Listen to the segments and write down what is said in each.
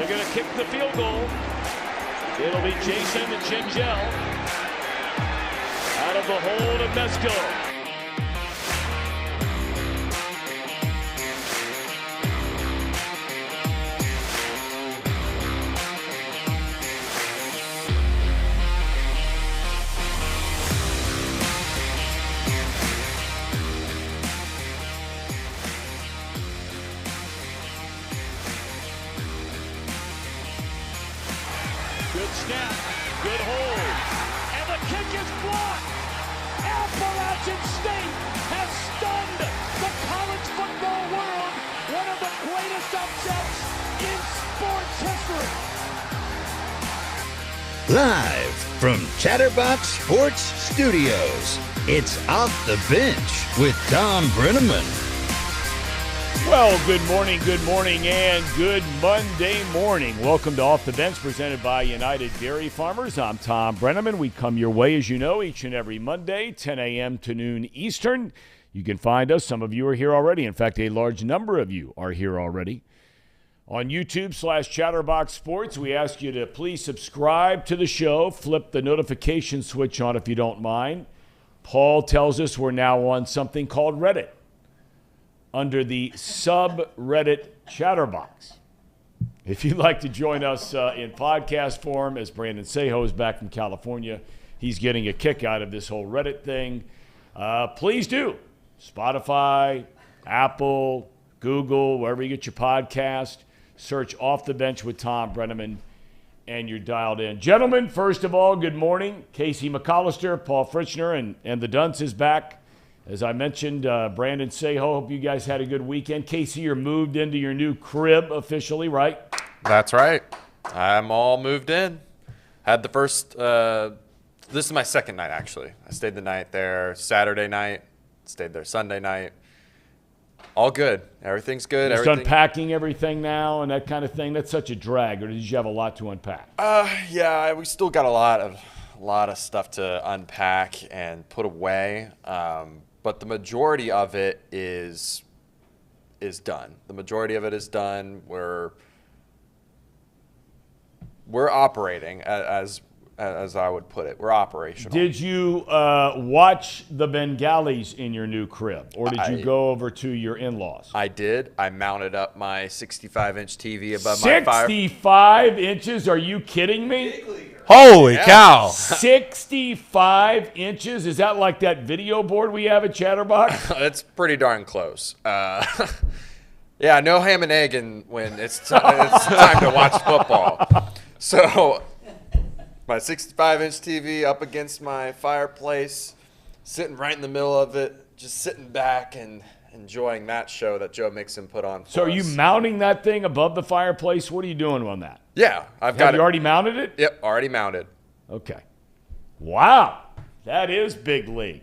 They're going to kick the field goal. It'll be Jason Chingel out of the hold of Mesco. Good snap, good hold, and the kick is blocked. Appalachian State has stunned the college football world. One of the greatest upsets in sports history. Live from Chatterbox Sports Studios, it's Off the Bench with Tom Brenneman. Well, good morning, and good Monday morning. Welcome to Off the Bench, presented by United Dairy Farmers. I'm Tom Brenneman. We come your way, as you know, each and every Monday, 10 a.m. to noon Eastern. You can find us. Some of you are here already. In fact, a large number of you are here already. On YouTube/Chatterbox Sports, we ask you to please subscribe to the show. Flip the notification switch on if you don't mind. Paul tells us we're now on something called Reddit, under the subreddit Chatterbox. If you'd like to join us in podcast form, as Brandon Sejo is back from California, he's getting a kick out of this whole Reddit thing. Please do. Spotify, Apple, Google, wherever you get your podcast, search Off the Bench with Tom Brenneman, and you're dialed in. Gentlemen, first of all, good morning. Casey McAllister, Paul Fritchner, and the Dunce is back. As I mentioned, Brandon Sejo, hope you guys had a good weekend. Casey, you're moved into your new crib officially, right? That's right. I'm all moved in. Had the first, this is my second night, actually. I stayed the night there Saturday night, stayed there Sunday night. All good. Everything's good. Just unpacking everything now and that kind of thing. That's such a drag, or did you have a lot to unpack? Yeah, we still got a lot of stuff to unpack and put away. But the majority of it is done. The majority of it is done. We're operating, as I would put it. We're operational. Did you watch the Bengalis in your new crib, or did you go over to your in-laws? I did. I mounted up my 65-inch TV above my fire. 65 inches? Are you kidding me? Holy cow. 65 inches? Is that like that video board we have at Chatterbox? It's pretty darn close. Yeah, no ham and egg when it's time to watch football. So my 65-inch TV up against my fireplace, sitting right in the middle of it, just sitting back and enjoying that show that Joe Mixon put on for us. So are you mounting that thing above the fireplace? What are you doing on that? Yeah, Have you already mounted it? Yep, already mounted. Okay. Wow. That is big league.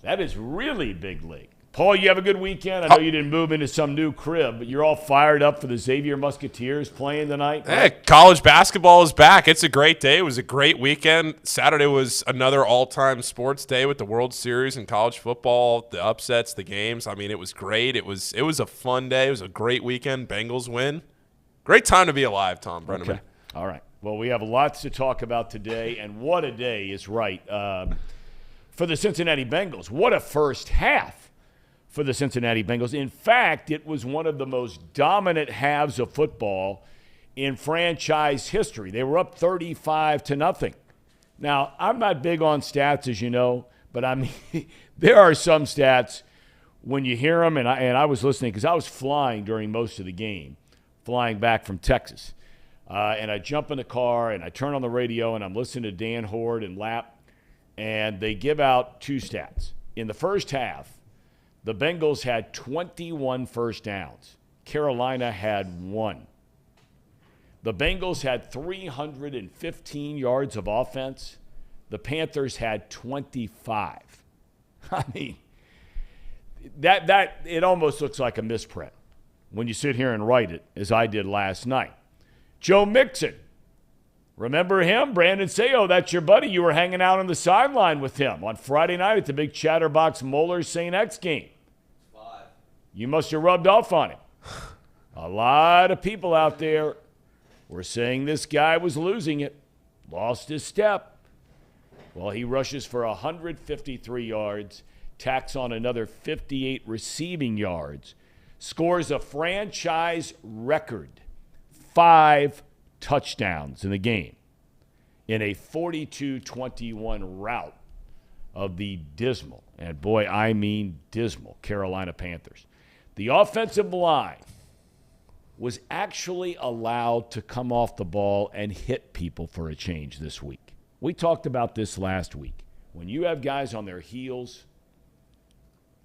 That is really big league. Paul, you have a good weekend. I know you didn't move into some new crib, but you're all fired up for the Xavier Musketeers playing tonight. Hey, college basketball is back. It's a great day. It was a great weekend. Saturday was another all-time sports day with the World Series and college football, the upsets, the games. I mean, it was great. It was a fun day. It was a great weekend. Bengals win. Great time to be alive, Tom Brenneman. Okay. All right. Well, we have lots to talk about today, and what a day is right for the Cincinnati Bengals. What a first half for the Cincinnati Bengals. In fact, it was one of the most dominant halves of football in franchise history. They were up 35-0. Now, I'm not big on stats, as you know, but I mean, there are some stats when you hear them, and I was listening because I was flying during most of the game, flying back from Texas. And I jump in the car, and I turn on the radio, and I'm listening to Dan Horde and Lapp, and they give out two stats. In the first half, the Bengals had 21 first downs. Carolina had 1. The Bengals had 315 yards of offense. The Panthers had 25. I mean, that it almost looks like a misprint when you sit here and write it, as I did last night. Joe Mixon. Remember him? Brandon Sejo, that's your buddy. You were hanging out on the sideline with him on Friday night at the big Chatterbox Moeller St. X game. You must have rubbed off on him. A lot of people out there We're saying this guy was losing it, lost his step. Well, he rushes for 153 yards, tacks on another 58 receiving yards, scores a franchise record 5 touchdowns in the game in a 42-21 rout of the dismal, and boy, I mean dismal, Carolina Panthers. The offensive line was actually allowed to come off the ball and hit people for a change this week. We talked about this last week. When you have guys on their heels,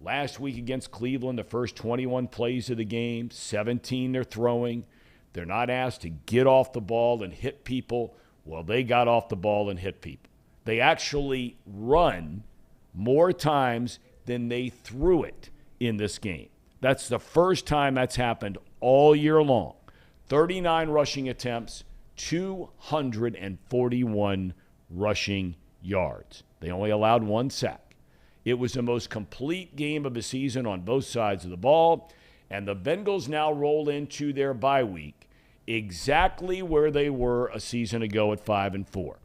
last week against Cleveland, the first 21 plays of the game, 17 they're throwing. They're not asked to get off the ball and hit people. Well, they got off the ball and hit people. They actually run more times than they threw it in this game. That's the first time that's happened all year long. 39 rushing attempts, 241 rushing yards. They only allowed 1 sack. It was the most complete game of the season on both sides of the ball, and the Bengals now roll into their bye week exactly where they were a season ago at 5-4.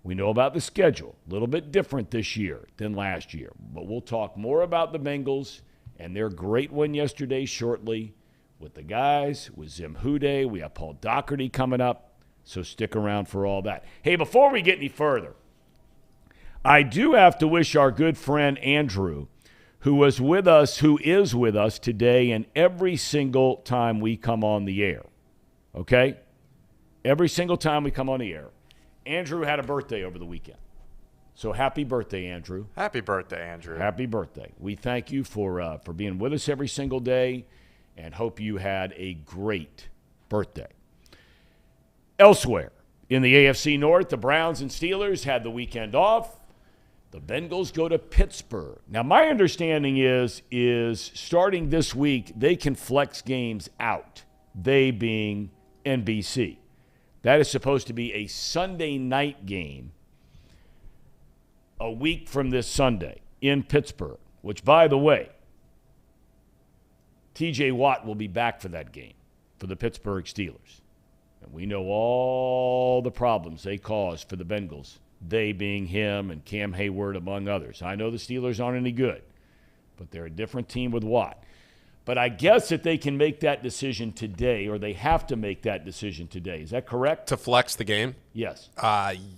We know about the schedule, a little bit different this year than last year, but we'll talk more about the Bengals and their great win yesterday shortly with the guys, with Zim Hude. We have Paul Doherty coming up, so stick around for all that. Hey, before we get any further, I do have to wish our good friend Andrew, who is with us today and every single time we come on the air, okay? Every single time we come on the air. Andrew had a birthday over the weekend. So happy birthday, Andrew. Happy birthday, Andrew. Happy birthday. We thank you for being with us every single day and hope you had a great birthday. Elsewhere in the AFC North, the Browns and Steelers had the weekend off. The Bengals go to Pittsburgh. Now, my understanding is starting this week, they can flex games out, they being NBC. That is supposed to be a Sunday night game a week from this Sunday in Pittsburgh, which, by the way, TJ Watt will be back for that game for the Pittsburgh Steelers. And we know all the problems they caused for the Bengals, they being him and Cam Hayward, among others. I know the Steelers aren't any good, but they're a different team with Watt. But I guess that they can make that decision today, or they have to make that decision today. Is that correct? To flex the game? Yes.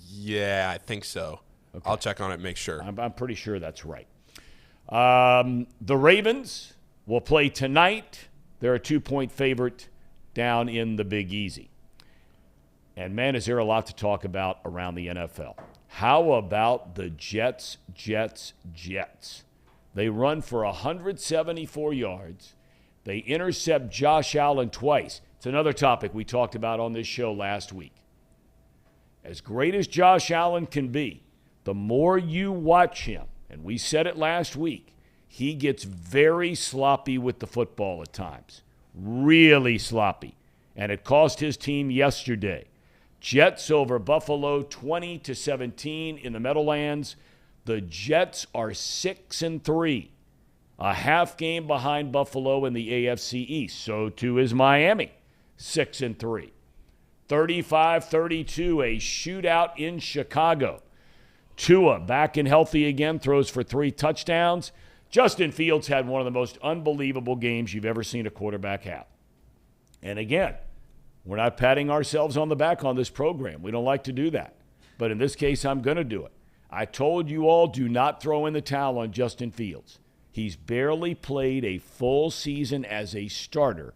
Yeah, I think so. Okay. I'll check on it and make sure. I'm pretty sure that's right. The Ravens will play tonight. They're a 2-point favorite down in the Big Easy. And, man, is there a lot to talk about around the NFL. How about the Jets? They run for 174 yards. They intercept Josh Allen twice. It's another topic we talked about on this show last week. As great as Josh Allen can be, the more you watch him, and we said it last week, he gets very sloppy with the football at times. Really sloppy. And it cost his team yesterday. Jets over Buffalo 20-17 in the Meadowlands. The Jets are 6-3, a half game behind Buffalo in the AFC East. So too is Miami, 6-3. 35-32, a shootout in Chicago. Tua, back and healthy again, throws for 3 touchdowns. Justin Fields had one of the most unbelievable games you've ever seen a quarterback have. And again, we're not patting ourselves on the back on this program. We don't like to do that. But in this case, I'm going to do it. I told you all, do not throw in the towel on Justin Fields. He's barely played a full season as a starter.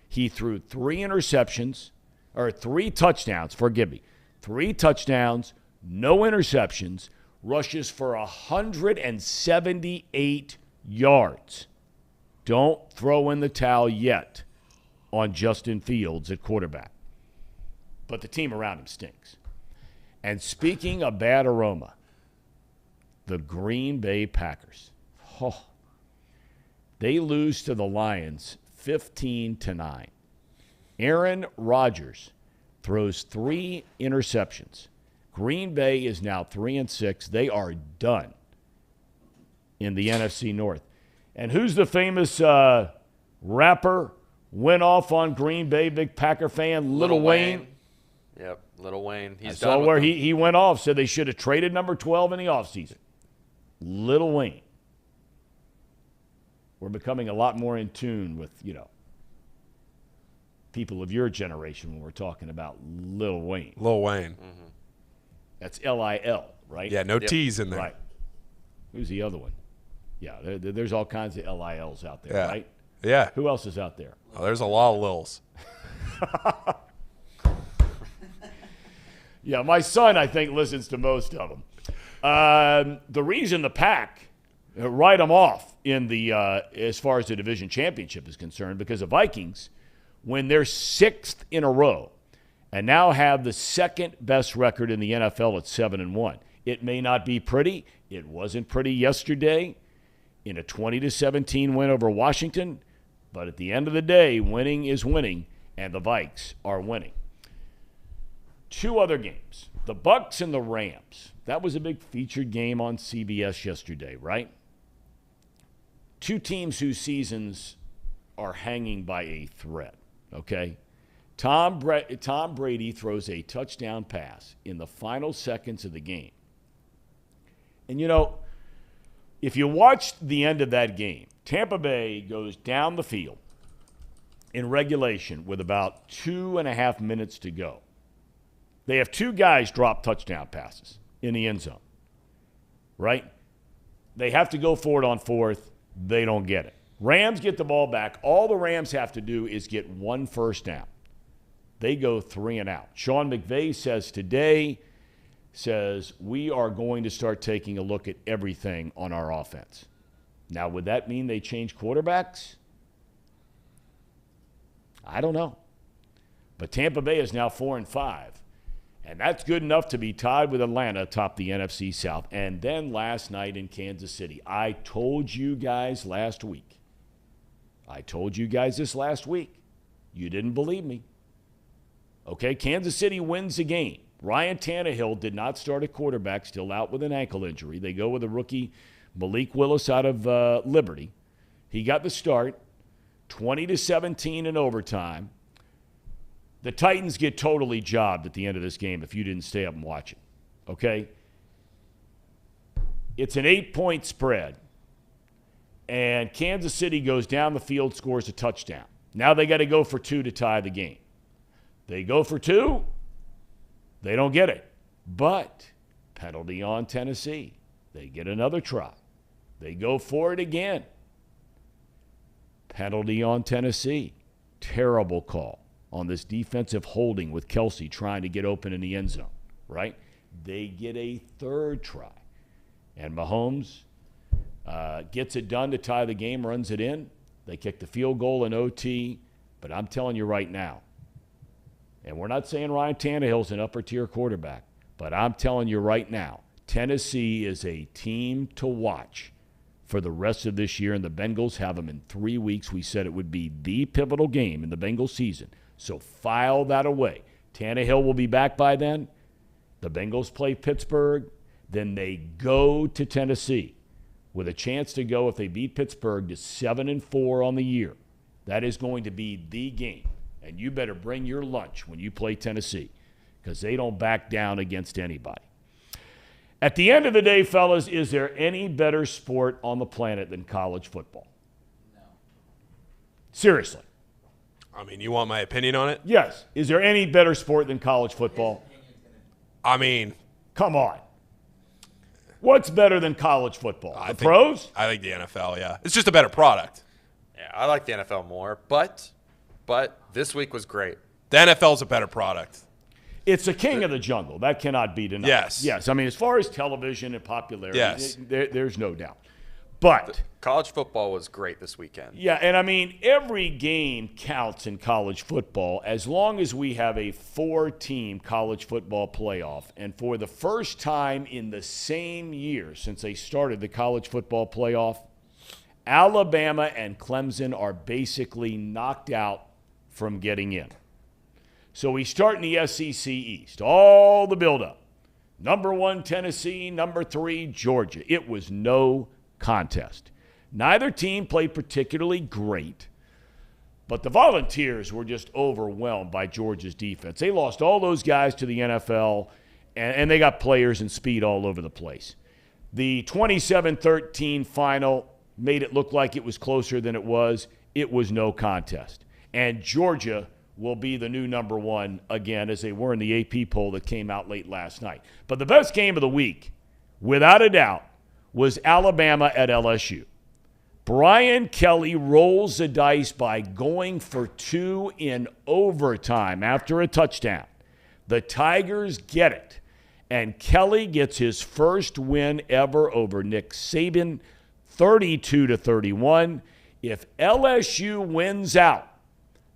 He threw 3 touchdowns, 3 touchdowns, no interceptions, rushes for 178 yards. Don't throw in the towel yet on Justin Fields at quarterback. But the team around him stinks. And speaking of bad aroma, the Green Bay Packers. They lose to the Lions 15-9. Aaron Rodgers throws 3 interceptions. Green Bay is now 3-6. They are done in the NFC North. And who's the famous rapper went off on Green Bay, big Packer fan, Little Wayne. Yep, Little Wayne. I saw where he went off, said they should have traded number 12 in the offseason. Little Wayne. We're becoming a lot more in tune with, people of your generation when we're talking about Lil Wayne. Lil Wayne. Mm-hmm. That's Lil, right? Yeah, no T's in there. Right. Who's the other one? Yeah, there's all kinds of LILs out there, Yeah. right? Yeah. Who else is out there? Oh, there's a lot of Lils. Yeah, my son, I think, listens to most of them. The reason the Pack write them off in the as far as the division championship is concerned, because the Vikings, when they're 6th in a row and now have the second best record in the NFL at 7-1. It may not be pretty. It wasn't pretty yesterday in a 20-17 win over Washington, but at the end of the day, winning is winning, and the Vikes are winning. 2 other games, the Bucs and the Rams. That was a big featured game on CBS yesterday, right? 2 teams whose seasons are hanging by a thread, okay? Tom Brady throws a touchdown pass in the final seconds of the game. And, if you watched the end of that game, Tampa Bay goes down the field in regulation with about 2.5 minutes to go. They have 2 guys drop touchdown passes in the end zone, right? They have to go for it on 4th. They don't get it. Rams get the ball back. All the Rams have to do is get 1 first down. They go 3 and out. Sean McVay says we are going to start taking a look at everything on our offense. Now, would that mean they change quarterbacks? I don't know. But Tampa Bay is now 4-5. And that's good enough to be tied with Atlanta atop the NFC South. And then last night in Kansas City, I told you guys this last week. You didn't believe me. Okay, Kansas City wins the game. Ryan Tannehill did not start at quarterback, still out with an ankle injury. They go with a rookie, Malik Willis out of Liberty. He got the start, 20-17 in overtime. The Titans get totally jobbed at the end of this game if you didn't stay up and watch it, okay? It's an 8-point spread, and Kansas City goes down the field, scores a touchdown. Now they got to go for 2 to tie the game. They go for 2. They don't get it. But penalty on Tennessee. They get another try. They go for it again. Penalty on Tennessee. Terrible call on this defensive holding with Kelsey trying to get open in the end zone, right? They get a 3rd try. And Mahomes gets it done to tie the game, runs it in. They kick the field goal in OT. But I'm telling you right now, and we're not saying Ryan Tannehill's an upper-tier quarterback, but I'm telling you right now, Tennessee is a team to watch for the rest of this year, and the Bengals have them in 3 weeks. We said it would be the pivotal game in the Bengals season, so file that away. Tannehill will be back by then. The Bengals play Pittsburgh. Then they go to Tennessee with a chance to go, if they beat Pittsburgh, to 7-4 on the year. That is going to be the game. And you better bring your lunch when you play Tennessee, because they don't back down against anybody. At the end of the day, fellas, is there any better sport on the planet than college football? No. Seriously. I mean, you want my opinion on it? Yes. Is there any better sport than college football? I mean, come on. What's better than college football? The pros? I think the NFL, yeah. It's just a better product. Yeah, I like the NFL more, but this week was great. The NFL is a better product. It's the king of the jungle. That cannot be denied. Yes. Yes. I mean, as far as television and popularity, yes. There's no doubt. But college football was great this weekend. Yeah, and I mean, every game counts in college football as long as we have a 4-team college football playoff. And for the first time in the same year since they started the college football playoff, Alabama and Clemson are basically knocked out from getting in. So we start in the SEC East, all the buildup. Number 1, Tennessee. Number 3, Georgia. It was no contest. Neither team played particularly great, But the Volunteers were just overwhelmed by Georgia's defense. They lost all those guys to the NFL, and they got players and speed all over the place. The 27-13 final made it look like it was closer than it was. It was no contest. And Georgia will be the new number one again, as they were in the AP poll that came out late last night. But the best game of the week, without a doubt, was Alabama at LSU. Brian Kelly rolls the dice by going for 2 in overtime after a touchdown. The Tigers get it, and Kelly gets his first win ever over Nick Saban, 32-31. If LSU wins out,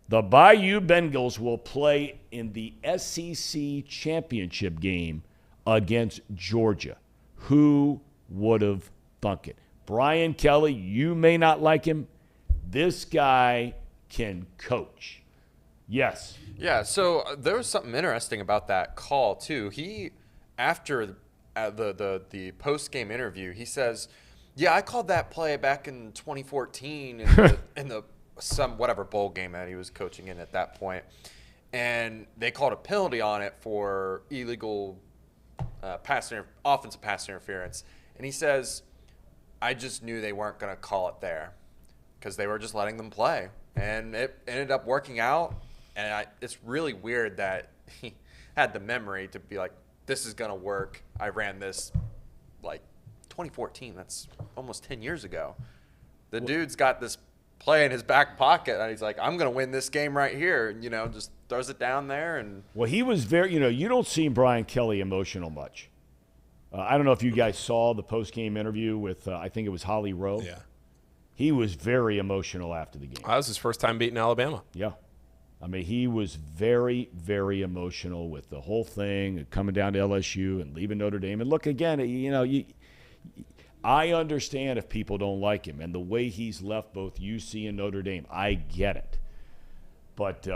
the Bayou Bengals will play in the SEC championship game against Georgia. Who would have thunk it? Brian Kelly, you may not like him. This guy can coach. Yes. Yeah, so there was something interesting about that call, too. He, after the post-game interview, he says, yeah, I called that play back in 2014 in the some whatever bowl game that he was coaching in at that point, and they called a penalty on it for illegal offensive pass interference. And he says, I just knew they weren't going to call it there because they were just letting them play, and it ended up working out. And it's really weird that he had the memory to be like, this is going to work. I ran this like 2014. That's almost 10 years ago. The dude's got this play in his back pocket, and he's like, I'm going to win this game right here. And, just throws it down there. And well, he was very, you don't see Brian Kelly emotional much. I don't know if you guys saw the post-game interview with, I think it was Holly Rowe. Yeah. He was very emotional after the game. That was his first time beating Alabama. Yeah. I mean, he was very, very emotional with the whole thing, coming down to LSU and leaving Notre Dame. And look, again, I understand if people don't like him. And the way he's left both UC and Notre Dame, I get it. But,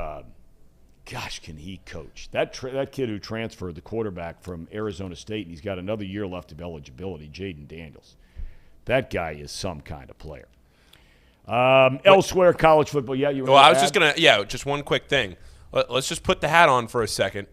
gosh, can he coach. That kid who transferred, the quarterback from Arizona State, and he's got another year left of eligibility, Jaden Daniels. That guy is some kind of player. Elsewhere, college football. Yeah, Well, I was just going to, just one quick thing. Let's just put the hat on for a second,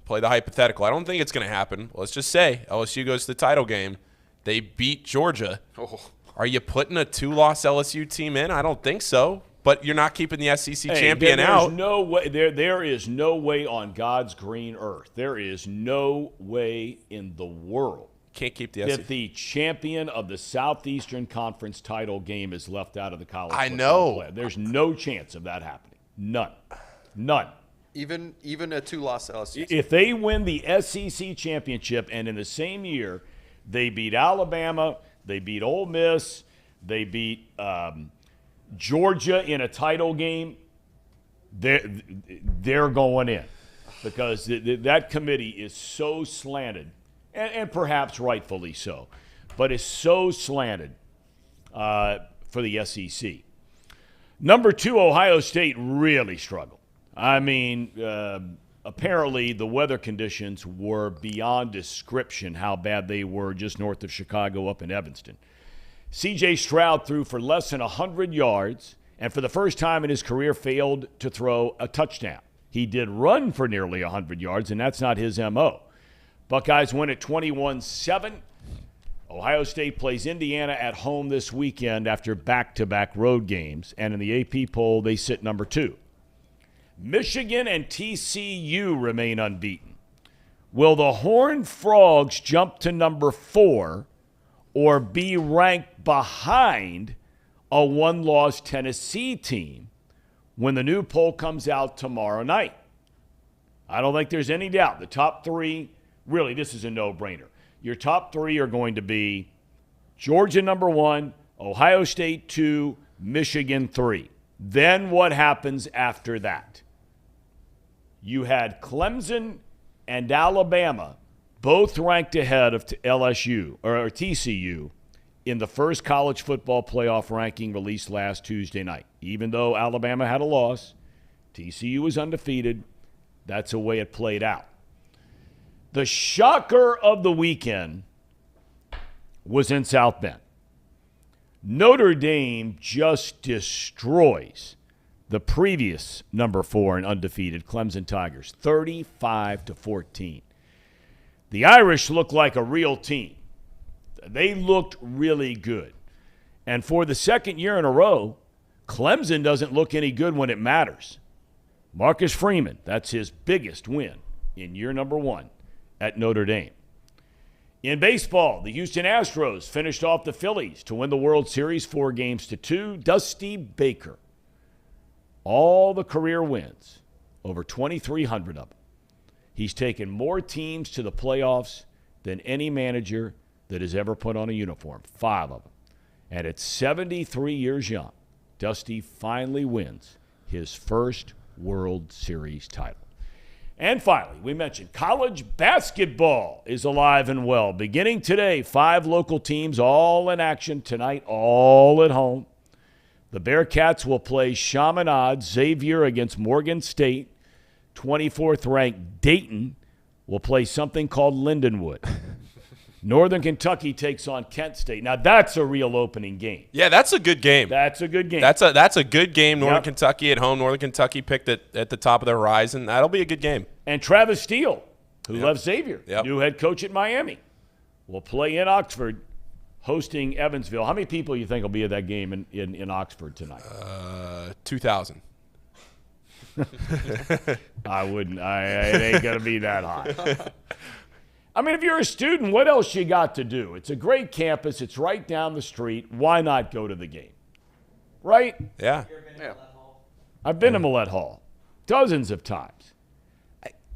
play the hypothetical. I don't think it's going to happen. Let's just say LSU goes to the title game. They beat Georgia. Oh. Are you putting a 2-loss LSU team in? I don't think so. But you're not keeping the SEC champion out. No way. There is no way on God's green earth. There is no way in the world can't keep the SEC. That the champion of the Southeastern Conference title game is left out of the college I football know. play. There's no chance of that happening. None. Even a 2-loss LSU. If they win the SEC championship and in the same year they beat Alabama, they beat Ole Miss, they beat Georgia in a title game, they're going in because that committee is so slanted, and perhaps rightfully so, but it's so slanted for the SEC. Number 2, Ohio State really struggled. I mean, apparently the weather conditions were beyond description how bad they were just north of Chicago up in Evanston. C.J. Stroud threw for less than 100 yards and for the first time in his career failed to throw a touchdown. He did run for nearly 100 yards, and that's not his M.O. Buckeyes win at 21-7. Ohio State plays Indiana at home this weekend after back-to-back road games, and in the AP poll, they sit number 2. Michigan and TCU remain unbeaten. Will the Horned Frogs jump to number 4 or be ranked behind a one-loss Tennessee team when the new poll comes out tomorrow night? I don't think there's any doubt. The top 3, really, this is a no-brainer. Your top 3 are going to be Georgia number 1, Ohio State 2, Michigan 3. Then what happens after that? You had Clemson and Alabama both ranked ahead of LSU or TCU in the first college football playoff ranking released last Tuesday night. Even though Alabama had a loss, TCU was undefeated. That's the way it played out. The shocker of the weekend was in South Bend. Notre Dame just destroys the previous number 4 and undefeated Clemson Tigers, 35-14. The Irish look like a real team. They looked really good. And for the second year in a row, Clemson doesn't look any good when it matters. Marcus Freeman, that's his biggest win in year number 1 at Notre Dame. In baseball, the Houston Astros finished off the Phillies to win the World Series 4-2. Dusty Baker, all the career wins, over 2,300 of them. He's taken more teams to the playoffs than any manager that has ever put on a uniform, 5 of them. And at 73 years young, Dusty finally wins his first World Series title. And finally, we mentioned college basketball is alive and well. Beginning today, 5 local teams all in action tonight, all at home. The Bearcats will play Chaminade Xavier against Morgan State. 24th-ranked Dayton will play something called Lindenwood. Northern Kentucky takes on Kent State. Now, that's a real opening game. Yeah, that's a good game. That's a good game. That's a good game. Northern Kentucky at home. Northern Kentucky picked it at the top of their horizon. That'll be a good game. And Travis Steele, who left Xavier, Yep. new head coach at Miami, will play in Oxford, hosting Evansville. How many people you think will be at that game in Oxford tonight? 2,000. I wouldn't. It ain't going to be that high. I mean, if you're a student, what else you got to do? It's a great campus. It's right down the street. Why not go to the game? Right? Yeah. I've been to Millett Hall dozens of times.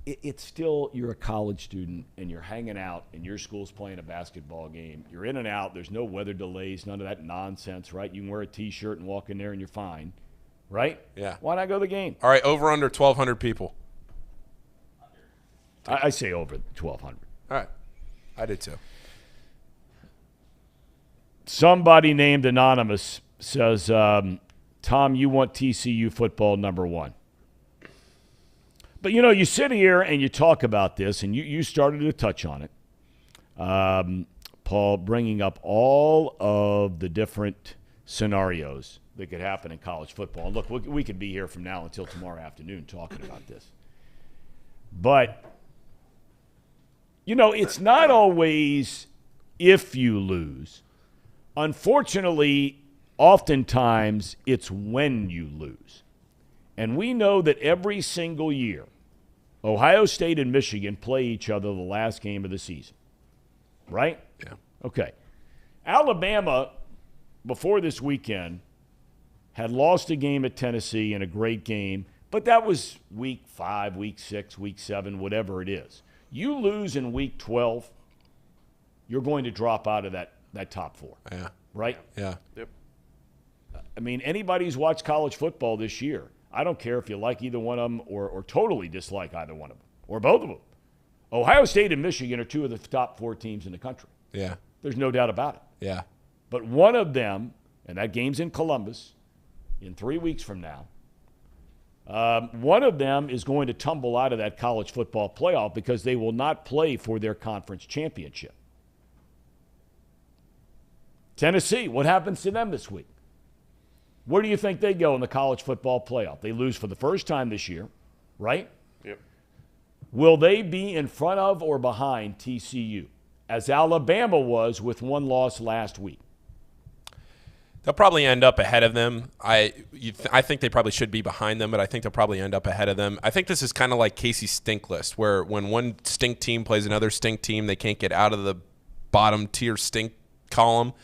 It's still, you're a college student, and you're hanging out, and your school's playing a basketball game. You're in and out. There's no weather delays, none of that nonsense, right? You can wear a T-shirt and walk in there, and you're fine, right? Yeah. Why not go to the game? All right, over under 1,200 people. I say over 1,200. All right. I did too. Somebody named Anonymous says, Tom, you want TCU football number 1. But, you know, you sit here and you talk about this, and you started to touch on it, Paul, bringing up all of the different scenarios that could happen in college football. And, look, we could be here from now until tomorrow afternoon talking about this. But, you know, it's not always if you lose. Unfortunately, oftentimes it's when you lose. And we know that every single year, Ohio State and Michigan play each other the last game of the season. Right? Yeah. Okay. Alabama, before this weekend, had lost a game at Tennessee in a great game, but that was week 5, week 6, week 7, whatever it is. You lose in week 12, you're going to drop out of that top 4. Yeah. Right? Yeah. Yep. I mean, anybody who's watched college football this year, I don't care if you like either one of them or totally dislike either one of them or both of them. Ohio State and Michigan are 2 of the top 4 teams in the country. Yeah. There's no doubt about it. Yeah. But one of them, and that game's in Columbus in 3 weeks from now, one of them is going to tumble out of that college football playoff because they will not play for their conference championship. Tennessee, what happens to them this week? Where do you think they go in the college football playoff? They lose for the first time this year, right? Yep. Will they be in front of or behind TCU, as Alabama was with one loss last week? They'll probably end up ahead of them. I think they probably should be behind them, but I think they'll probably end up ahead of them. I think this is kind of like Casey's stink list, where when one stink team plays another stink team, they can't get out of the bottom tier stink column.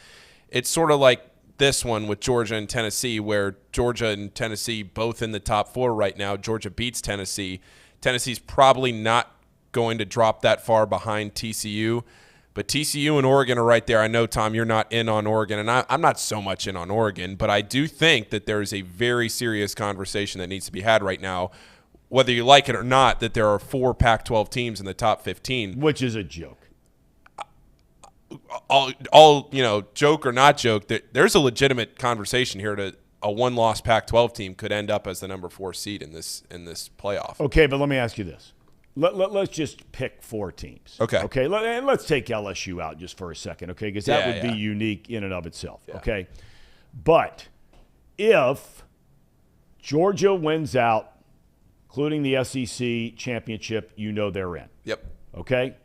It's sort of like this one with Georgia and Tennessee, where Georgia and Tennessee both in the top 4 right now. Georgia beats Tennessee. Tennessee's probably not going to drop that far behind TCU. But TCU and Oregon are right there. I know, Tom, you're not in on Oregon, and I'm not so much in on Oregon, but I do think that there is a very serious conversation that needs to be had right now, whether you like it or not, that there are 4 Pac-12 teams in the top 15. Which is a joke. All joke or not joke, there's a legitimate conversation here to a one-loss Pac-12 team could end up as the number 4 seed in this playoff. Okay, but let me ask you this. Let's just pick 4 teams. Okay. Okay, and let's take LSU out just for a second, okay, because that would be unique in and of itself, okay? But if Georgia wins out, including the SEC championship, they're in. Yep. Okay?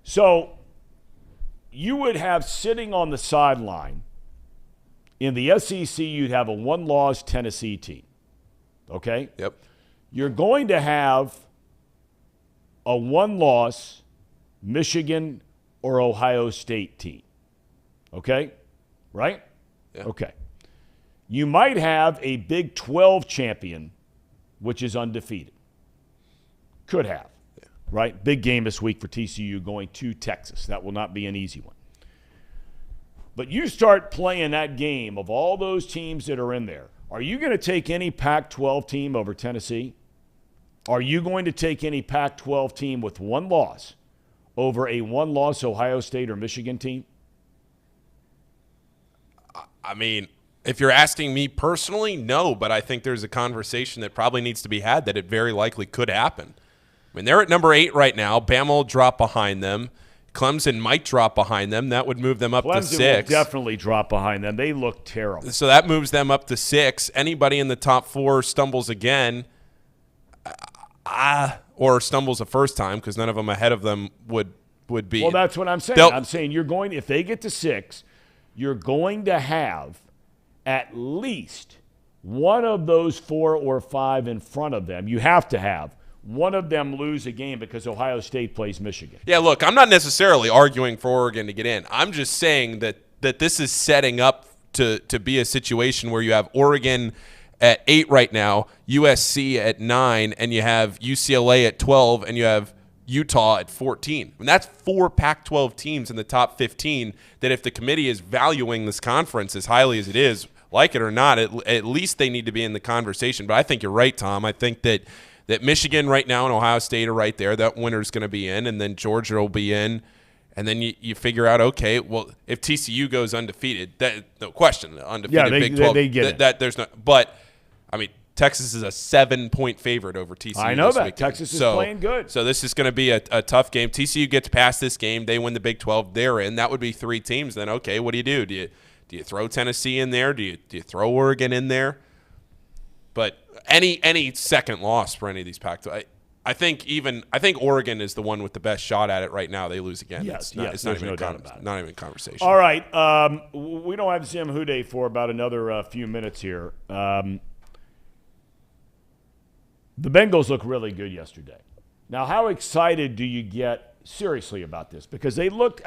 So you would have sitting on the sideline in the SEC, you'd have a one-loss Tennessee team. Okay? Yep. You're going to have a one-loss Michigan or Ohio State team. Okay? Right? Yeah. Okay. You might have a Big 12 champion, which is undefeated. Could have. Yeah. Right? Big game this week for TCU going to Texas. That will not be an easy one. But you start playing that game of all those teams that are in there. Are you going to take any Pac-12 team over Tennessee? Are you going to take any Pac-12 team with one loss over a one-loss Ohio State or Michigan team? I mean, if you're asking me personally, no, but I think there's a conversation that probably needs to be had that it very likely could happen. I mean, they're at number 8 right now. Bama will drop behind them. Clemson might drop behind them. That would move them up to 6. Clemson will definitely drop behind them. They look terrible. So that moves them up to 6. Anybody in the top 4 stumbles again, or stumbles a first time because none of them ahead of them would be. Well, that's what I'm saying. I'm saying if they get to 6, you're going to have at least one of those 4 or 5 in front of them. You have to have one of them lose a game because Ohio State plays Michigan. Yeah, look, I'm not necessarily arguing for Oregon to get in. I'm just saying that this is setting up to be a situation where you have Oregon at 8 right now, USC at 9, and you have UCLA at 12, and you have Utah at 14. And that's 4 Pac-12 teams in the top 15 that if the committee is valuing this conference as highly as it is, like it or not, at least they need to be in the conversation. But I think you're right, Tom. I think that Michigan right now and Ohio State are right there. That winner's going to be in, and then Georgia will be in. And then you figure out, okay, well, if TCU goes undefeated, that no question, undefeated Big 12. They get it. That there's no, but I mean, Texas is a 7-point favorite over TCU. I know that. Weekend. Texas is playing good. So this is going to be a tough game. TCU gets past this game, they win the Big 12, they're in. That would be 3 teams. Then okay, what do? Do you throw Tennessee in there? Do you throw Oregon in there? But any second loss for any of these Pac-12, I think Oregon is the one with the best shot at it right now. They lose again. Yes, it's not even no doubt about it. Not even a conversation. All right, we don't have Zim Hude for about another few minutes here. The Bengals look really good yesterday. Now, how excited do you get seriously about this? Because they look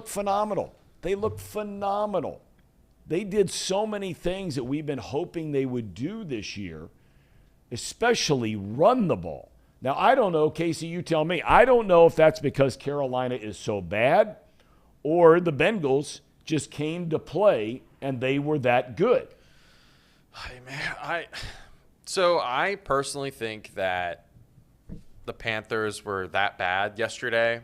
phenomenal. They look phenomenal. They did so many things that we've been hoping they would do this year, especially run the ball. Now, I don't know, Casey, you tell me. I don't know if that's because Carolina is so bad or the Bengals just came to play and they were that good. Hey, man, So I personally think that the Panthers were that bad yesterday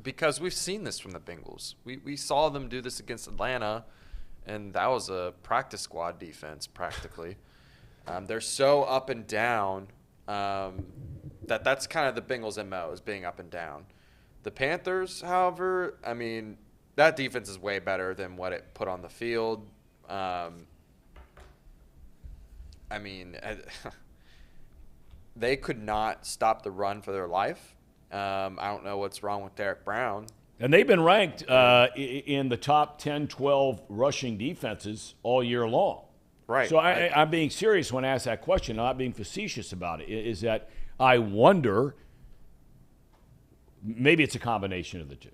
because we've seen this from the Bengals. We saw them do this against Atlanta, and that was a practice squad defense practically. They're so up and down that's kind of the Bengals' MO is being up and down. The Panthers, however, I mean, that defense is way better than what it put on the field. I mean, they could not stop the run for their life. I don't know what's wrong with Derek Brown. And they've been ranked in the top 10, 12 rushing defenses all year long. Right. So I'm being serious when I ask that question, not being facetious about it, is that I wonder, maybe it's a combination of the two.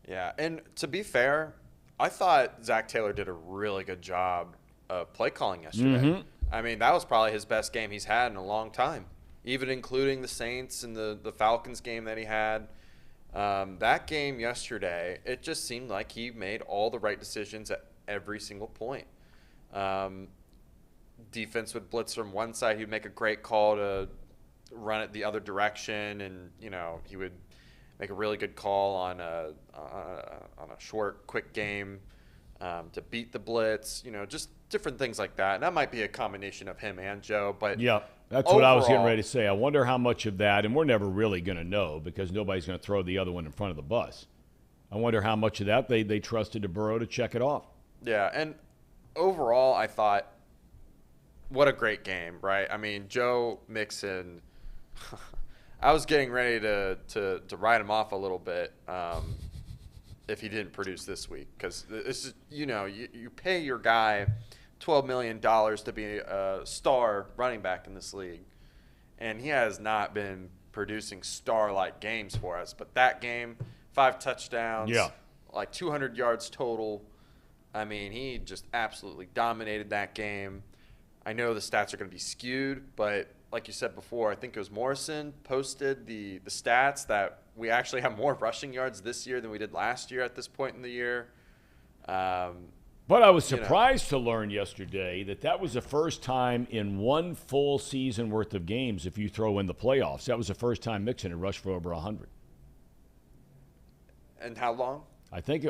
Yeah, and to be fair, I thought Zach Taylor did a really good job of play calling yesterday. Mm-hmm. I mean, that was probably his best game he's had in a long time, even including the Saints and the Falcons game that he had. That game yesterday, it just seemed like he made all the right decisions at every single point. Defense would blitz from one side. He'd make a great call to run it the other direction, and he would make a really good call on a short, quick game to beat the blitz. Just different things like that. And that might be a combination of him and Joe. But yeah, that's what I was getting ready to say. I wonder how much of that, and we're never really going to know because nobody's going to throw the other one in front of the bus. I wonder how much of that they trusted to Burrow to check it off. Yeah, and overall, I thought what a great game, right? I mean, Joe Mixon, I was getting ready to write him off a little bit if he didn't produce this week, because this is, you pay your guy $12 million to be a star running back in this league, and he has not been producing star-like games for us. But that game, 5 touchdowns, like 200 yards total. I mean, he just absolutely dominated that game. I know the stats are going to be skewed, but like you said before, I think it was Morrison posted the stats that we actually have more rushing yards this year than we did last year at this point in the year. But I was surprised to learn yesterday that was the first time in one full season worth of games, if you throw in the playoffs, that was the first time Mixon had rushed for over 100. And how long? I think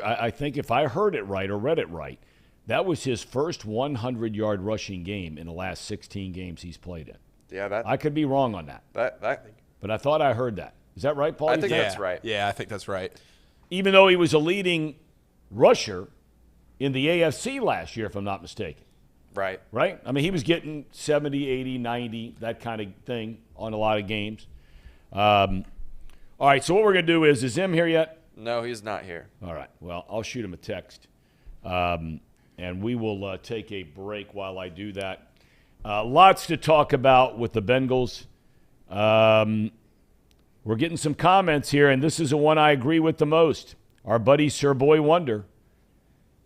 if I heard it right or read it right, that was his first 100-yard rushing game in the last 16 games he's played in. Yeah, I could be wrong on that. But I thought I heard that. Is that right, Paul? I think that's right. Yeah, I think that's right. Even though he was a leading rusher in the AFC last year, if I'm not mistaken. Right. Right? I mean, he was getting 70, 80, 90, that kind of thing on a lot of games. All right, so what we're going to do is Zim here yet? No, he's not here. All right. Well, I'll shoot him a text. And we will take a break while I do that. Lots to talk about with the Bengals. We're getting some comments here, and this is the one I agree with the most. Our buddy Sir Boy Wonder.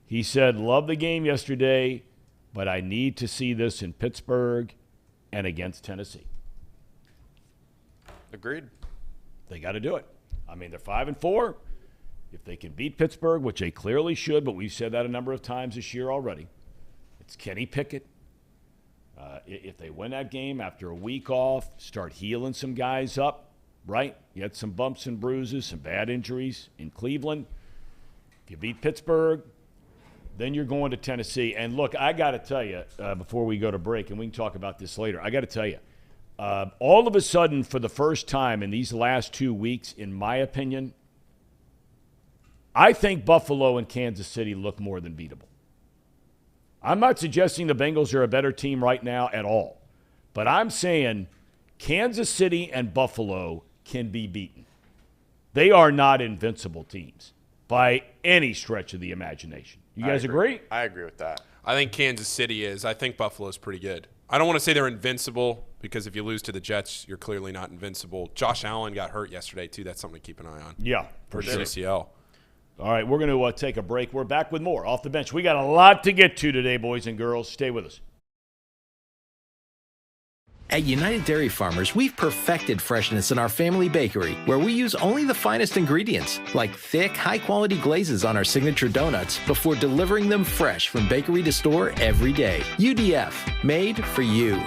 He said, love the game yesterday, but I need to see this in Pittsburgh and against Tennessee. Agreed. They got to do it. I mean, they're 5-4. If they can beat Pittsburgh, which they clearly should, but we've said that a number of times this year already, it's Kenny Pickett. If they win that game after a week off, start healing some guys up, right? You had some bumps and bruises, some bad injuries in Cleveland. If you beat Pittsburgh, then you're going to Tennessee. And, look, I got to tell you, before we go to break, and we can talk about this later, I got to tell you, all of a sudden, for the first time in these last 2 weeks, in my opinion, I think Buffalo and Kansas City look more than beatable. I'm not suggesting the Bengals are a better team right now at all, but I'm saying Kansas City and Buffalo can be beaten. They are not invincible teams by any stretch of the imagination. You guys agree? I agree with that. I think Kansas City is. I think Buffalo's pretty good. I don't want to say they're invincible because if you lose to the Jets, you're clearly not invincible. Josh Allen got hurt yesterday, too. That's something to keep an eye on. Yeah, for sure. ACL. All right, we're going to take a break. We're back with more Off the Bench. We got a lot to get to today, boys and girls. Stay with us. At United Dairy Farmers, we've perfected freshness in our family bakery, where we use only the finest ingredients, like thick, high-quality glazes on our signature donuts, before delivering them fresh from bakery to store every day. UDF, made for you.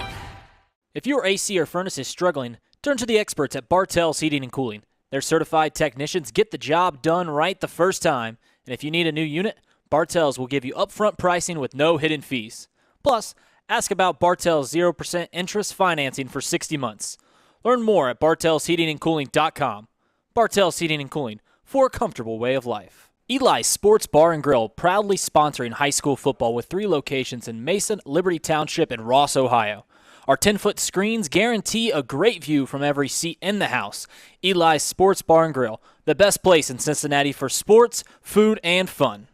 If your AC or furnace is struggling, turn to the experts at Bartell's Heating and Cooling. Their certified technicians get the job done right the first time, and if you need a new unit, Bartell's will give you upfront pricing with no hidden fees. Plus, ask about Bartell's 0% interest financing for 60 months. Learn more at bartellsheatingandcooling.com. Bartell's Heating and Cooling, for a comfortable way of life. Eli's Sports Bar and Grill, proudly sponsoring high school football with 3 locations in Mason, Liberty Township, and Ross, Ohio. Our 10-foot screens guarantee a great view from every seat in the house. Eli's Sports Bar and Grill, the best place in Cincinnati for sports, food, and fun.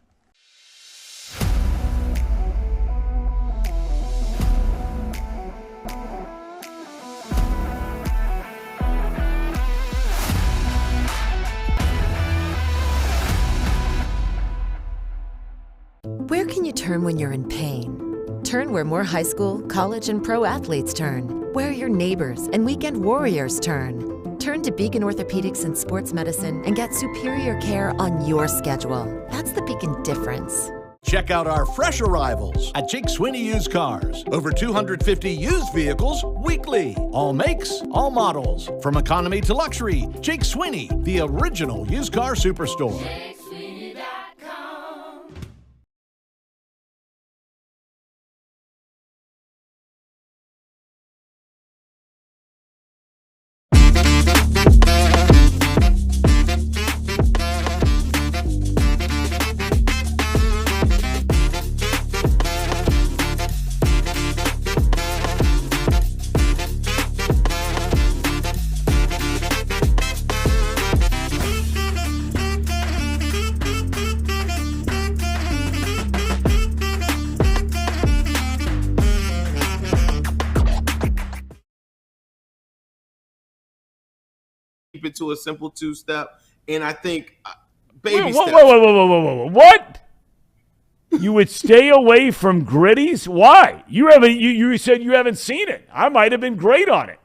Where can you turn when you're in pain? Turn where more high school, college, and pro athletes turn. Where your neighbors and weekend warriors turn. Turn to Beacon Orthopedics and Sports Medicine and get superior care on your schedule. That's the Beacon difference. Check out our fresh arrivals at Jake Sweeney Used Cars. Over 250 used vehicles weekly. All makes, all models. From economy to luxury, Jake Sweeney, the original used car superstore. keep it to a simple two-step. And I think baby Whoa, steps. whoa. What? You would stay away from gritties? Why? You said you haven't seen it. I might have been great on it.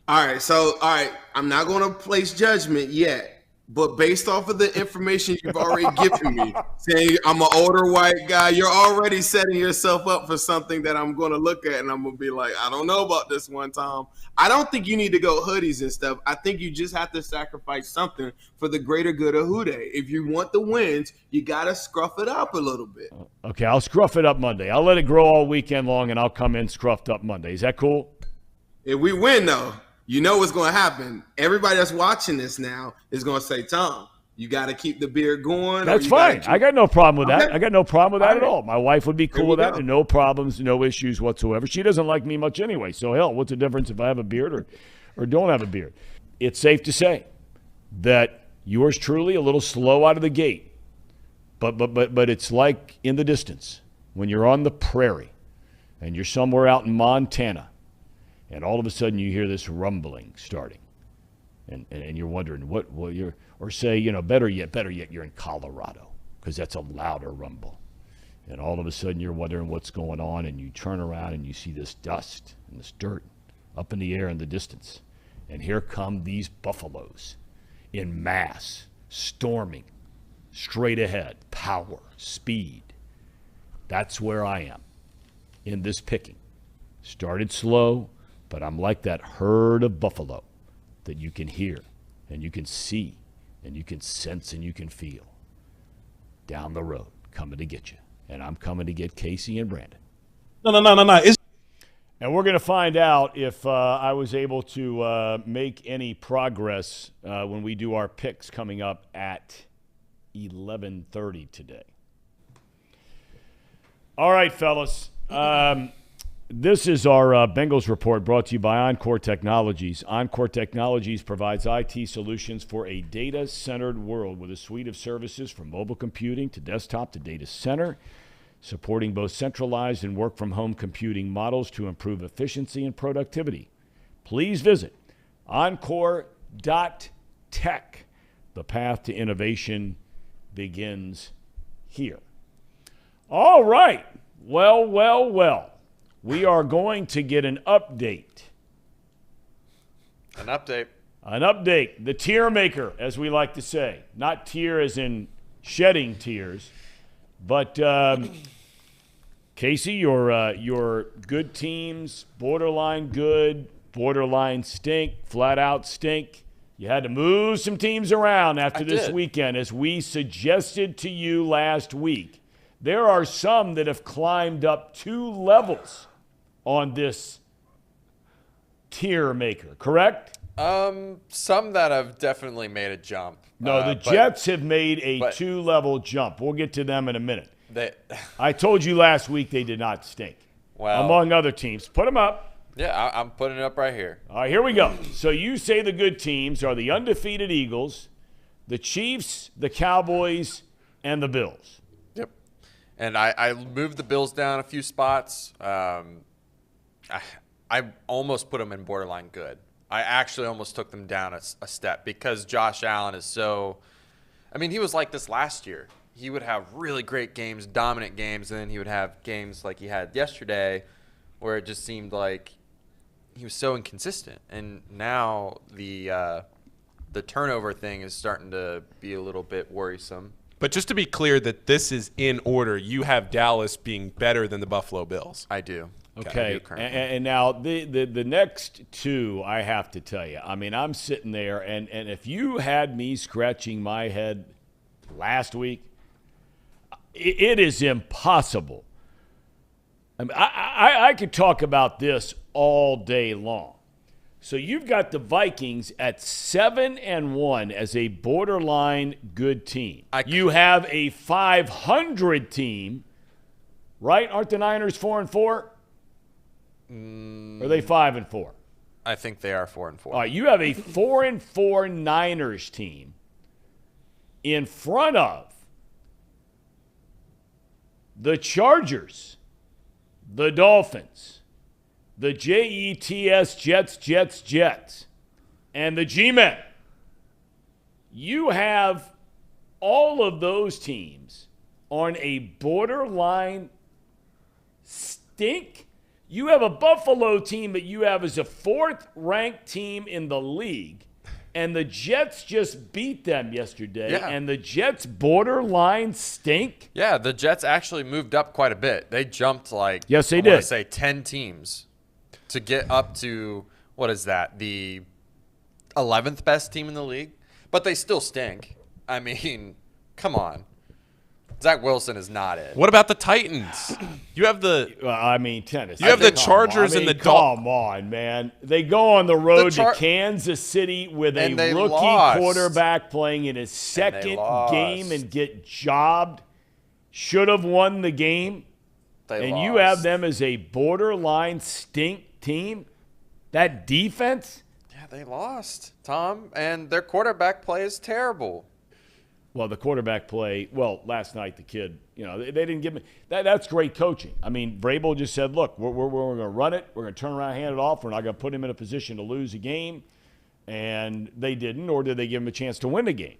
All right. I'm not going to place judgment yet. But based off of the information you've already given me, saying I'm an older white guy, you're already setting yourself up for something that I'm going to look at and I'm going to be like, I don't know about this one, Tom. I don't think you need to go hoodies and stuff. I think you just have to sacrifice something for the greater good of Houday. If you want the wins, you got to scruff it up a little bit. Okay, I'll scruff it up Monday. I'll let it grow all weekend long, and I'll come in scruffed up Monday. Is that cool? If we win, though, you know what's going to happen. Everybody that's watching this now is going to say, Tom, you got to keep the beard going. That's fine. I got no problem with that. Okay. I got no problem with that at all. My wife would be cool with that, go. and no problems, no issues whatsoever. She doesn't like me much anyway, so hell, what's the difference if I have a beard or don't have a beard? It's safe to say that yours truly a little slow out of the gate, but it's like in the distance when you're on the prairie and you're somewhere out in Montana, and all of a sudden you hear this rumbling starting, and you're wondering what you're, or say, better yet, you're in Colorado because that's a louder rumble. And all of a sudden you're wondering what's going on, and you turn around and you see this dust and this dirt up in the air in the distance. And here come these buffaloes in mass, storming, straight ahead, power, speed. That's where I am in this picking. Started slow, but I'm like that herd of buffalo that you can hear and you can see and you can sense and you can feel down the road coming to get you. And I'm coming to get Casey and Brandon. No. And we're going to find out if I was able to make any progress when we do our picks coming up at 11:30 today. All right, fellas. This is our Bengals report brought to you by Encore Technologies. Encore Technologies provides IT solutions for a data-centered world with a suite of services from mobile computing to desktop to data center, supporting both centralized and work-from-home computing models to improve efficiency and productivity. Please visit encore.tech. The path to innovation begins here. All right. Well. We are going to get an update. An update. The tear maker, as we like to say. Not tear as in shedding tears. But, Casey, your good teams, borderline good, borderline stink, flat out stink. You had to move some teams around after this weekend, as we suggested to you last week. There are some that have climbed up 2 levels on this tier maker, correct? Some that have definitely made a jump. No, the Jets have made a 2-level jump. We'll get to them in a minute. I told you last week they did not stink. Well, among other teams. Put them up. Yeah, I'm putting it up right here. All right, here we go. So you say the good teams are the undefeated Eagles, the Chiefs, the Cowboys, and the Bills. Yep. And I moved the Bills down a few spots. I almost put them in borderline good. I actually almost took them down a step because Josh Allen is so – I mean, he was like this last year. He would have really great games, dominant games, and then he would have games like he had yesterday where it just seemed like he was so inconsistent. And now the turnover thing is starting to be a little bit worrisome. But just to be clear that this is in order, you have Dallas being better than the Buffalo Bills. I do. Okay, and now the next 2, I have to tell you, I mean, I'm sitting there, and if you had me scratching my head last week, it is impossible. I mean, I could talk about this all day long. So you've got the Vikings at 7-1 as a borderline good team. You have a 500 team, right? Aren't the Niners 4-4? Are they 5-4? I think they are 4-4. All right, you have a 4-4 Niners team in front of the Chargers, the Dolphins, the Jets, and the G-Men. You have all of those teams on a borderline stink. You have a Buffalo team that you have as a 4th-ranked team in the league, and the Jets just beat them yesterday, and the Jets borderline stink. Yeah, the Jets actually moved up quite a bit. They jumped like yes, they I did. want to say 10 teams to get up to, what is that, the 11th best team in the league? But they still stink. I mean, come on. Zach Wilson is not it. What about the Titans? You have the Tennessee. You have the Chargers and the Dolphins. Come on, man. They go on the road to Kansas City with a rookie quarterback playing in his second game and get jobbed. Should have won the game. You have them as a borderline stink team. That defense? Yeah, they lost, Tom, and their quarterback play is terrible. Well, the quarterback play, last night the kid, they didn't give me – that's great coaching. I mean, Vrabel just said, look, we're going to run it. We're going to turn around and hand it off. We're not going to put him in a position to lose a game. And they didn't, or did they give him a chance to win the game?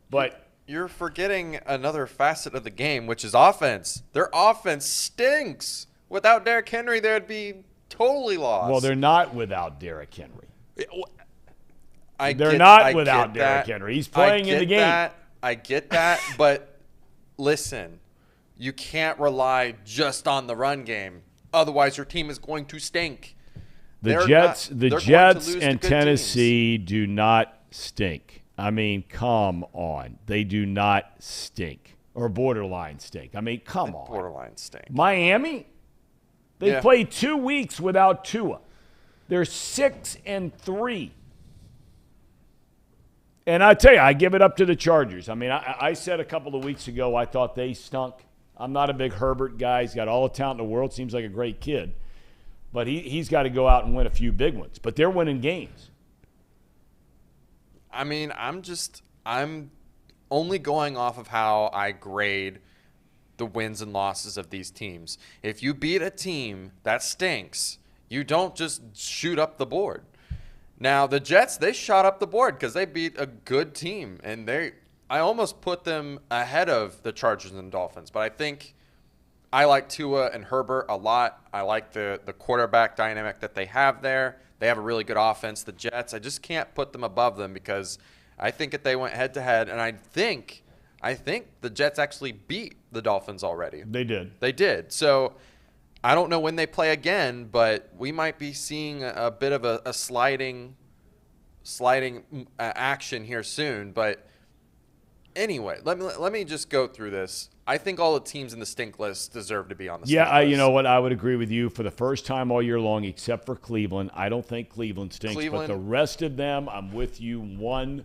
But you're forgetting another facet of the game, which is offense. Their offense stinks. Without Derrick Henry, they'd be totally lost. Well, they're not without Derrick Henry. They're not without Derrick Henry. He's playing in the game. I get that, but listen, you can't rely just on the run game. Otherwise, your team is going to stink. The Jets and Tennessee do not stink. I mean, come on. They do not stink or borderline stink. I mean, come on. Borderline stink. Miami, they played 2 weeks without Tua. They're 6-3. And I tell you, I give it up to the Chargers. I mean, I said a couple of weeks ago I thought they stunk. I'm not a big Herbert guy. He's got all the talent in the world. Seems like a great kid. But he's got to go out and win a few big ones. But they're winning games. I mean, I'm only going off of how I grade the wins and losses of these teams. If you beat a team that stinks, you don't just shoot up the board. Now, the Jets, they shot up the board because they beat a good team. And I almost put them ahead of the Chargers and Dolphins. But I think I like Tua and Herbert a lot. I like the quarterback dynamic that they have there. They have a really good offense. The Jets, I just can't put them above them because I think if they went head-to-head, and I think the Jets actually beat the Dolphins already. They did. They did. So I don't know when they play again, but we might be seeing a bit of a sliding action here soon. But anyway, let me just go through this. I think all the teams in the stink list deserve to be on the stink list. You know what? I would agree with you for the first time all year long, except for Cleveland. I don't think Cleveland stinks, but the rest of them, I'm with you 100%.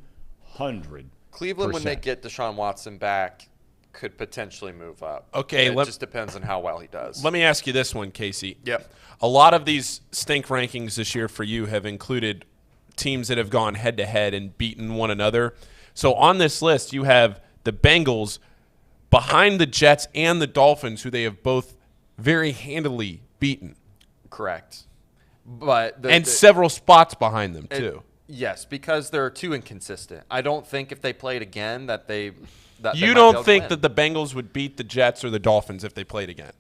Cleveland, when they get Deshaun Watson back, could potentially move up. Okay. It just depends on how well he does. Let me ask you this one, Casey. Yep. A lot of these stink rankings this year for you have included teams that have gone head-to-head and beaten one another. So on this list, you have the Bengals behind the Jets and the Dolphins, who they have both very handily beaten. Correct. But several spots behind them, too. Yes, because they're too inconsistent. I don't think if they played again that they you don't think that the Bengals would beat the Jets or the Dolphins if they played again?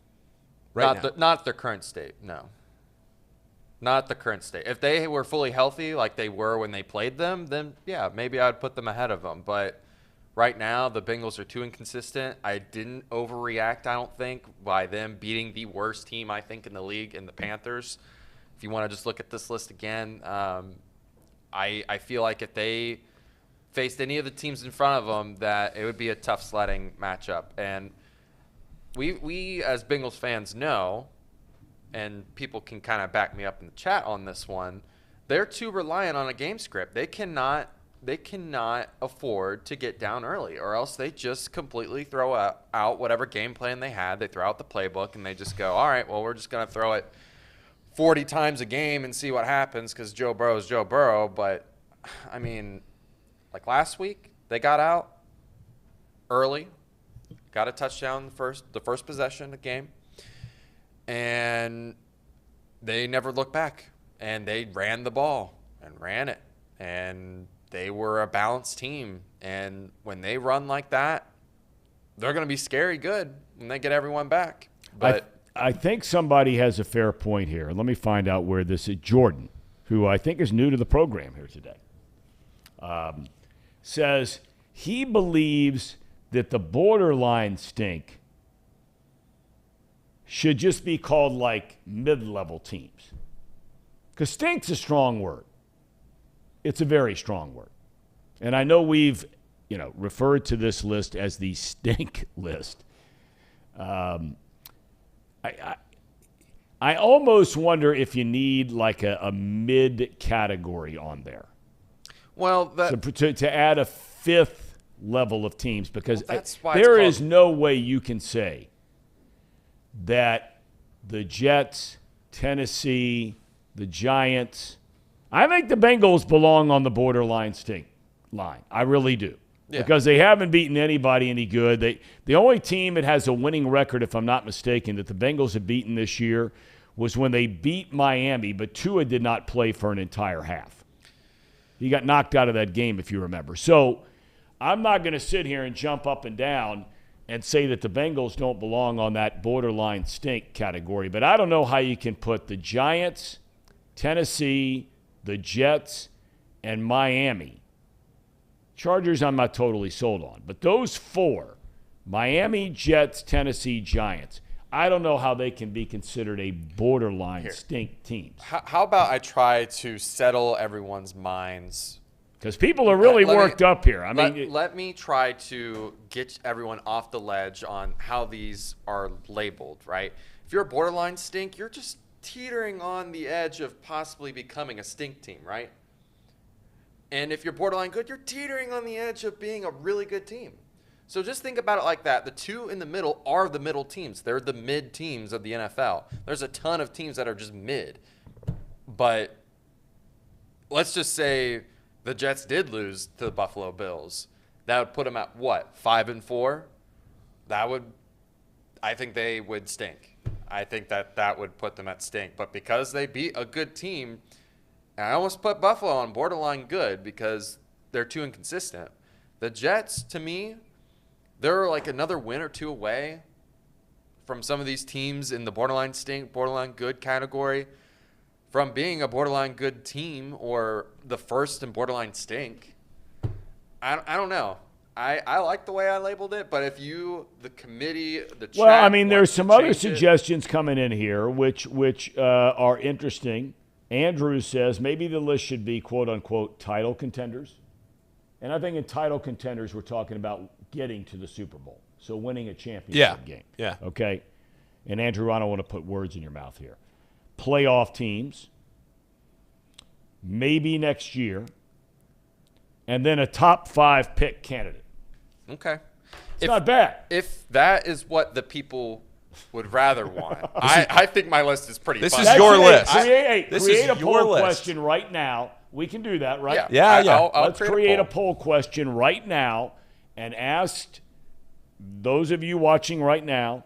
Not their current state, no. Not the current state. If they were fully healthy like they were when they played them, then, yeah, maybe I would put them ahead of them. But right now, the Bengals are too inconsistent. I didn't overreact, I don't think, by them beating the worst team, I think, in the league, in the Panthers. If you want to just look at this list again, I feel like if they faced any of the teams in front of them, that it would be a tough sledding matchup. And we as Bengals fans know, and people can kind of back me up in the chat on this one, they're too reliant on a game script. They cannot afford to get down early, or else they just completely throw out whatever game plan they had. They throw out the playbook, and they just go, all right, well, we're just going to throw it 40 times a game and see what happens because Joe Burrow is Joe Burrow. But, I mean, like last week, they got out early, got a touchdown the first possession of the game, and they never looked back. And they ran the ball and ran it. And they were a balanced team. And when they run like that, they're going to be scary good when they get everyone back. But I think somebody has a fair point here. Let me find out where this is. Jordan, who I think is new to the program here today, says he believes that the borderline stink should just be called like mid-level teams. Because stink's a strong word. It's a very strong word. And I know we've, referred to this list as the stink list. I almost wonder if you need like a mid category on there. Well, to add a fifth level of teams, because that's why there is no way you can say that the Jets, Tennessee, the Giants, I think the Bengals belong on the borderline stink line. I really do. Yeah. Because they haven't beaten anybody any good. The only team that has a winning record, if I'm not mistaken, that the Bengals have beaten this year was when they beat Miami, but Tua did not play for an entire half. He got knocked out of that game, if you remember. So I'm not going to sit here and jump up and down and say that the Bengals don't belong on that borderline stink category. But I don't know how you can put the Giants, Tennessee, the Jets, and Miami. Chargers I'm not totally sold on. But those four, Miami, Jets, Tennessee, Giants, I don't know how they can be considered a borderline stink teams. How about I try to settle everyone's minds? Because people are really worked up here. Let me try to get everyone off the ledge on how these are labeled, right? If you're a borderline stink, you're just teetering on the edge of possibly becoming a stink team, right? And if you're borderline good, you're teetering on the edge of being a really good team. So just think about it like that. The two in the middle are the middle teams. They're the mid teams of the NFL. There's a ton of teams that are just mid. But let's just say the Jets did lose to the Buffalo Bills. That would put them at what? 5-4? I think they would stink. I think that would put them at stink. But because they beat a good team, and I almost put Buffalo on borderline good because they're too inconsistent. The Jets, to me, they're like another win or two away from some of these teams in the borderline stink, borderline good category from being a borderline good team or the first in borderline stink. I don't know. I like the way I labeled it, but if the committee, the chat. Well, I mean, there's some other suggestions coming in here which are interesting. Andrew says maybe the list should be, quote, unquote, title contenders. And I think in title contenders, we're talking about getting to the Super Bowl. So winning a championship game. Yeah. Okay? And Andrew, I don't want to put words in your mouth here. Playoff teams, maybe next year, and then a top 5 pick candidate. Okay. It's not bad. If that is what the people would rather want. I think my list is pretty fun. This is your list. Create a poll question right now. We can do that, right? Yeah. Let's create a poll question right now and ask those of you watching right now.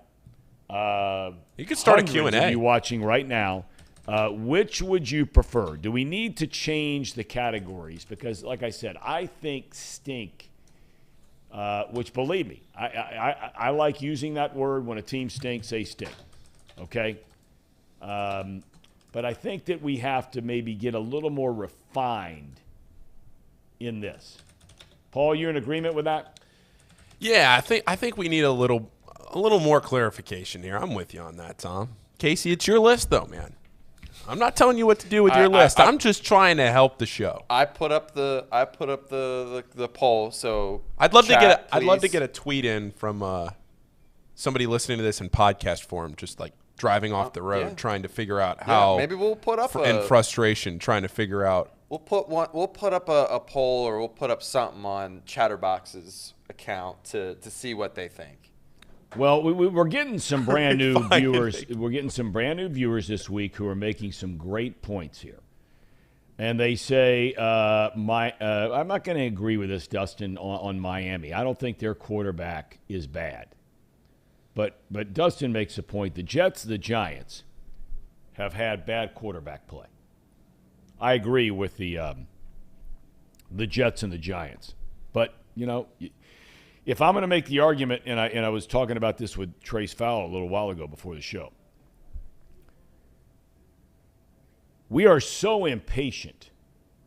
You can start a Q&A. Of you watching right now, which would you prefer? Do we need to change the categories? Because, like I said, I think stink. Which, believe me, I like using that word. When a team stinks, they stink. Okay? But I think that we have to maybe get a little more refined in this. Paul, you're in agreement with that? Yeah, I think we need a little more clarification here. I'm with you on that, Tom. Casey, it's your list, though, man. I'm not telling you what to do with your list. I'm just trying to help the show. I put up the poll. So I'd love to get a tweet in from somebody listening to this in podcast form, just like driving off the road, trying to figure out how. Maybe we'll put up in frustration, trying to figure out. We'll put up a poll, or we'll put up something on Chatterbox's account to see what they think. Well, we're getting some brand new viewers. We're getting some brand new viewers this week who are making some great points here, and they say, "I'm not going to agree with this, Dustin, on Miami. I don't think their quarterback is bad, but Dustin makes a point. The Jets, the Giants, have had bad quarterback play. I agree with the the Jets and the Giants. But, if I'm going to make the argument, and I was talking about this with Trace Fowler a little while ago before the show, we are so impatient,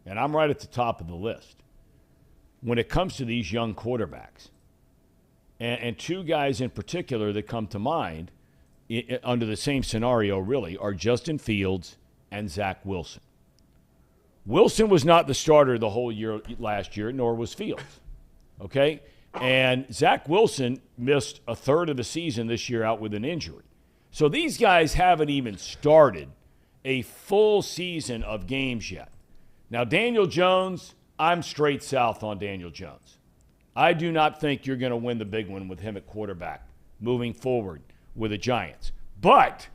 and I'm right at the top of the list, when it comes to these young quarterbacks. And two guys in particular that come to mind under the same scenario, really, are Justin Fields and Zach Wilson. Wilson was not the starter the whole year last year, nor was Fields. Okay? And Zach Wilson missed a third of the season this year out with an injury. So these guys haven't even started a full season of games yet. Now, Daniel Jones, I'm straight south on Daniel Jones. I do not think you're going to win the big one with him at quarterback moving forward with the Giants. But,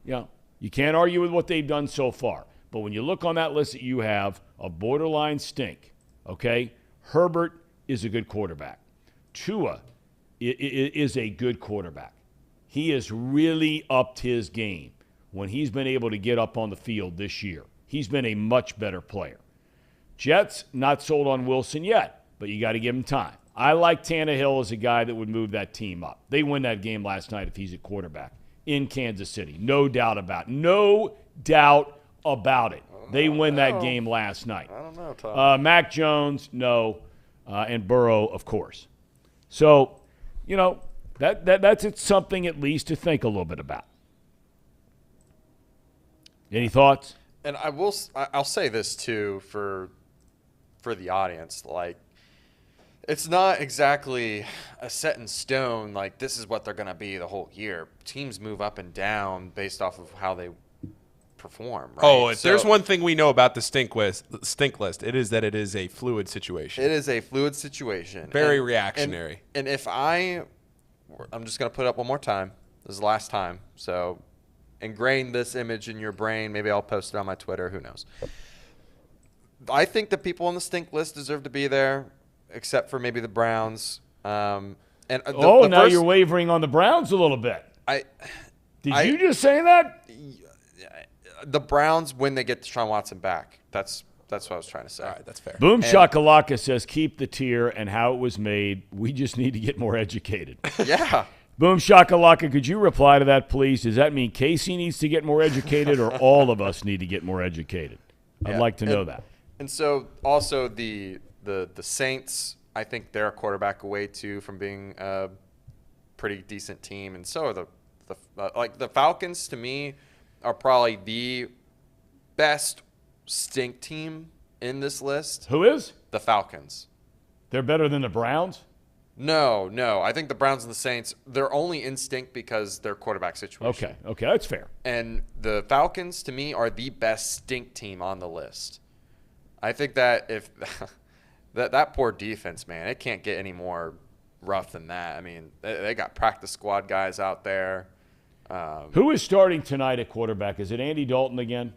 you can't argue with what they've done so far. But when you look on that list that you have of borderline stink, okay, Herbert is a good quarterback. Tua is a good quarterback. He has really upped his game when he's been able to get up on the field this year. He's been a much better player. Jets, not sold on Wilson yet, but you got to give him time. I like Tannehill as a guy that would move that team up. They win that game last night if he's a quarterback in Kansas City. No doubt about it. No doubt about it. They win that game last night. I don't know, Tom. Mac Jones, no. And Burrow, of course. So, that's something at least to think a little bit about. Any thoughts? And I'll say this too for the audience, like, it's not exactly a set in stone, like this is what they're going to be the whole year. Teams move up and down based off of how they perform, right? Oh, if there's one thing we know about the stink list, it is that it is a fluid situation. It is a fluid situation. Very reactionary. And if I'm just going to put it up one more time. This is the last time. So ingrain this image in your brain. Maybe I'll post it on my Twitter. Who knows? I think the people on the stink list deserve to be there, except for maybe the Browns. Now you're wavering on the Browns a little bit. Did you just say that? The Browns, when they get Deshaun Watson back. That's what I was trying to say. All right, that's fair. Boom Shakalaka says, keep the tier and how it was made. We just need to get more educated. Yeah. Boom Shakalaka, could you reply to that, please? Does that mean Casey needs to get more educated or all of us need to get more educated? I'd like to know that. And so also the Saints, I think they're a quarterback away too from being a pretty decent team, and so are the Falcons. To me, are probably the best stink team in this list. Who is? The Falcons. They're better than the Browns? No. I think the Browns and the Saints, they're only in stink because their quarterback situation. Okay, that's fair. And the Falcons, to me, are the best stink team on the list. I think that if that poor defense, man, it can't get any more rough than that. I mean, they got practice squad guys out there. Who is starting tonight at quarterback? Is it Andy Dalton again?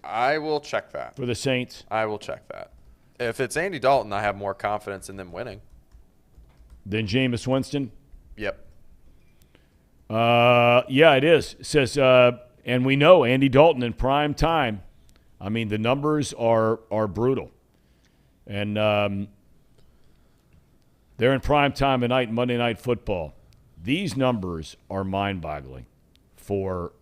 I will check that. For the Saints? I will check that. If it's Andy Dalton, I have more confidence in them winning. Than Jameis Winston? Yep. Yeah, it is. It says, and we know Andy Dalton in prime time. I mean, the numbers are brutal. And they're in prime time tonight, Monday Night Football. These numbers are mind-boggling for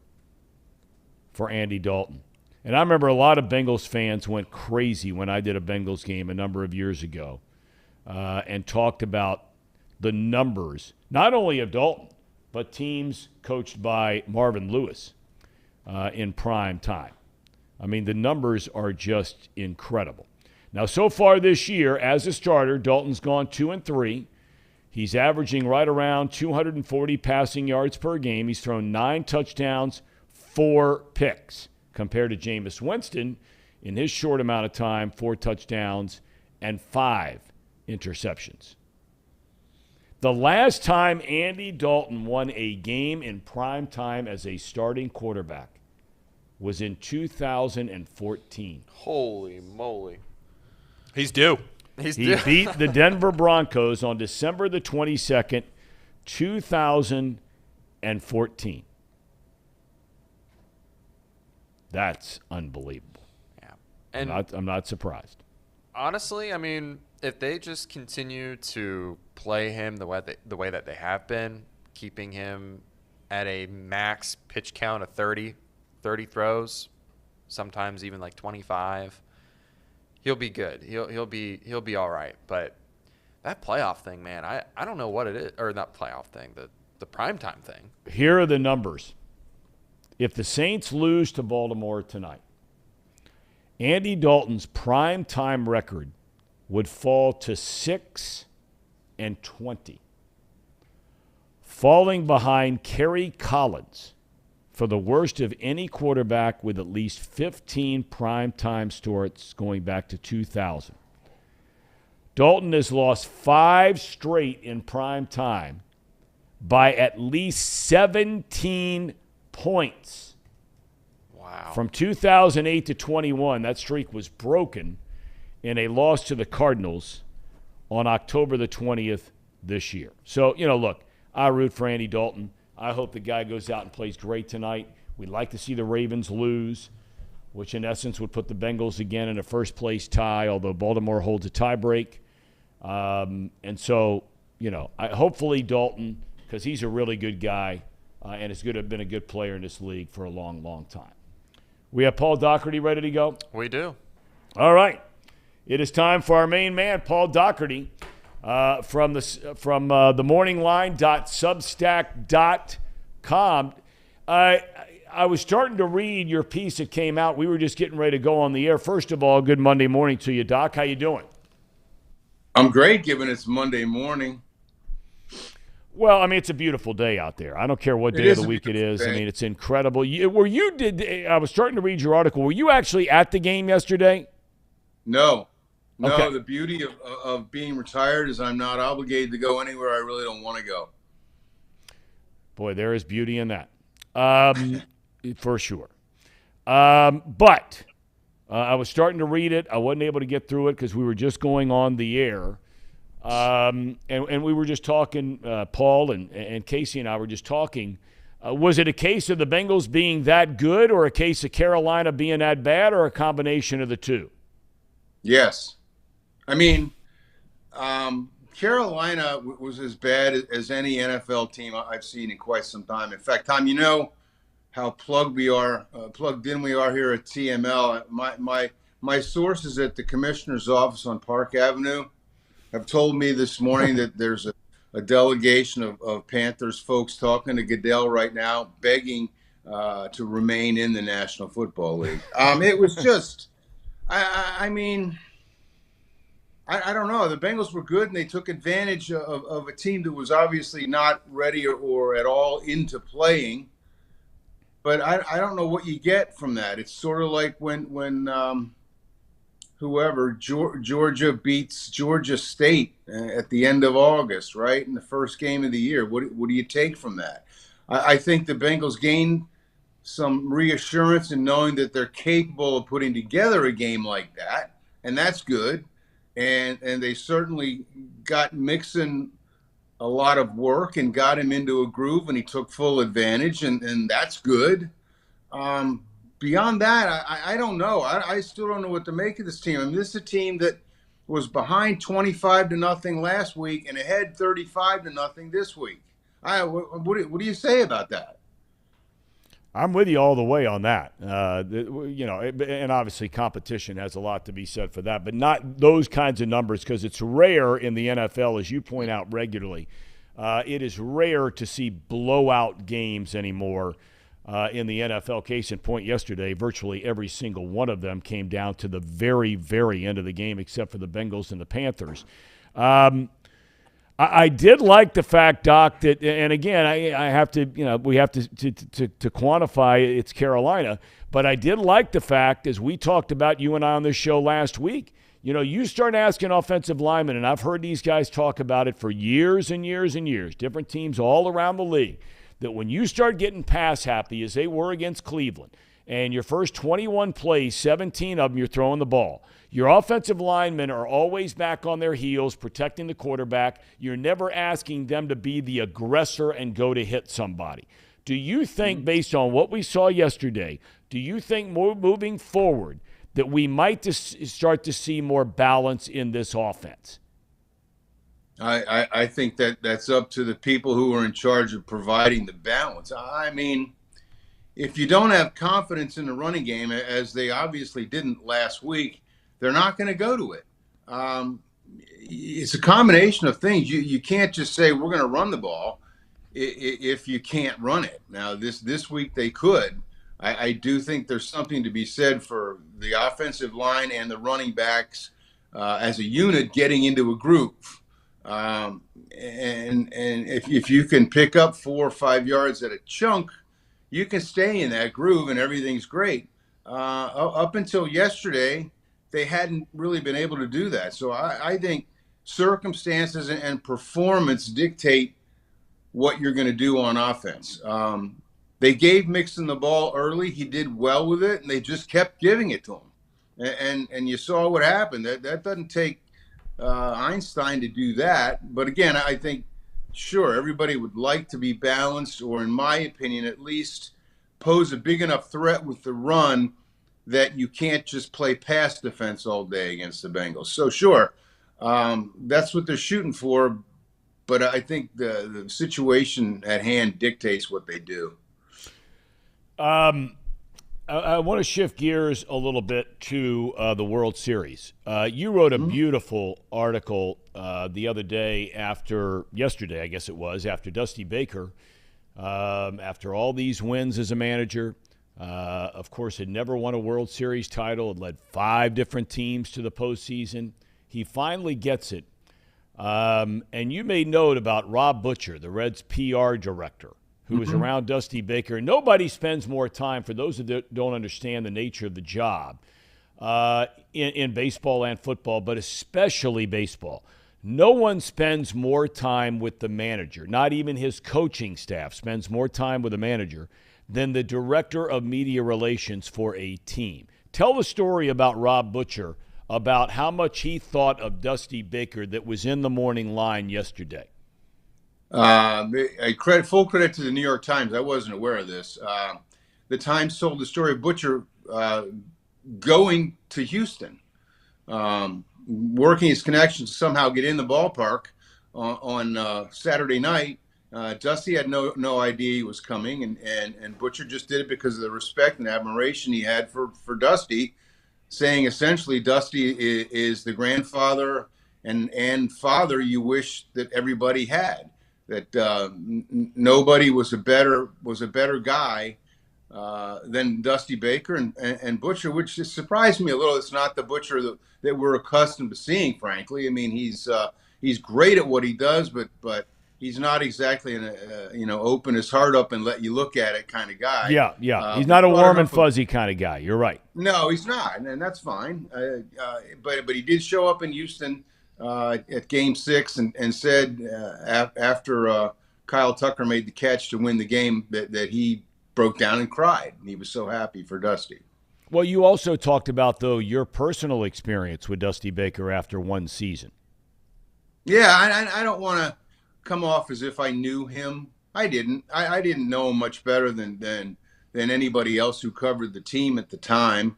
Andy Dalton. And I remember a lot of Bengals fans went crazy when I did a Bengals game a number of years ago and talked about the numbers, not only of Dalton, but teams coached by Marvin Lewis in prime time. I mean, the numbers are just incredible. Now, so far this year, as a starter, Dalton's gone 2-3. He's averaging right around 240 passing yards per game. He's thrown 9 touchdowns, 4 picks, compared to Jameis Winston in his short amount of time, 4 touchdowns and 5 interceptions. The last time Andy Dalton won a game in prime time as a starting quarterback was in 2014. Holy moly. He's due. He beat the Denver Broncos on December the 22nd, 2014. That's unbelievable. Yeah. And I'm not surprised. Honestly, I mean, if they just continue to play him the way that they have been, keeping him at a max pitch count of 30 throws, sometimes even like 25, he'll be good. He'll be all right. But that playoff thing, man, I don't know what it is, or not playoff thing, the primetime thing. Here are the numbers. If the Saints lose to Baltimore tonight, Andy Dalton's primetime record would fall to 6-20, falling behind Kerry Collins for the worst of any quarterback with at least 15 primetime starts going back to 2000. Dalton has lost 5 straight in prime time by at least 17 points. Wow. From 2008 to 21, that streak was broken in a loss to the Cardinals on October the 20th this year. So, look, I root for Andy Dalton. I hope the guy goes out and plays great tonight. We'd like to see the Ravens lose, which in essence would put the Bengals again in a first-place tie, although Baltimore holds a tiebreak. And so, hopefully Dalton, because he's a really good guy and has been a good player in this league for a long, long time. We have Paul Doherty ready to go? We do. All right. It is time for our main man, Paul Doherty, from themorningline.substack.com. I was starting to read your piece that came out. We were just getting ready to go on the air. First of all, good Monday morning to you, Doc. How you doing? I'm great, given it's Monday morning. Well, I mean, it's a beautiful day out there. I don't care what day of the week it is. I mean, it's incredible. I was starting to read your article. Were you actually at the game yesterday? No. Okay. The beauty of being retired is I'm not obligated to go anywhere I really don't want to go. Boy, there is beauty in that, for sure. But I was starting to read it. I wasn't able to get through it because we were just going on the air. And we were just talking, Paul and Casey and I were just talking. Was it a case of the Bengals being that good, or a case of Carolina being that bad, or a combination of the two? Yes. I mean, Carolina was as bad as any NFL team I've seen in quite some time. In fact, Tom, you know how plugged in we are here at TML. My sources at the commissioner's office on Park Avenue have told me this morning that there's a delegation of Panthers folks talking to Goodell right now, begging to remain in the National Football League. It was just, I mean, I don't know. The Bengals were good, and they took advantage of a team that was obviously not ready or at all into playing. But I don't know what you get from that. It's sort of like when Georgia beats Georgia State at the end of August, right, in the first game of the year. What do you take from that? I think the Bengals gained some reassurance in knowing that they're capable of putting together a game like that, and that's good. And they certainly got Mixon a lot of work and got him into a groove, and he took full advantage, and that's good. Beyond that, I don't know. I still don't know what to make of this team. I mean, this is a team that was behind 25-0 last week and ahead 35-0 this week. What do you say about that? I'm with you all the way on that. And obviously competition has a lot to be said for that, but not those kinds of numbers, because it's rare in the NFL, as you point out regularly. It is rare to see blowout games anymore in the NFL. Case in point, yesterday, virtually every single one of them came down to the very, very end of the game, except for the Bengals and the Panthers. I did like the fact, Doc, that, and again, I have to, we have to quantify it's Carolina, but I did like the fact, as we talked about, you and I on this show last week, you start asking offensive linemen, and I've heard these guys talk about it for years and years and years, different teams all around the league, that when you start getting pass happy, as they were against Cleveland, and your first 21 plays, 17 of them, you're throwing the ball. Your offensive linemen are always back on their heels, protecting the quarterback. You're never asking them to be the aggressor and go to hit somebody. Do you think, based on what we saw yesterday, do you think moving forward that we might start to see more balance in this offense? I think that's up to the people who are in charge of providing the balance. I mean, if you don't have confidence in the running game, as they obviously didn't last week, they're not going to go to it. It's a combination of things. You can't just say we're going to run the ball if you can't run it. Now, this week they could. I do think there's something to be said for the offensive line and the running backs as a unit getting into a groove. And if you can pick up 4 or 5 yards at a chunk, you can stay in that groove and everything's great. Up until yesterday, they hadn't really been able to do that. So I think circumstances and performance dictate what you're going to do on offense. They gave Mixon the ball early. He did well with it, and they just kept giving it to him. And you saw what happened. That doesn't take Einstein to do that. But again, I think, sure, everybody would like to be balanced, or in my opinion, at least pose a big enough threat with the run that you can't just play pass defense all day against the Bengals. So sure, that's what they're shooting for. But I think the situation at hand dictates what they do. I want to shift gears a little bit to the World Series. You wrote a beautiful article the other day yesterday, I guess it was, after Dusty Baker, after all these wins as a manager, of course, had never won a World Series title, had led 5 different teams to the postseason. He finally gets it. And you made note about Rob Butcher, the Reds' PR director, who was around Dusty Baker. Nobody spends more time, for those who don't understand the nature of the job, in baseball and football, but especially baseball. No one spends more time with the manager, not even his coaching staff spends more time with the manager than the director of media relations for a team. Tell the story about Rob Butcher, about how much he thought of Dusty Baker that was in the morning line yesterday. Full credit to the New York Times. I wasn't aware of this. The Times told the story of Butcher going to Houston, working his connections to somehow get in the ballpark on Saturday night. Dusty had no idea he was coming, and Butcher just did it because of the respect and admiration he had for Dusty, saying essentially Dusty is the grandfather and father you wish that everybody had. That nobody was a better guy than Dusty Baker and Butcher, which just surprised me a little. It's not the Butcher that we're accustomed to seeing, frankly. I mean, he's great at what he does, but he's not exactly open his heart up and let you look at it kind of guy. Yeah. He's not a warm and fuzzy kind of guy. You're right. No, he's not, and that's fine. But he did show up in Houston at Game 6 and said after Kyle Tucker made the catch to win the game that he broke down and cried. He was so happy for Dusty. Well, you also talked about, though, your personal experience with Dusty Baker after one season. Yeah, I don't want to come off as if I knew him. I didn't. I didn't know him much better than anybody else who covered the team at the time.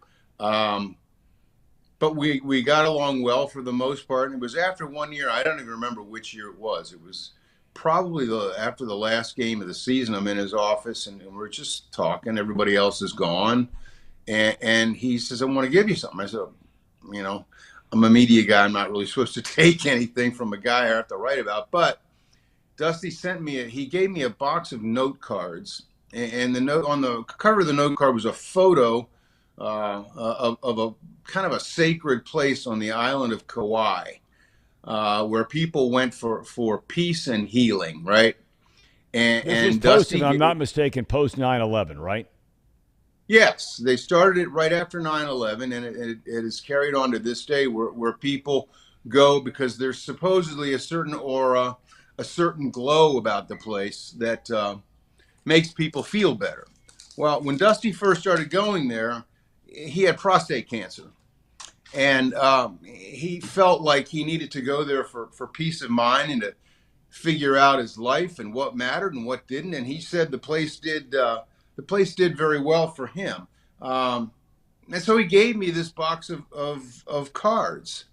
But we got along well for the most part. And it was after 1 year. I don't even remember which year it was. It was probably after the last game of the season. I'm in his office, and we're just talking. Everybody else is gone. And he says, I want to give you something. I said, I'm a media guy. I'm not really supposed to take anything from a guy I have to write about. But Dusty he gave me a box of note cards. And the note on the cover of the note card was a photo of a kind of a sacred place on the island of Kauai, where people went for peace and healing, right? This was Dusty, if I'm not mistaken, post 9/11, right? Yes, they started it right after 9/11, and it is carried on to this day where people go because there's supposedly a certain aura, a certain glow about the place that makes people feel better. Well, when Dusty first started going there, he had prostate cancer. And he felt like he needed to go there for peace of mind and to figure out his life and what mattered and what didn't. And he said the place did very well for him. And so he gave me this box of cards,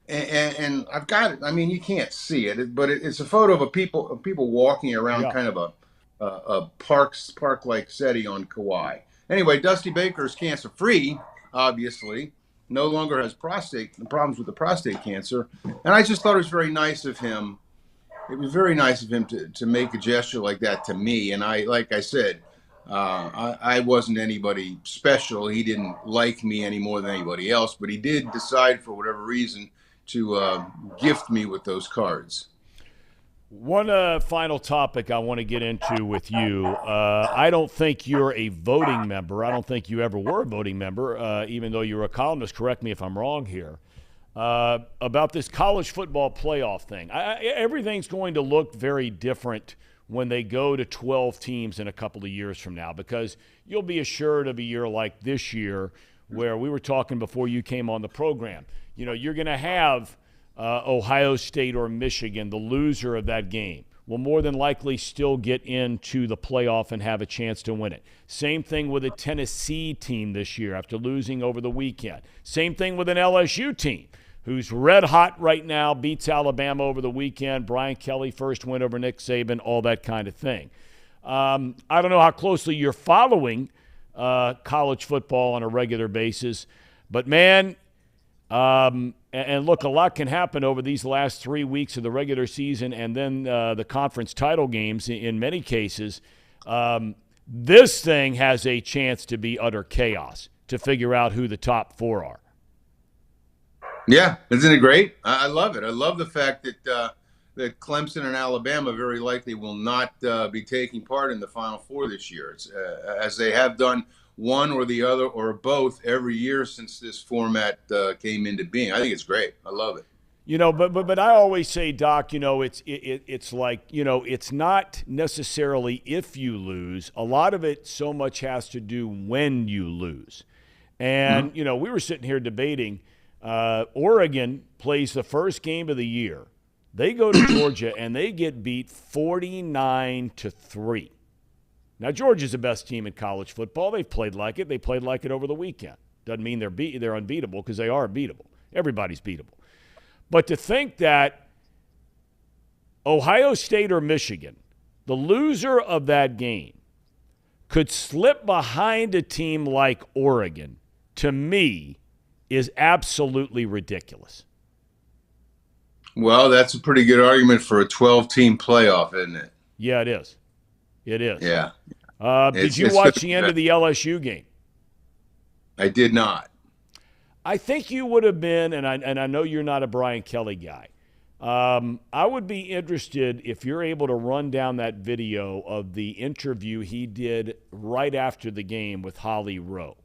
and I've got it. I mean, you can't see it, but it's a photo of people walking around kind of a park-like setting on Kauai. Anyway, Dusty Baker is cancer-free, obviously. No longer has problems with the prostate cancer, and I just thought it was very nice of him. It was very nice of him to make a gesture like that to me. And like I said, I wasn't anybody special. He didn't like me any more than anybody else, but he did decide for whatever reason to gift me with those cards. One final topic I want to get into with you. I don't think you're a voting member. I don't think you ever were a voting member, even though you're a columnist. Correct me if I'm wrong here. About this college football playoff thing. Everything's going to look very different when they go to 12 teams in a couple of years from now, because you'll be assured of a year like this year where we were talking before you came on the program. You know, you're going to have Ohio State or Michigan, the loser of that game, will more than likely still get into the playoff and have a chance to win it. Same thing with a Tennessee team this year after losing over the weekend. Same thing with an LSU team who's red hot right now, beats Alabama over the weekend. Brian Kelly, first win over Nick Saban, all that kind of thing. I don't know how closely you're following college football on a regular basis, but man, and look, a lot can happen over these last 3 weeks of the regular season and then the conference title games in many cases. This thing has a chance to be utter chaos to figure out who the top four are. Yeah, isn't it great? I love it. I love the fact that Clemson and Alabama very likely will not be taking part in the Final Four this year. It's, as they have done one or the other or both every year since this format came into being. I think it's great. I love it. You know, but I always say, Doc, you know, it's like, you know, it's not necessarily if you lose. A lot of it so much has to do when you lose. And, you know, we were sitting here debating Oregon plays the first game of the year. They go to Georgia and they get beat 49-3. Now, Georgia's the best team in college football. They've played like it. They played like it over the weekend. Doesn't mean they're unbeatable, because they are beatable. Everybody's beatable. But to think that Ohio State or Michigan, the loser of that game, could slip behind a team like Oregon, to me, is absolutely ridiculous. Well, that's a pretty good argument for a 12-team playoff, isn't it? Yeah, it is. It is. Yeah. Did you watch the end of the LSU game? I did not. I think you would have been, and I know you're not a Brian Kelly guy. I would be interested if you're able to run down that video of the interview he did right after the game with Holly Rowe.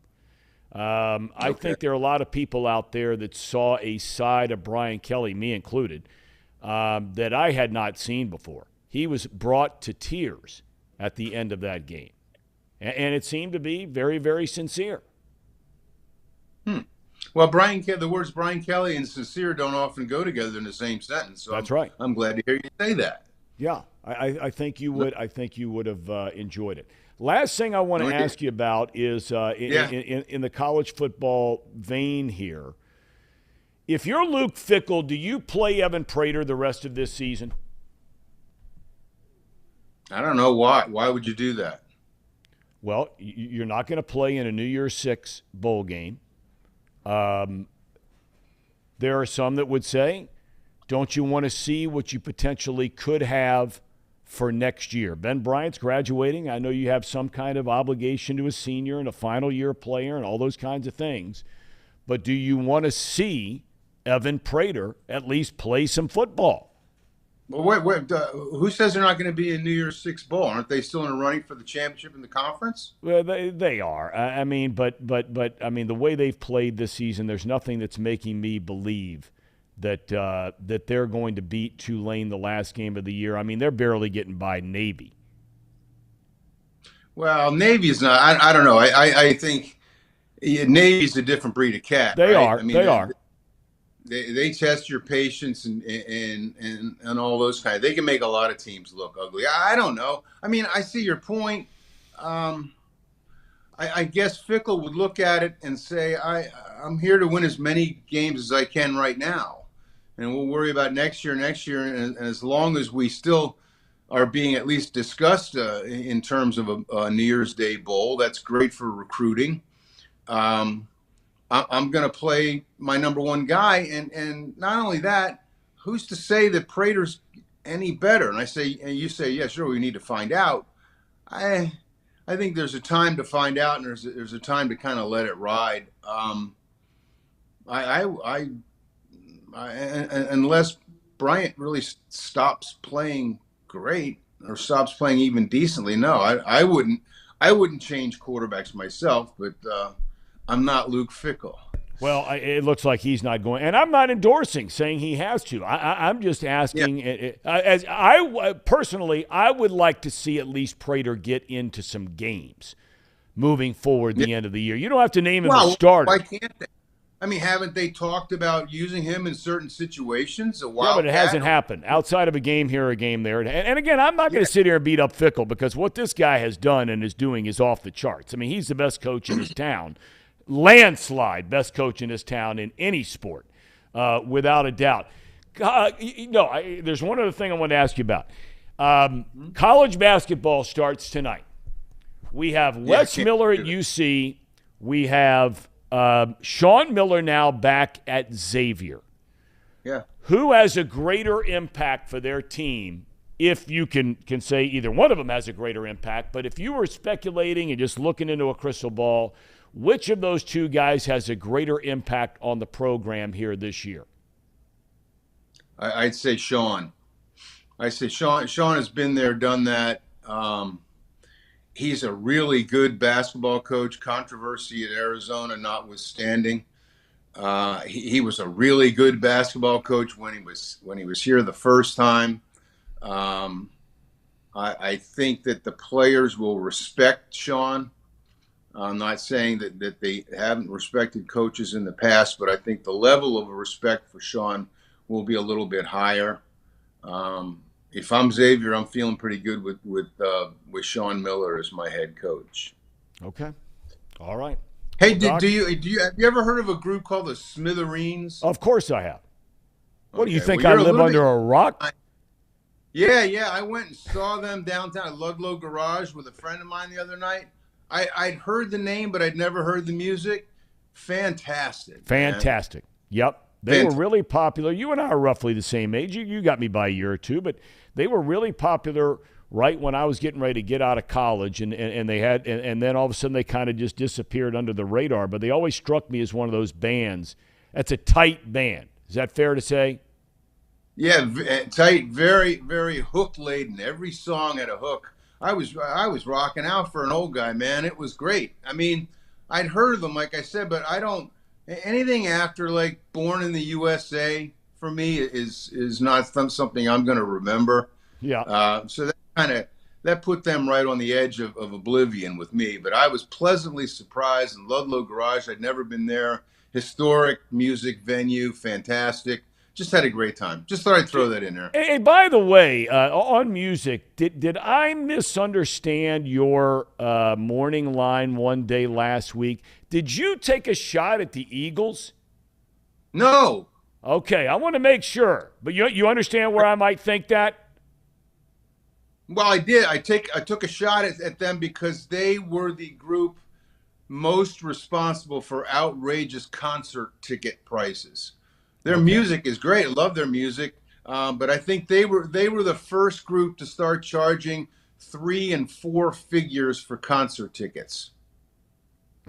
I think there are a lot of people out there that saw a side of Brian Kelly, me included, that I had not seen before. He was brought to tears at the end of that game. And it seemed to be very, very sincere. Well, the words Brian Kelly and sincere don't often go together in the same sentence. So that's right. I'm glad to hear you say that. Yeah, I think you would. I think you would have enjoyed it. Last thing I want to ask you about is in the college football vein here. If you're Luke Fickell, do you play Evan Prater the rest of this season? I don't know why. Why would you do that? Well, you're not going to play in a New Year's Six bowl game. There are some that would say, don't you want to see what you potentially could have for next year? Ben Bryant's graduating. I know you have some kind of obligation to a senior and a final year player and all those kinds of things. But do you want to see Evan Prater at least play some football? Well, who says they're not going to be in New Year's Six bowl? Aren't they still in the running for the championship in the conference? Well, they are. I mean, but I mean, the way they've played this season, there's nothing that's making me believe that they're going to beat Tulane the last game of the year. I mean, they're barely getting by Navy. Well, Navy's not. I don't know. I think Navy's a different breed of cat. They right? are. I mean, they are. They test your patience and all those kinds. They can make a lot of teams look ugly. I don't know. I mean, I see your point. I I guess Fickle would look at it and say, I'm here to win as many games as I can right now. And we'll worry about next year. And as long as we still are being at least discussed in terms of a New Year's Day bowl, that's great for recruiting. I'm going to play my number one guy. And not only that, who's to say that Prater's any better? And you say, yeah, sure, we need to find out. I think there's a time to find out, and there's a time to kind of let it ride. Unless Bryant really stops playing great or stops playing even decently, no, I wouldn't change quarterbacks myself. But I'm not Luke Fickle. Well, it looks like he's not going, and I'm not endorsing saying he has to. I'm just asking. Yeah. Personally, I would like to see at least Prater get into some games moving forward the end of the year. You don't have to name him a starter. Why can't they? I mean, haven't they talked about using him in certain situations? Yeah, but it hasn't happened outside of a game here, a game there. And again, I'm not going to sit here and beat up Fickle because what this guy has done and is doing is off the charts. I mean, he's the best coach in his town. Landslide best coach in this town in any sport, without a doubt. There's one other thing I want to ask you about. College basketball starts tonight. We have Wes Miller at UC. We have Sean Miller now back at Xavier. Yeah. Who has a greater impact for their team? If you can say either one of them has a greater impact, but if you were speculating and just looking into a crystal ball, which of those two guys has a greater impact on the program here this year? I'd say Sean. Sean has been there, done that. He's a really good basketball coach, controversy at Arizona notwithstanding. He was a really good basketball coach when he was here the first time. I think that the players will respect Sean. I'm not saying that they haven't respected coaches in the past, but I think the level of respect for Sean will be a little bit higher. If I'm Xavier, I'm feeling pretty good with Sean Miller as my head coach. Okay, all right. Hey, have you ever heard of a group called the Smithereens? Of course I have. What do you think? I live under a rock? Yeah. I went and saw them downtown at Ludlow Garage with a friend of mine the other night. I'd heard the name, but I'd never heard the music. Fantastic. Man. Yep. They were really popular. You and I are roughly the same age. You got me by a year or two, but they were really popular right when I was getting ready to get out of college, and then all of a sudden they kind of just disappeared under the radar. But they always struck me as one of those bands. That's a tight band. Is that fair to say? Yeah, tight, very, very hook laden. Every song had a hook. I was rocking out for an old guy, man. It was great. I mean, I'd heard of them, like I said, but I don't. Anything after like Born in the USA for me is not something I'm going to remember. Yeah. So that put them right on the edge of oblivion with me. But I was pleasantly surprised in Ludlow Garage. I'd never been there. Historic music venue, fantastic. Just had a great time. Just thought I'd throw that in there. Hey, by the way, on music, did I misunderstand your morning line one day last week? Did you take a shot at the Eagles? No. Okay, I want to make sure. But you understand where I might think that? Well, I did. I took a shot at them because they were the group most responsible for outrageous concert ticket prices. Their music is great. I love their music. But I think they were the first group to start charging 3 and 4 figures for concert tickets.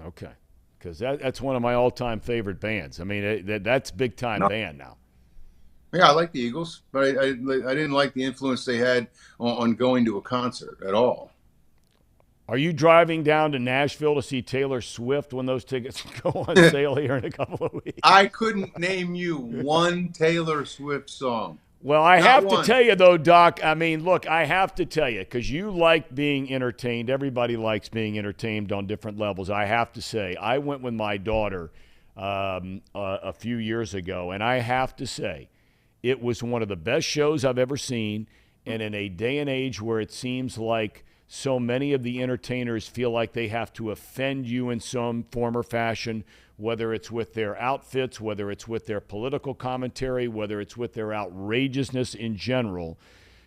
Okay. Because that's one of my all-time favorite bands. I mean, that's big-time band now. Yeah, I like the Eagles, but I didn't like the influence they had on going to a concert at all. Are you driving down to Nashville to see Taylor Swift when those tickets go on sale here in a couple of weeks? I couldn't name you one Taylor Swift song. Well, I have to tell you, though, Doc, I mean, look, I have to tell you, because you like being entertained. Everybody likes being entertained on different levels. I have to say, I went with my daughter a few years ago, and I have to say, it was one of the best shows I've ever seen. And in a day and age where it seems like so many of the entertainers feel like they have to offend you in some form or fashion, whether it's with their outfits, whether it's with their political commentary, whether it's with their outrageousness in general.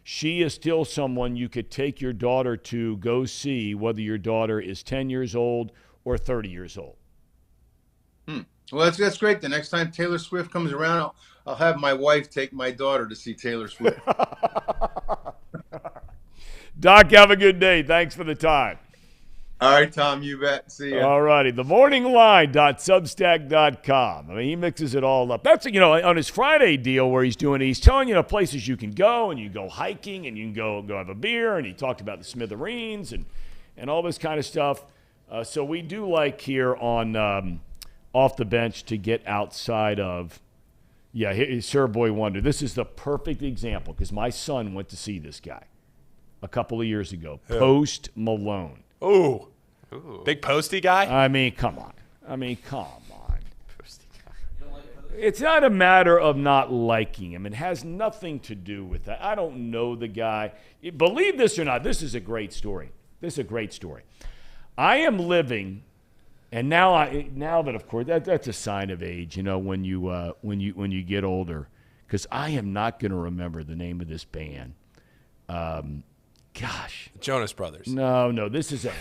She is still someone you could take your daughter to go see, whether your daughter is 10 years old or 30 years old. Well, that's great. The next time Taylor Swift comes around, I'll have my wife take my daughter to see Taylor Swift. Doc, have a good day. Thanks for the time. All right, Tom, you bet. See ya. All righty. TheMorningLine.substack.com. I mean, he mixes it all up. That's, on his Friday deal where he's telling you places you can go, and you go hiking, and you can go have a beer, and he talked about the Smithereens and all this kind of stuff. So we do like here on Off the Bench to get outside of, Sir Boy Wonder. This is the perfect example because my son went to see this guy a couple of years ago, Post Malone. Ooh. Big Posty guy? I mean, come on. It's not a matter of not liking him. It has nothing to do with that. I don't know the guy. Believe this or not, this is a great story. I am living, and now that of course that's a sign of age. When you get older, because I am not going to remember the name of this band. Gosh, Jonas Brothers. No. This is a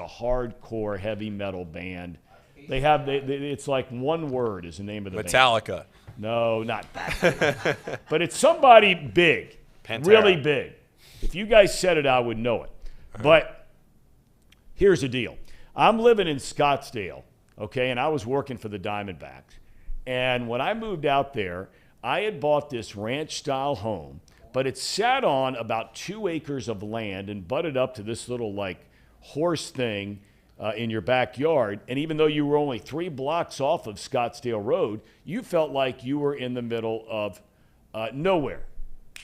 hardcore heavy metal band. It's like one word is the name of the Metallica. band. No, not that. But it's somebody big, Pantera. Really big. If you guys said it, I would know it. But here's the deal: I'm living in Scottsdale, okay, and I was working for the Diamondbacks. And when I moved out there, I had bought this ranch-style home. But it sat on about 2 acres of land and butted up to this little horse thing in your backyard. And even though you were only 3 blocks off of Scottsdale Road, you felt like you were in the middle of nowhere.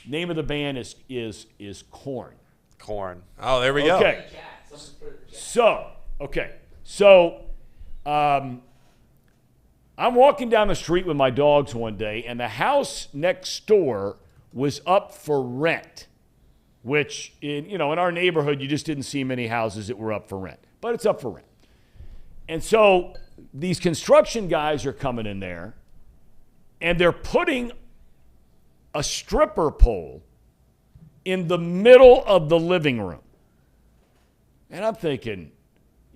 Name of the band is Korn. Korn. Oh, there we go. Okay. So I'm walking down the street with my dogs one day, and the house next door was up for rent, which in our neighborhood, you just didn't see many houses that were up for rent, but it's up for rent. And so these construction guys are coming in there, and they're putting a stripper pole in the middle of the living room. And I'm thinking,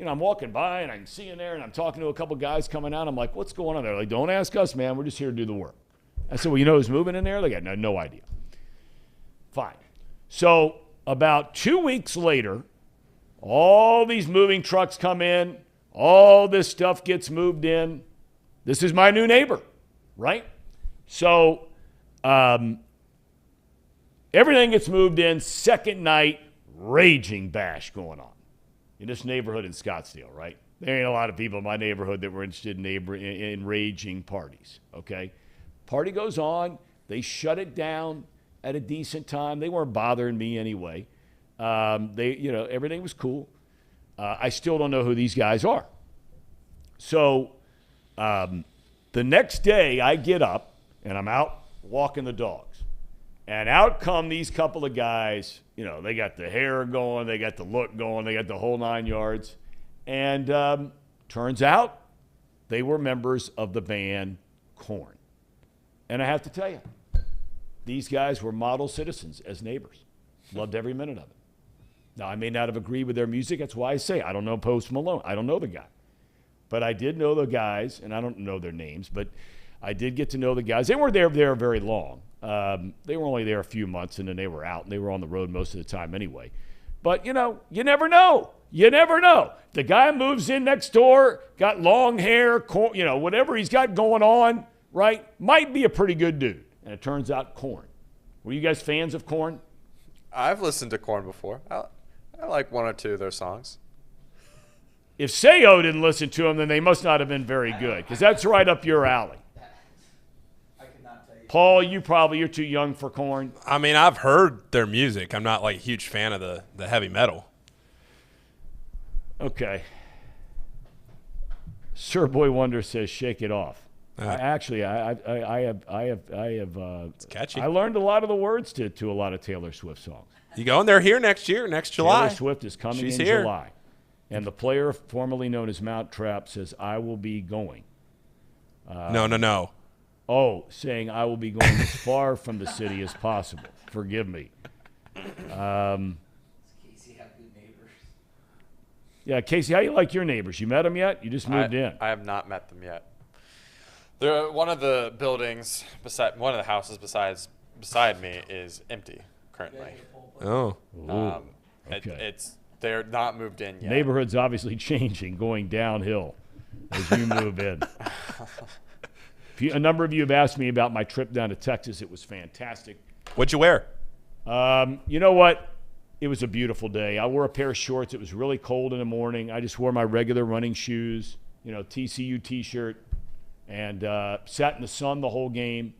I'm walking by and I can see in there, and I'm talking to a couple guys coming out. I'm like, what's going on there? Like, don't ask us, man. We're just here to do the work. I said, well, who's moving in there? They got no idea. Fine. So about 2 weeks later, all these moving trucks come in. All this stuff gets moved in. This is my new neighbor, right? So everything gets moved in. Second night, raging bash going on in this neighborhood in Scottsdale, right? There ain't a lot of people in my neighborhood that were interested in raging parties, okay? Party goes on. They shut it down at a decent time. They weren't bothering me anyway. Everything was cool. I still don't know who these guys are. So the next day I get up and I'm out walking the dogs. And out come these couple of guys. They got the hair going. They got the look going. They got the whole 9 yards. And turns out they were members of the band Korn. And I have to tell you, these guys were model citizens as neighbors. Loved every minute of it. Now, I may not have agreed with their music. That's why I say I don't know Post Malone. I don't know the guy. But I did know the guys, and I don't know their names, but I did get to know the guys. They weren't there very long. They were only there a few months, and then they were out, and they were on the road most of the time anyway. But, you never know. You never know. The guy moves in next door, got long hair, whatever he's got going on, right? Might be a pretty good dude. And it turns out Korn. Were you guys fans of Korn? I've listened to Korn before. I like one or two of their songs. If Sayo didn't listen to them, then they must not have been very good, because that's right up your alley. I could not tell you. Paul, you're too young for Korn. I mean, I've heard their music. I'm not a huge fan of the heavy metal. Okay. Sir Boy Wonder says, shake it off. I have. It's catchy. I learned a lot of the words to a lot of Taylor Swift songs. You going? They're here next year, next July. Taylor Swift is coming She's in here. July. And the player formerly known as Mount Trap says, I will be going. No. Oh, saying I will be going as far from the city as possible. Forgive me. Casey have good neighbors. Yeah, Casey, how you like your neighbors? You met them yet? You just moved in. I have not met them yet. They're, one of the buildings one of the houses beside me is empty currently. Oh. Okay. They're not moved in yet. Neighborhood's obviously changing, going downhill as you move in. A number of you have asked me about my trip down to Texas. It was fantastic. What'd you wear? You know what? It was a beautiful day. I wore a pair of shorts. It was really cold in the morning. I just wore my regular running shoes, TCU T-shirt, and sat in the sun the whole game.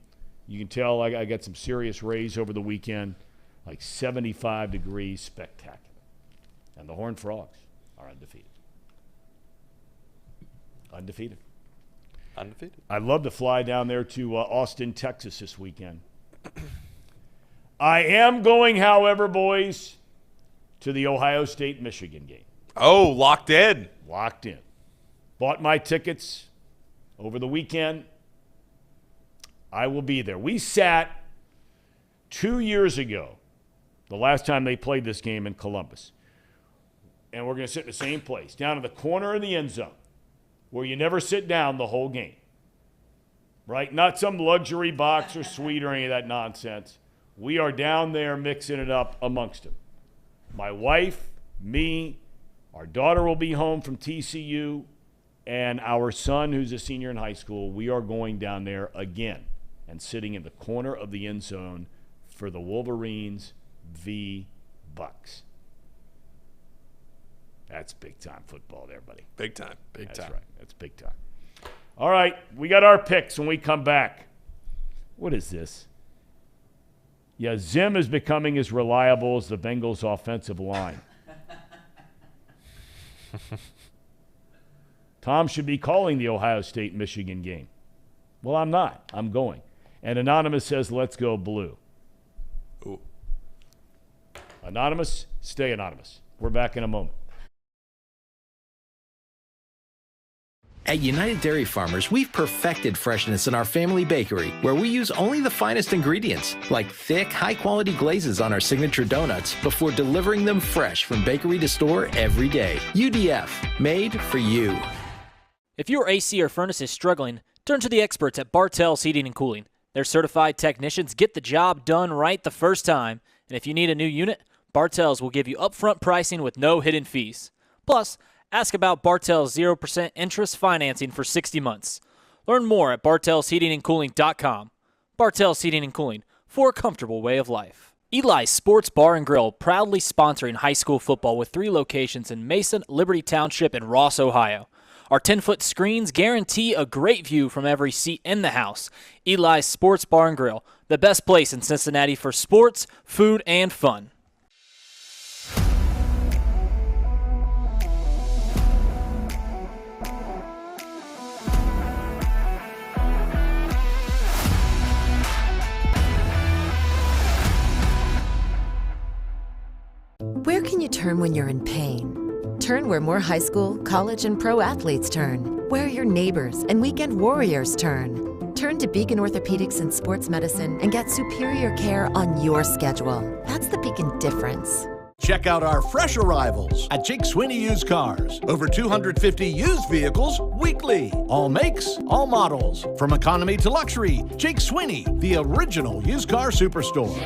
You can tell I got some serious rays over the weekend, like 75 degrees, spectacular. And the Horned Frogs are undefeated. Undefeated. I'd love to fly down there to Austin, Texas this weekend. I am going, however, boys, to the Ohio State-Michigan game. Oh, locked in. Locked in. Bought my tickets over the weekend. I will be there. We sat 2 years ago, the last time they played this game in Columbus. And we're going to sit in the same place, down in the corner of the end zone, where you never sit down the whole game. Right? Not some luxury box or suite or any of that nonsense. We are down there mixing it up amongst them. My wife, me, our daughter will be home from TCU, and our son, who's a senior in high school, we are going down there again and sitting in the corner of the end zone for the Wolverines v. Bucks. That's big-time football there, buddy. Big time. That's right. That's big time. All right, we got our picks when we come back. What is this? Yeah, Zim is becoming as reliable as the Bengals' offensive line. Tom should be calling the Ohio State-Michigan game. Well, I'm not. I'm going. And Anonymous says, let's go blue. Ooh. Anonymous, stay anonymous. We're back in a moment. At United Dairy Farmers, we've perfected freshness in our family bakery, where we use only the finest ingredients, like thick, high-quality glazes on our signature donuts, before delivering them fresh from bakery to store every day. UDF, made for you. If your AC or furnace is struggling, turn to the experts at Bartell's Heating and Cooling. Their certified technicians get the job done right the first time, and if you need a new unit, Bartell's will give you upfront pricing with no hidden fees. Plus, ask about Bartell's 0% interest financing for 60 months. Learn more at bartellsheatingandcooling.com. Bartell's Heating and Cooling, for a comfortable way of life. Eli's Sports Bar and Grill, proudly sponsoring high school football with 3 locations in Mason, Liberty Township, and Ross, Ohio. Our 10-foot screens guarantee a great view from every seat in the house. Eli's Sports Bar and Grill, the best place in Cincinnati for sports, food, and fun. Where can you turn when you're in pain? Turn where more high school, college, and pro athletes turn. Where your neighbors and weekend warriors turn. Turn to Beacon Orthopedics and Sports Medicine and get superior care on your schedule. That's the Beacon difference. Check out our fresh arrivals at Jake Sweeney Used Cars. Over 250 used vehicles weekly. All makes, all models. From economy to luxury, Jake Sweeney, the original used car superstore.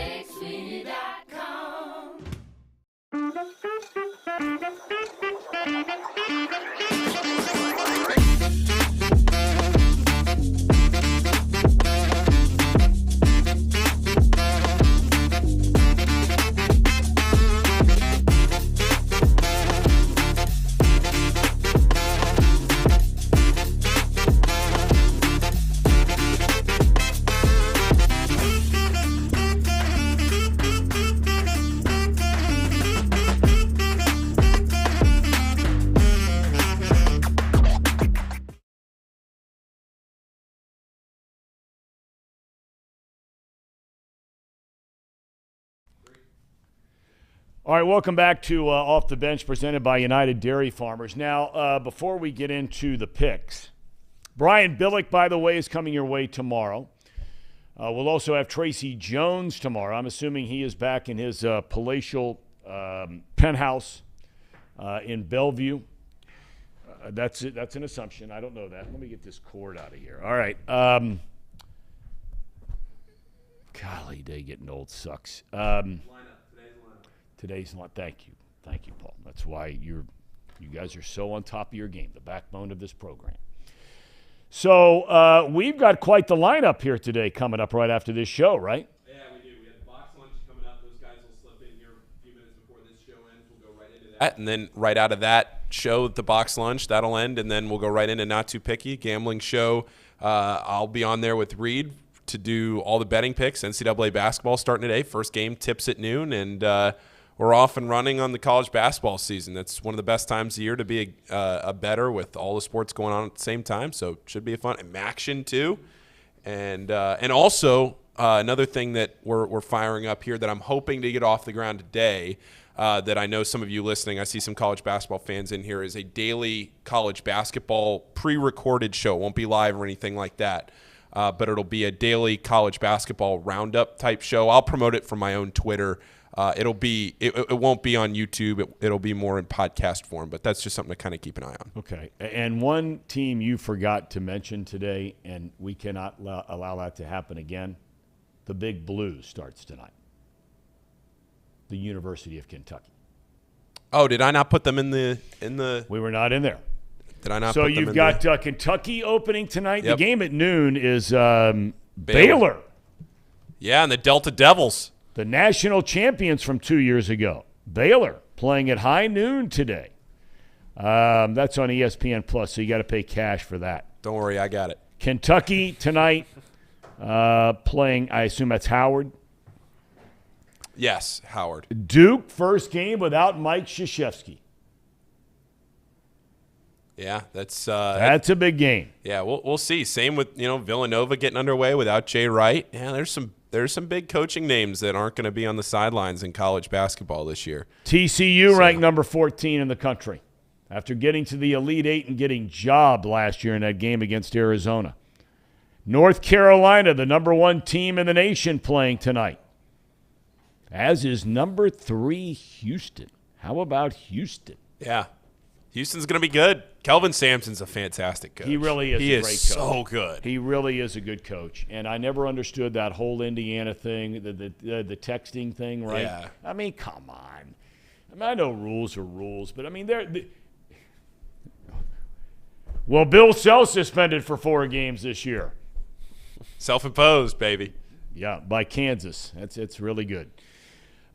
All right, welcome back to Off the Bench, presented by United Dairy Farmers. Now, before we get into the picks, Brian Billick, by the way, is coming your way tomorrow. We'll also have Tracy Jones tomorrow. I'm assuming he is back in his palatial penthouse in Bellevue. That's it. That's an assumption. I don't know that. Let me get this cord out of here. All right. Golly, day getting old sucks. Today's lineup. Thank you, Paul. That's why you guys are so on top of your game. The backbone of this program. So we've got quite the lineup here today coming up right after this show, right? Yeah, we do. We have the box lunch coming up. Those guys will slip in here a few minutes before this show ends. We'll go right into that. And then right out of that show, the box lunch, that'll end. And then we'll go right into Not Too Picky, gambling show. I'll be on there with Reed to do all the betting picks. NCAA basketball starting today. First game tips at noon. And we're off and running on the college basketball season. That's one of the best times of the year to be a bettor with all the sports going on at the same time. So it should be a fun action too. And also another thing that we're firing up here that I'm hoping to get off the ground today, that I know some of you listening, I see some college basketball fans in here, is a daily college basketball pre-recorded show. It won't be live or anything like that. But it'll be a daily college basketball roundup type show. I'll promote it from my own Twitter. It won't be on YouTube. It'll be more in podcast form, but that's just something to kind of keep an eye on. Okay. And one team you forgot to mention today, and we cannot allow that to happen again, the Big Blue starts tonight. The University of Kentucky. Oh, did I not put them in the? We were not in there. Did I not? So put them you've got Kentucky opening tonight. Yep. The game at noon is Baylor. Yeah, and the Delta Devils. The national champions from 2 years ago. Baylor playing at high noon today. That's on ESPN Plus, so you got to pay cash for that. Don't worry, I got it. Kentucky tonight playing, I assume that's Howard. Yes, Howard. Duke, first game without Mike Krzyzewski. Yeah, that's a big game. Yeah, we'll see. Same with Villanova getting underway without Jay Wright. Yeah, there's some big coaching names that aren't going to be on the sidelines in college basketball this year. TCU ranked number 14 in the country after getting to the Elite Eight and getting jobbed last year in that game against Arizona. North Carolina, the number 1 team in the nation, playing tonight, as is number 3 Houston. How about Houston? Yeah. Houston's going to be good. Kelvin Sampson's a fantastic coach. He really is a great coach. He is so good. He really is a good coach. And I never understood that whole Indiana thing, the texting thing, right? Yeah. I mean, come on. I mean, I know rules are rules, but I mean, well, Bill Self suspended for 4 games this year. Self-imposed, baby. Yeah, by Kansas. It's really good.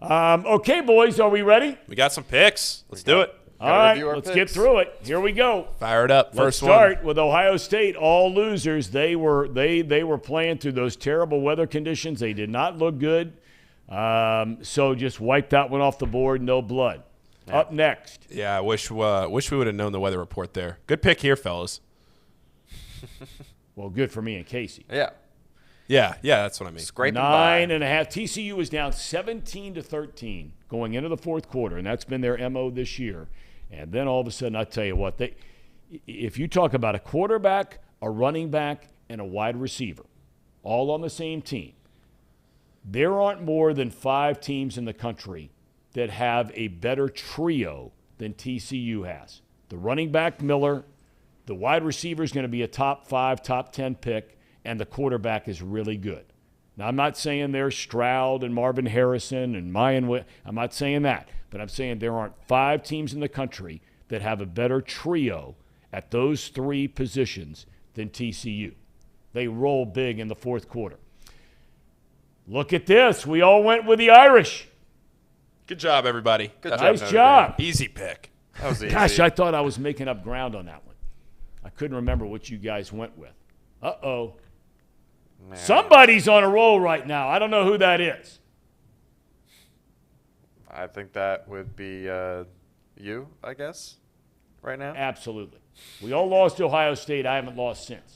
Okay, boys, are we ready? We got some picks. Let's do it. All right, let's get through it. Here we go. Fire it up. Let's First start one. with Ohio State. All losers. They were playing through those terrible weather conditions. They did not look good. So just wiped that one off the board. No blood. Yeah. Up next. Yeah, I wish we would have known the weather report there. Good pick here, fellas. Well, good for me and Casey. Yeah, that's what I mean. Scraping 9.5. TCU was down 17-13 going into the fourth quarter, and that's been their MO this year. And then all of a sudden, I tell you what, if you talk about a quarterback, a running back, and a wide receiver, all on the same team, there aren't more than 5 teams in the country that have a better trio than TCU has. The running back, Miller, the wide receiver is going to be a top 5, top 10 pick, and the quarterback is really good. Now, I'm not saying there's Stroud and Marvin Harrison and Mayan. I'm not saying that. But I'm saying there aren't 5 teams in the country that have a better trio at those 3 positions than TCU. They roll big in the fourth quarter. Look at this. We all went with the Irish. Good job, everybody. Nice job. Easy pick. That was easy. Gosh, I thought I was making up ground on that one. I couldn't remember what you guys went with. Uh-oh. Man. Somebody's on a roll right now. I don't know who that is. I think that would be you, I guess, right now. Absolutely. We all lost to Ohio State. I haven't lost since.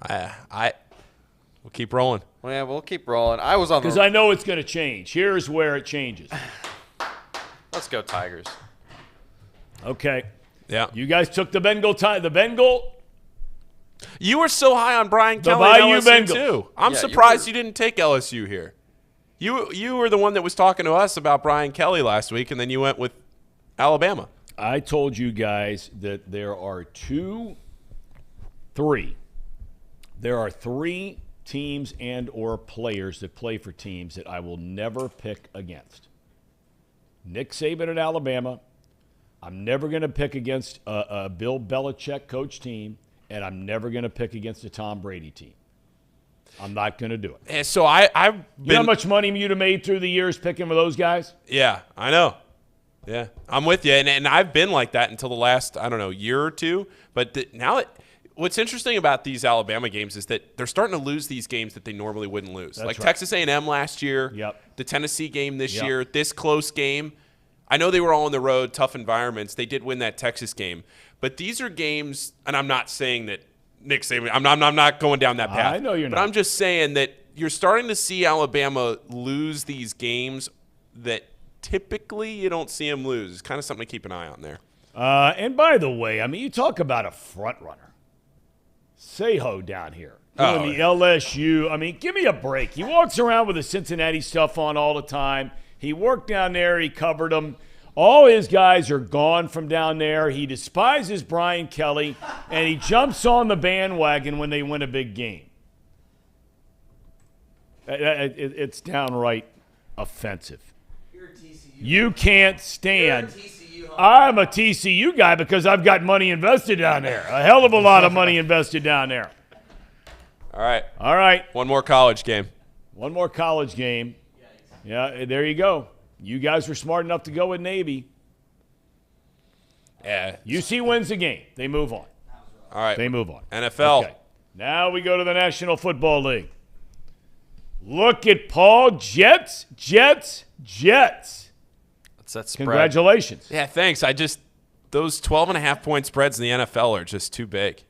We'll keep rolling. Well, yeah, we'll keep rolling. I was on because I know it's going to change. Here's where it changes. Let's go Tigers. Okay. Yeah. You guys took the Bengal. You were so high on Brian The Kelly at Bayou LSU Bengals. too. I'm Yeah, surprised you didn't take LSU here. You were the one that was talking to us about Brian Kelly last week, and then you went with Alabama. I told you guys that there are three teams and or players that play for teams that I will never pick against. Nick Saban at Alabama. I'm never going to pick against a Bill Belichick coach team, and I'm never going to pick against a Tom Brady team. I'm not going to do it. And so I've been. You know how much money you'd have made through the years picking with those guys? Yeah, I know. Yeah, I'm with you, and I've been like that until the last year or two. But what's interesting about these Alabama games is that they're starting to lose these games that they normally wouldn't lose. That's like right. Texas A&M last year, Yep. the Tennessee game this Yep. year, this close game. I know they were all on the road, tough environments. They did win that Texas game, but these are games, and I'm not saying that Nick Saban. I'm not going down that path. I know you're but not. I'm just saying that you're starting to see Alabama lose these games that typically you don't see them lose. It's kind of something to keep an eye on there. And by the way, I mean, you talk about a front runner. Seho down here. Doing the LSU. I mean, give me a break. He walks around with the Cincinnati stuff on all the time. He worked down there. He covered them. All his guys are gone from down there. He despises Brian Kelly, and he jumps on the bandwagon when they win a big game. It's downright offensive. You can't stand. I'm a TCU guy because I've got money invested down there. A hell of a lot of money invested down there. All right. All right. One more college game. One more college game. Yeah, there you go. You guys were smart enough to go with Navy. Yeah. UC wins the game. They move on. All right. They move on. NFL. Okay. Now we go to the National Football League. Look at Paul. Jets. That's that spread. Congratulations. Yeah, thanks. Those 12.5-point spreads in the NFL are just too big.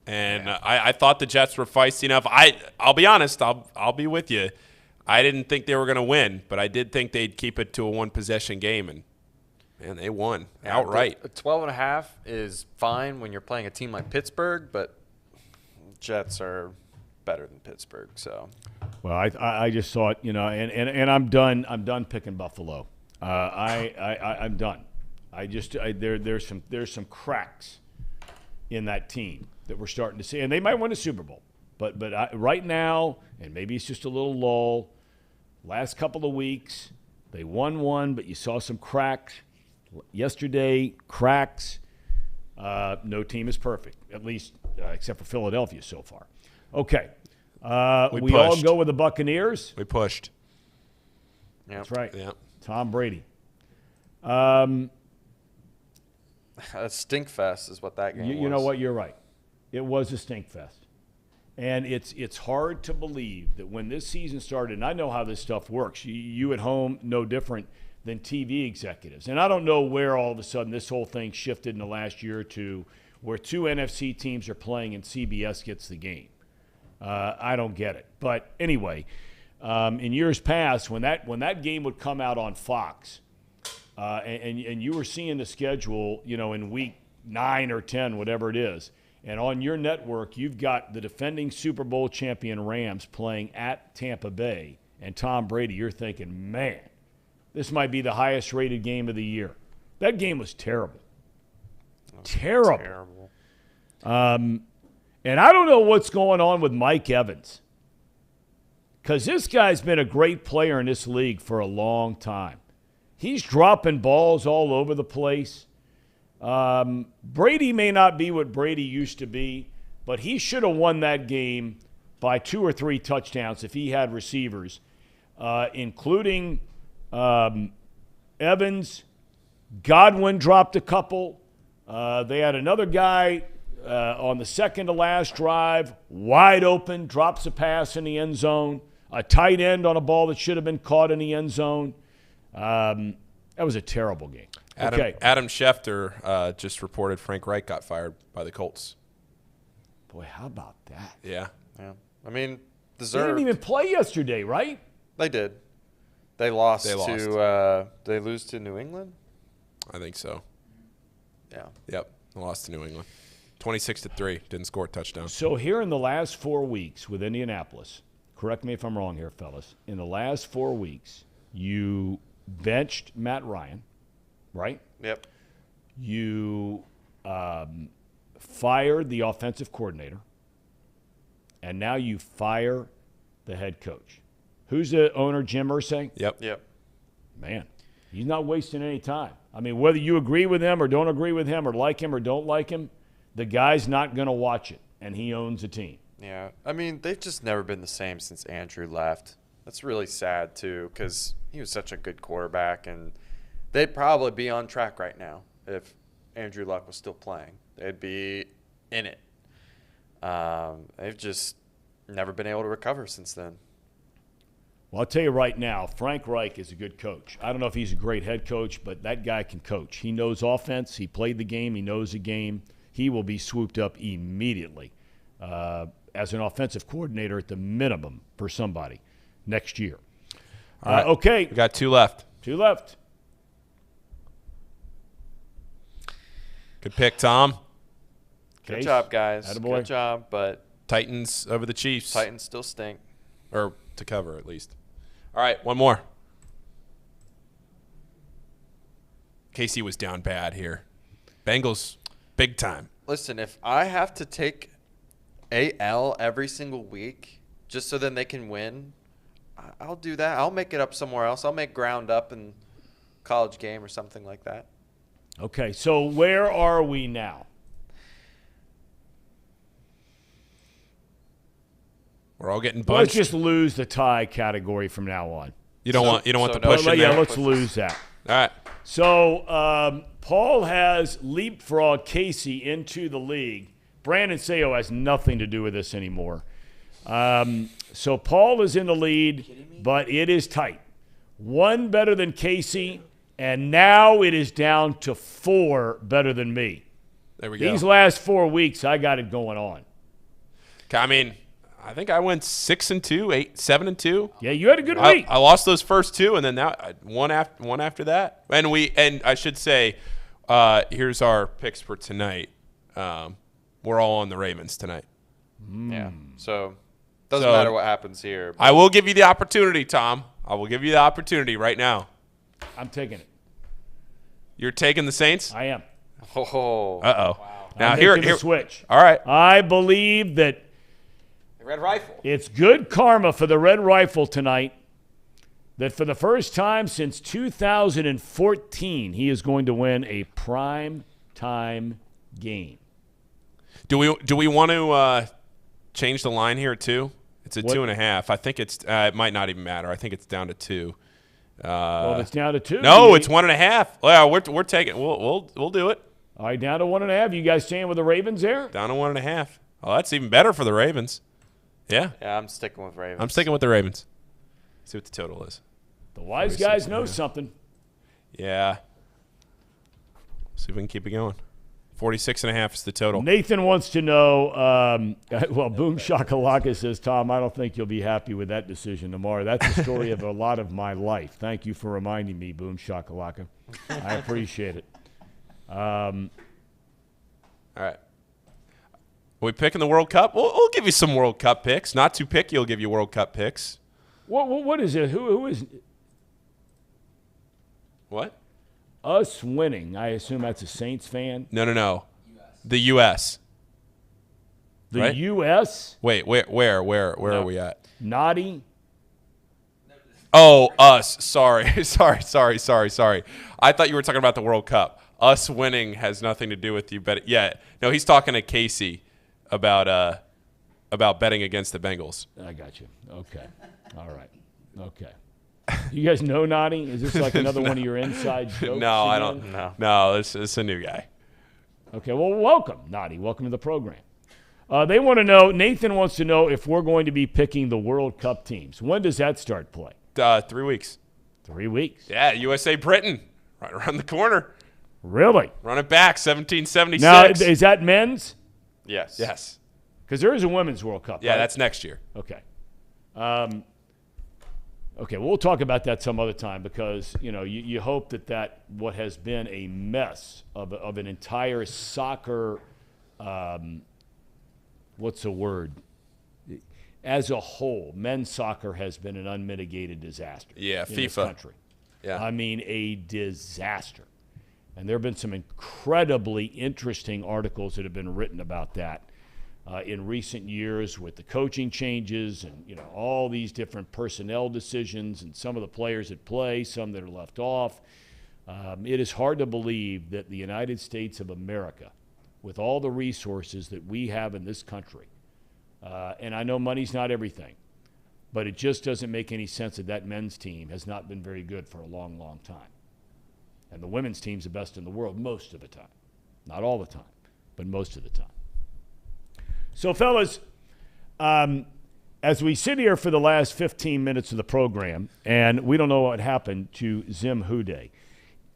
And I thought the Jets were feisty enough. I'll be honest. I'll be with you. I didn't think they were going to win, but I did think they'd keep it to a one-possession game, and man, they won outright. 12.5 is fine when you're playing a team like Pittsburgh, but Jets are better than Pittsburgh. So, well, I just thought, and I'm done. I'm done picking Buffalo. I'm done. There's some cracks in that team that we're starting to see, and they might win a Super Bowl. But right now, and maybe it's just a little lull, last couple of weeks, they won one, but you saw some cracks. Yesterday, cracks. No team is perfect, at least except for Philadelphia so far. Okay. We all go with the Buccaneers. We pushed. Yep. That's right. Yeah. Tom Brady. That stink fest is what that game was. You know what? You're right. It was a stink fest. And it's hard to believe that when this season started, and I know how this stuff works, you at home no different than TV executives. And I don't know where all of a sudden this whole thing shifted in the last year or two where two NFC teams are playing and CBS gets the game. I don't get it. But anyway, in years past, when that game would come out on Fox, and you were seeing the schedule, in week 9 or 10, whatever it is, and on your network, you've got the defending Super Bowl champion Rams playing at Tampa Bay, and Tom Brady, you're thinking, man, this might be the highest rated game of the year. That game was terrible. Terrible. And I don't know what's going on with Mike Evans, because this guy's been a great player in this league for a long time. He's dropping balls all over the place. Brady may not be what Brady used to be, but he should have won that game by 2 or 3 touchdowns if he had receivers, including Evans. Godwin dropped a couple. They had another guy on the second to last drive, wide open, drops a pass in the end zone, a tight end on a ball that should have been caught in the end zone. That was a terrible game. Adam Schefter just reported Frank Reich got fired by the Colts. Boy, how about that? Yeah. I mean, They deserved. didn't even play yesterday, right? They did. They lost They lost. to they lose to New England? I think so. Yeah. Yep. They lost to New England. 26-3. Didn't score a touchdown. So here in the last 4 weeks with Indianapolis, correct me if I'm wrong here, fellas. In the last 4 weeks, you benched Matt Ryan, right? Yep. You fired the offensive coordinator, and now you fire the head coach. Who's the owner, Jim Irsay? Yep. Man, he's not wasting any time. I mean, whether you agree with him or don't agree with him or like him or don't like him, the guy's not going to watch it, and he owns the team. Yeah. I mean, they've just never been the same since Andrew left. That's really sad, too, because he was such a good quarterback, and they'd probably be on track right now if Andrew Luck was still playing. They'd be in it. They've just never been able to recover since then. Well, I'll tell you right now, Frank Reich is a good coach. I don't know if he's a great head coach, but that guy can coach. He knows offense. He played the game. He knows the game. He will be swooped up immediately as an offensive coordinator at the minimum for somebody next year. All right. Okay. We got 2 left. 2 left. Good pick, Tom. Good Case. job, guys. Attaboy. Good job, but Titans over the Chiefs. Titans still stink. Or to cover, at least. All right, one more. KC was down bad here. Bengals, big time. Listen, if I have to take a L every single week just so then they can win, I'll do that. I'll make it up somewhere else. I'll make ground up in college game or something like that. Okay, so where are we now? We're all getting Let's bunched. just lose the tie category from now on. You don't want the no push in Yeah, there. let's lose that. All right. So Paul has leapfrogged Casey into the league. Brandon Sayo has nothing to do with this anymore. So Paul is in the lead, but it is tight. 1 better than Casey, and now it is down to 4 better than me. There we go. These last 4 weeks, I got it going on. I mean, I think I went 6-2, 7-2. Yeah, you had a good week. I lost those first 2, and then one after that. And I should say, here's our picks for tonight. We're all on the Ravens tonight. Yeah. So doesn't matter what happens here. I will give you the opportunity, Tom. I will give you the opportunity right now. I'm taking it. You're taking the Saints? Oh. I am. Uh-oh. Wow. Now I'm here making the switch. All right. I believe that The Red Rifle. it's good karma for the Red Rifle tonight that for the first time since 2014, he is going to win a prime time game. Do we want to change the line here too? It's a 2.5. I think it might not even matter. I think it's down to 2. Well, if it's down to 2. No, it's 1.5. Yeah, we're taking. We'll do it. All right, down to 1.5. You guys staying with the Ravens there? Down to 1.5. Oh, that's even better for the Ravens. Yeah. Yeah, I'm sticking with Ravens. I'm sticking with the Ravens. See what the total is. The wise guys know something. Yeah. See if we can keep it going. 46.5 is the total. Nathan wants to know, well, Boom Shakalaka says, Tom, I don't think you'll be happy with that decision tomorrow. That's the story of a lot of my life. Thank you for reminding me, Boom Shakalaka. I appreciate it. All right. Are we picking the World Cup? We'll give you some World Cup picks. Not too picky, we'll give you World Cup picks. What is it? Who is What? us winning? I assume that's a Saints fan. No. The U.S. The Right? U.S. Wait, where are we at? Naughty. Oh, us. Sorry. Sorry. I thought you were talking about the World Cup. Us winning has nothing to do with you. But yeah, no, he's talking to Casey about betting against the Bengals. I got you. Okay. All right. Okay. You guys know Naughty? Is this like another one of your inside jokes? No, I again? don't. No, it's a new guy. Okay, well, welcome, Naughty. Welcome to the program. They want to know, Nathan wants to know if we're going to be picking the World Cup teams. When does that start play? 3 weeks. 3 weeks. Yeah, USA Britain, right around the corner. Really? Run it back, 1776. Now, is that men's? Yes. Yes. Because there is a women's World Cup, Yeah, right? that's next year. Okay. Okay, we'll talk about that some other time because, you hope that what has been a mess of an entire soccer, what's the word? As a whole, men's soccer has been an unmitigated disaster. Yeah, in FIFA. This country. Yeah. I mean, a disaster. And there have been some incredibly interesting articles that have been written about that in recent years with the coaching changes and, all these different personnel decisions and some of the players that play, some that are left off. It is hard to believe that the United States of America, with all the resources that we have in this country, and I know money's not everything, but it just doesn't make any sense that men's team has not been very good for a long, long time. And the women's team's the best in the world most of the time. Not all the time, but most of the time. So, fellas, as we sit here for the last 15 minutes of the program, and we don't know what happened to Zim Hude,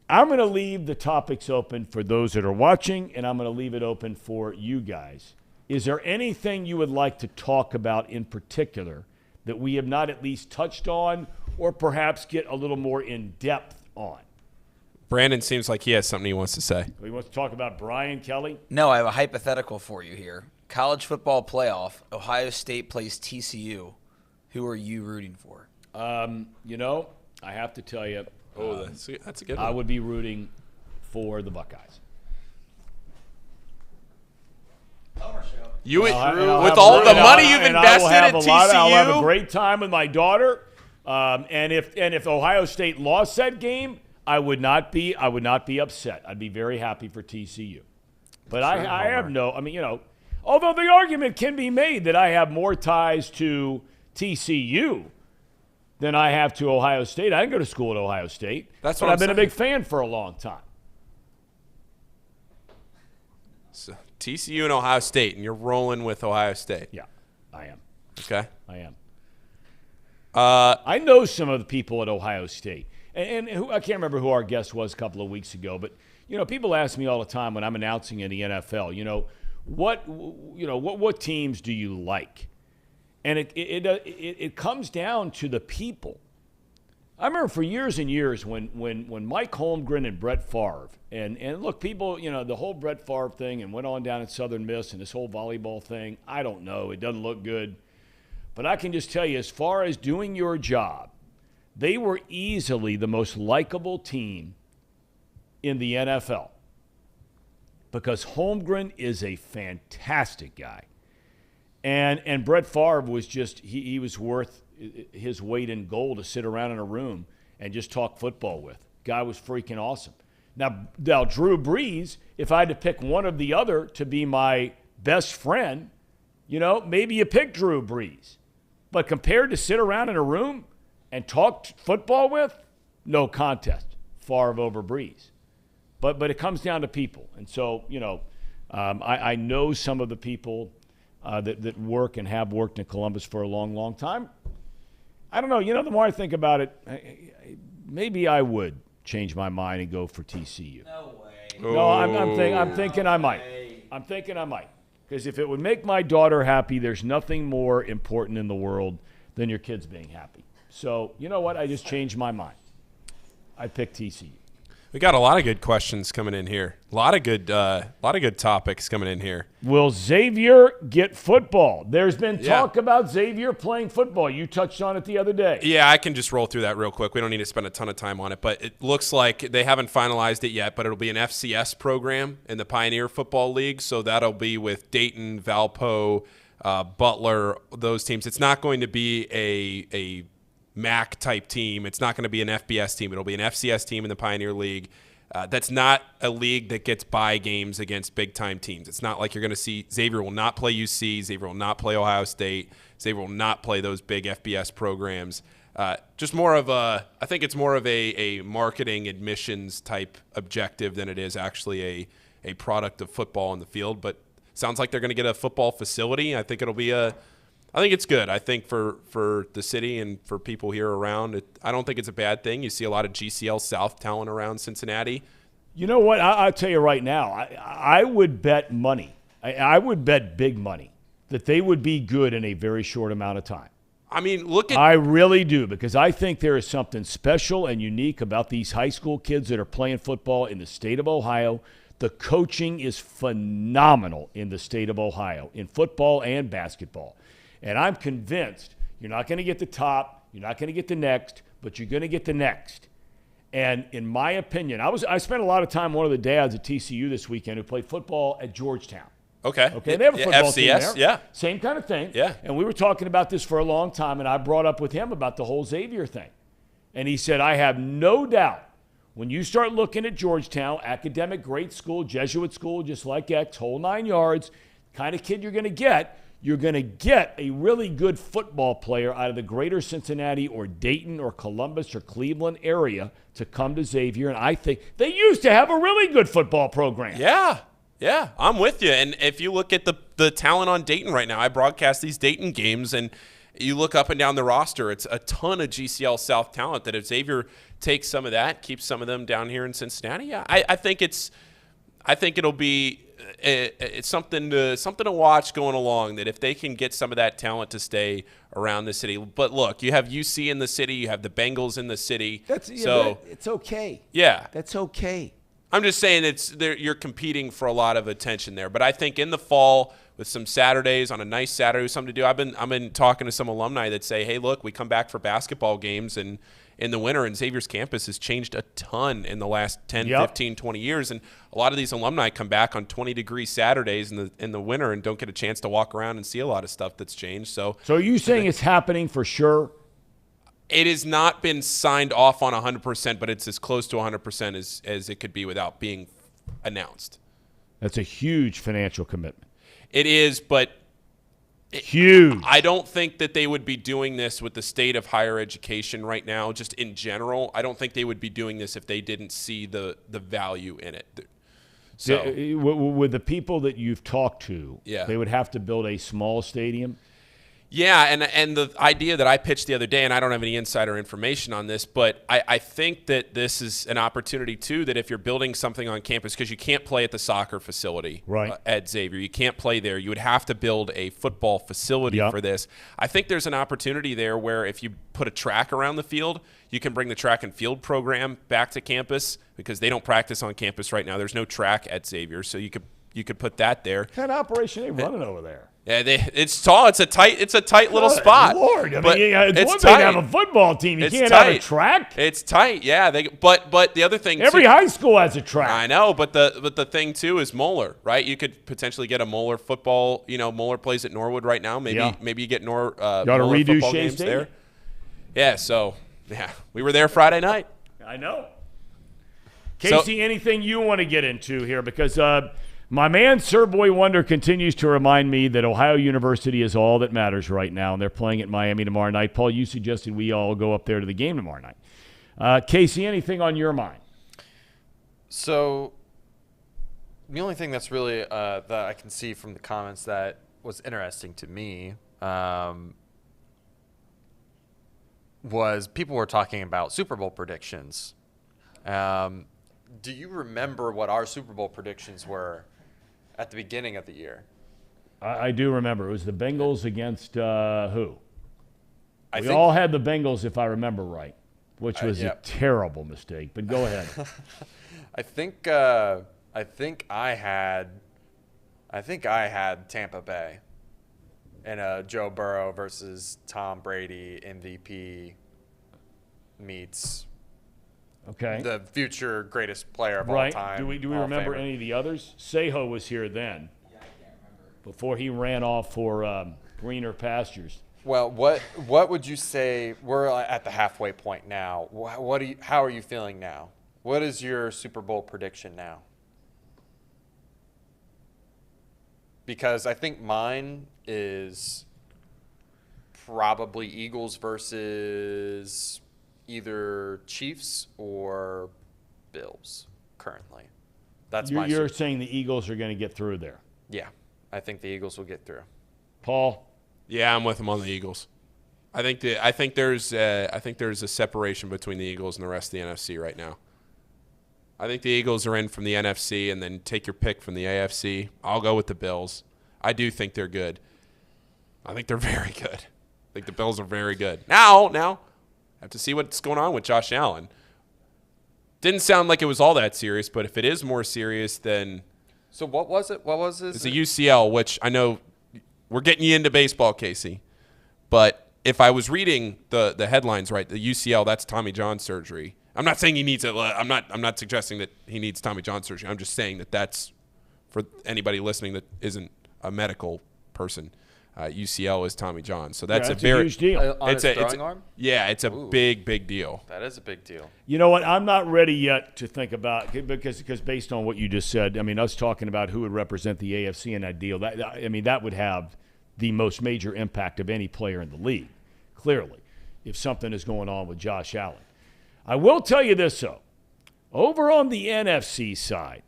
I'm going to leave the topics open for those that are watching, and I'm going to leave it open for you guys. Is there anything you would like to talk about in particular that we have not at least touched on or perhaps get a little more in-depth on? Brandon seems like he has something he wants to say. We want to talk about Brian Kelly? No, I have a hypothetical for you here. College football playoff, Ohio State plays TCU. Who are you rooting for? I have to tell you. That's a good one. I would be rooting for the Buckeyes. You with all the money you've invested in TCU? I'll have a great time with my daughter. And if Ohio State lost that game, I would not be upset. I'd be very happy for TCU. But I have although the argument can be made that I have more ties to TCU than I have to Ohio State. I didn't go to school at Ohio State. But I've been a big fan for a long time. So, TCU and Ohio State, and you're rolling with Ohio State. Yeah, I am. Okay. I am. I know some of the people at Ohio State. And I can't remember who our guest was a couple of weeks ago, but people ask me all the time when I'm announcing in the NFL, what teams do you like? And it comes down to the people. I remember for years and years when Mike Holmgren and Brett Favre and look, people, the whole Brett Favre thing and went on down at Southern Miss and this whole volleyball thing, I don't know, it doesn't look good. But I can just tell you, as far as doing your job, they were easily the most likable team in the NFL because Holmgren is a fantastic guy. And Brett Favre was just, he was worth his weight in gold to sit around in a room and just talk football with. Guy was freaking awesome. Now Drew Brees, if I had to pick one or the other to be my best friend, maybe you pick Drew Brees. But compared to sit around in a room and talk football with, no contest. Favre over Brees. But it comes down to people. And so, I know some of the people that work and have worked in Columbus for a long, long time. I don't know. The more I think about it, maybe I would change my mind and go for TCU. No way. No, I'm thinking I might. I'm thinking I might. Because if it would make my daughter happy, there's nothing more important in the world than your kids being happy. So, you know what? I just changed my mind. I picked TCU. We got a lot of good questions coming in here. A lot of good topics coming in here. Will Xavier get football? There's been talk about Xavier playing football. You touched on it the other day. Yeah, I can just roll through that real quick. We don't need to spend a ton of time on it, but it looks like they haven't finalized it yet, but it'll be an FCS program in the Pioneer Football League, so that'll be with Dayton, Valpo, Butler, those teams. It's not going to be a MAC-type team. It's not going to be an FBS team. It'll be an FCS team in the Pioneer League. That's not a league that gets bye games against big-time teams. It's not like you're going to see Xavier will not play UC. Xavier will not play Ohio State. Xavier will not play those big FBS programs. Just more of I think it's more of a marketing admissions type objective than it is actually a product of football in the field. But sounds like they're going to get a football facility. I think it'll be I think it's good. I think for the city and for people here around, I don't think it's a bad thing. You see a lot of GCL South talent around Cincinnati. You know what? I'll tell you right now, I would bet money. I would bet big money that they would be good in a very short amount of time. I mean, look at. I really do, because I think there is something special and unique about these high school kids that are playing football in the state of Ohio. The coaching is phenomenal in the state of Ohio, in football and basketball. And I'm convinced you're not going to get the top, you're not going to get the next, but you're going to get the next. And in my opinion, I spent a lot of time with one of the dads at TCU this weekend who played football at Georgetown. Okay. They have a football FCS, team there. yeah. Same kind of thing. Yeah. And we were talking about this for a long time, and I brought up with him about the whole Xavier thing. And he said, I have no doubt when you start looking at Georgetown, academic, great school, Jesuit school, just like X, whole 9 yards, kind of kid you're going to get a really good football player out of the greater Cincinnati or Dayton or Columbus or Cleveland area to come to Xavier. And I think they used to have a really good football program. Yeah, I'm with you. And if you look at the talent on Dayton right now, I broadcast these Dayton games, and you look up and down the roster, it's a ton of GCL South talent that if Xavier takes some of that, keeps some of them down here in Cincinnati, yeah, I think it'll be it's something to watch going along, that if they can get some of that talent to stay around the city. But look, you have UC in the city, you have the Bengals in the city. It's okay. Yeah. That's okay. I'm just saying you're competing for a lot of attention there. But I think in the fall, with some Saturdays, on a nice Saturday, something to do. I've been talking to some alumni that say, hey, look, we come back for basketball games and in the winter, and Xavier's campus has changed a ton in the last 10, 15, 20 years. And a lot of these alumni come back on 20-degree Saturdays in the winter and don't get a chance to walk around and see a lot of stuff that's changed. So are you saying it's happening for sure? It has not been signed off on 100%, but it's as close to 100% as it could be without being announced. That's a huge financial commitment. It is, but huge. I don't think that they would be doing this with the state of higher education right now, just in general. I don't think they would be doing this if they didn't see the value in it. So with the people that you've talked to, they would have to build a small stadium. Yeah, and the idea that I pitched the other day, and I don't have any insider information on this, but I think that this is an opportunity, too, that if you're building something on campus, because you can't play at the soccer facility at Xavier. You can't play there. You would have to build a football facility for this. I think there's an opportunity there where if you put a track around the field, you can bring the track and field program back to campus, because they don't practice on campus right now. There's no track at Xavier, so you could put that there. What kind of operation are they running over there? Yeah, it's tall. It's a tight little spot. Lord, I mean, it's one tight. thing to have a football team. You can't tight. have a track. It's tight. Yeah, but the other thing, every high school has a track. I know, but the thing too is Moeller, right? You could potentially get a Moeller football. Moeller plays at Norwood right now. Maybe you get Moeller football games there. Yeah. So we were there Friday night. I know. Casey, anything you want to get into here? Because my man, Sir Boy Wonder, continues to remind me that Ohio University is all that matters right now, and they're playing at Miami tomorrow night. Paul, you suggested we all go up there to the game tomorrow night. Casey, anything on your mind? So the only thing that's really that I can see from the comments that was interesting to me was people were talking about Super Bowl predictions. Do you remember what our Super Bowl predictions were at the beginning of the year? I do remember. It was the Bengals against who? We all had the Bengals, if I remember right, which was a terrible mistake. But go ahead. I think I had Tampa Bay in a Joe Burrow versus Tom Brady MVP meets the future greatest player of all time. Do we remember any of the others? Seho was here then. Yeah, I can't remember. Before he ran off for greener pastures. Well, what would you say? We're at the halfway point now. How are you feeling now? What is your Super Bowl prediction now? Because I think mine is probably Eagles versus either Chiefs or Bills currently. That's you're saying the Eagles are going to get through there. Yeah, I think the Eagles will get through. Paul? Yeah, I'm with him on the Eagles. I think there's a separation between the Eagles and the rest of the NFC right now. I think the Eagles are in from the NFC, and then take your pick from the AFC. I'll go with the Bills. I do think they're good. I think they're very good. think the Bills are very good. Now, have to see what's going on with Josh Allen. Didn't sound like it was all that serious, but if it is more serious, then So what was it? What was this? it's a UCL, which I know we're getting you into baseball, Casey. But if I was reading the headlines right, the UCL, that's Tommy John surgery. I'm not saying he needs it. I'm not suggesting that he needs Tommy John surgery. I'm just saying that that's for anybody listening that isn't a medical person. UCL is Tommy John, so that's, a very huge deal. On his throwing arm? Yeah, it's a big deal. That is a big deal. You know what? I'm not ready yet to think about because based on what you just said, I mean, us talking about who would represent the AFC in that deal, that would have the most major impact of any player in the league, clearly, if something is going on with Josh Allen. I will tell you this, though. Over on the NFC side,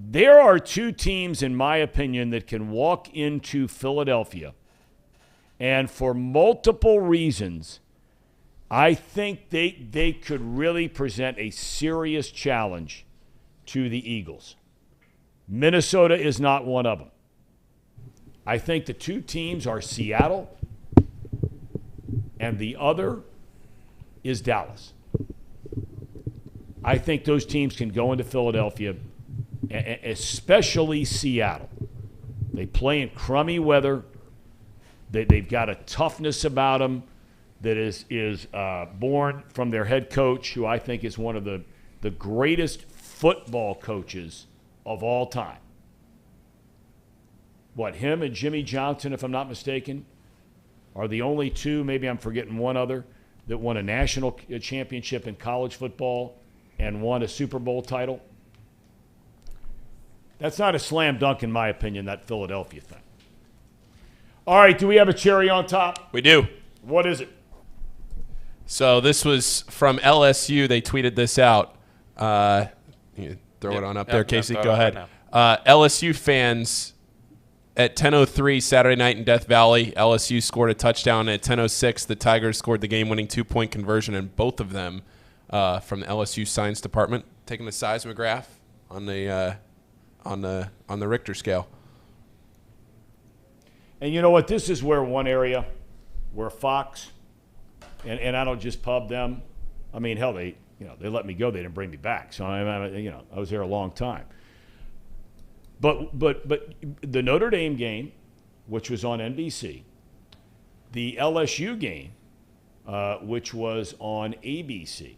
there are two teams, in my opinion, that can walk into Philadelphia, and for multiple reasons, I think they could really present a serious challenge to the Eagles. Minnesota is not one of them. I think the two teams are Seattle, and the other is Dallas. I think those teams can go into Philadelphia, especially Seattle. They play in crummy weather. They've got a toughness about them that is born from their head coach, who I think is one of the greatest football coaches of all time. Him and Jimmy Johnson, if I'm not mistaken, are the only two, maybe I'm forgetting one other, that won a national championship in college football and won a Super Bowl title. That's not a slam dunk, in my opinion, that Philadelphia thing. All right, do we have a cherry on top? We do. What is it? So this was from LSU. They tweeted this out. You throw it on up there, Casey. Go ahead. LSU fans at 10:03 Saturday night in Death Valley, LSU scored a touchdown. At 10:06, the Tigers scored the game-winning 2-point conversion, and both of them from the LSU science department, taking the seismograph on the Richter scale. And you know what? This is where one area where Fox, and I don't just pub them. I mean, hell, they let me go. They didn't bring me back. So I was there a long time. But the Notre Dame game, which was on NBC, the LSU game, which was on ABC,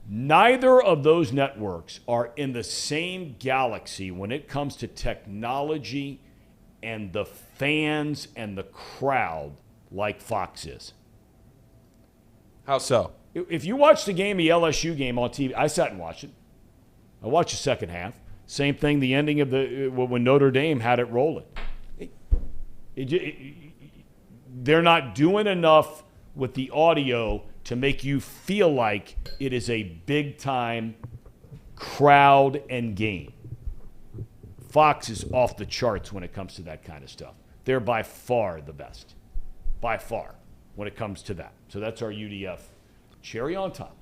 neither of those networks are in the same galaxy when it comes to technology and the fans and the crowd like Fox is. How so? If you watch the LSU game on TV, I sat and watched it. I watched the second half. Same thing, the ending of when Notre Dame had it rolling. They're not doing enough with the audio to make you feel like it is a big-time crowd and game. Fox is off the charts when it comes to that kind of stuff. They're by far the best. By far, when it comes to that. So that's our UDF cherry on top,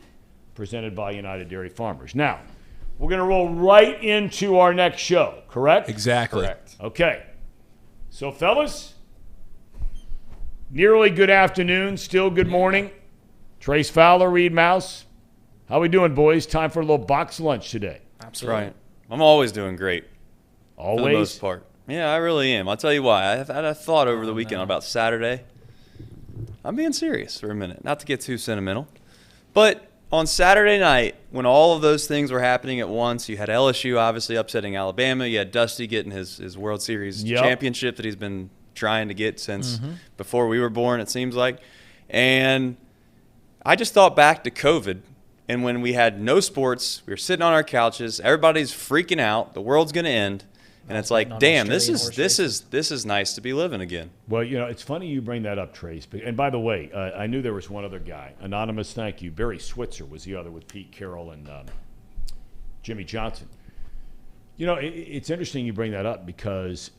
presented by United Dairy Farmers. Now, we're going to roll right into our next show, correct? Exactly. Correct. Okay. So, fellas, nearly good afternoon, still good morning. Trace Fowler, Reed Mouse. How we doing, boys? Time for a little box lunch today. Absolutely. That's right. I'm always doing great. Always? For the most part. Yeah, I really am. I'll tell you why. I had a thought over the weekend about Saturday. I'm being serious for a minute, not to get too sentimental. But on Saturday night, when all of those things were happening at once, you had LSU obviously upsetting Alabama. You had Dusty getting his World Series championship that he's been trying to get since before we were born, it seems like. And I just thought back to COVID, and when we had no sports, we were sitting on our couches, everybody's freaking out, the world's going to end. And it's like, damn, this is nice to be living again. Well, it's funny you bring that up, Trace. And by the way, I knew there was one other guy. Anonymous, thank you. Barry Switzer was the other with Pete Carroll and Jimmy Johnson. It's interesting you bring that up because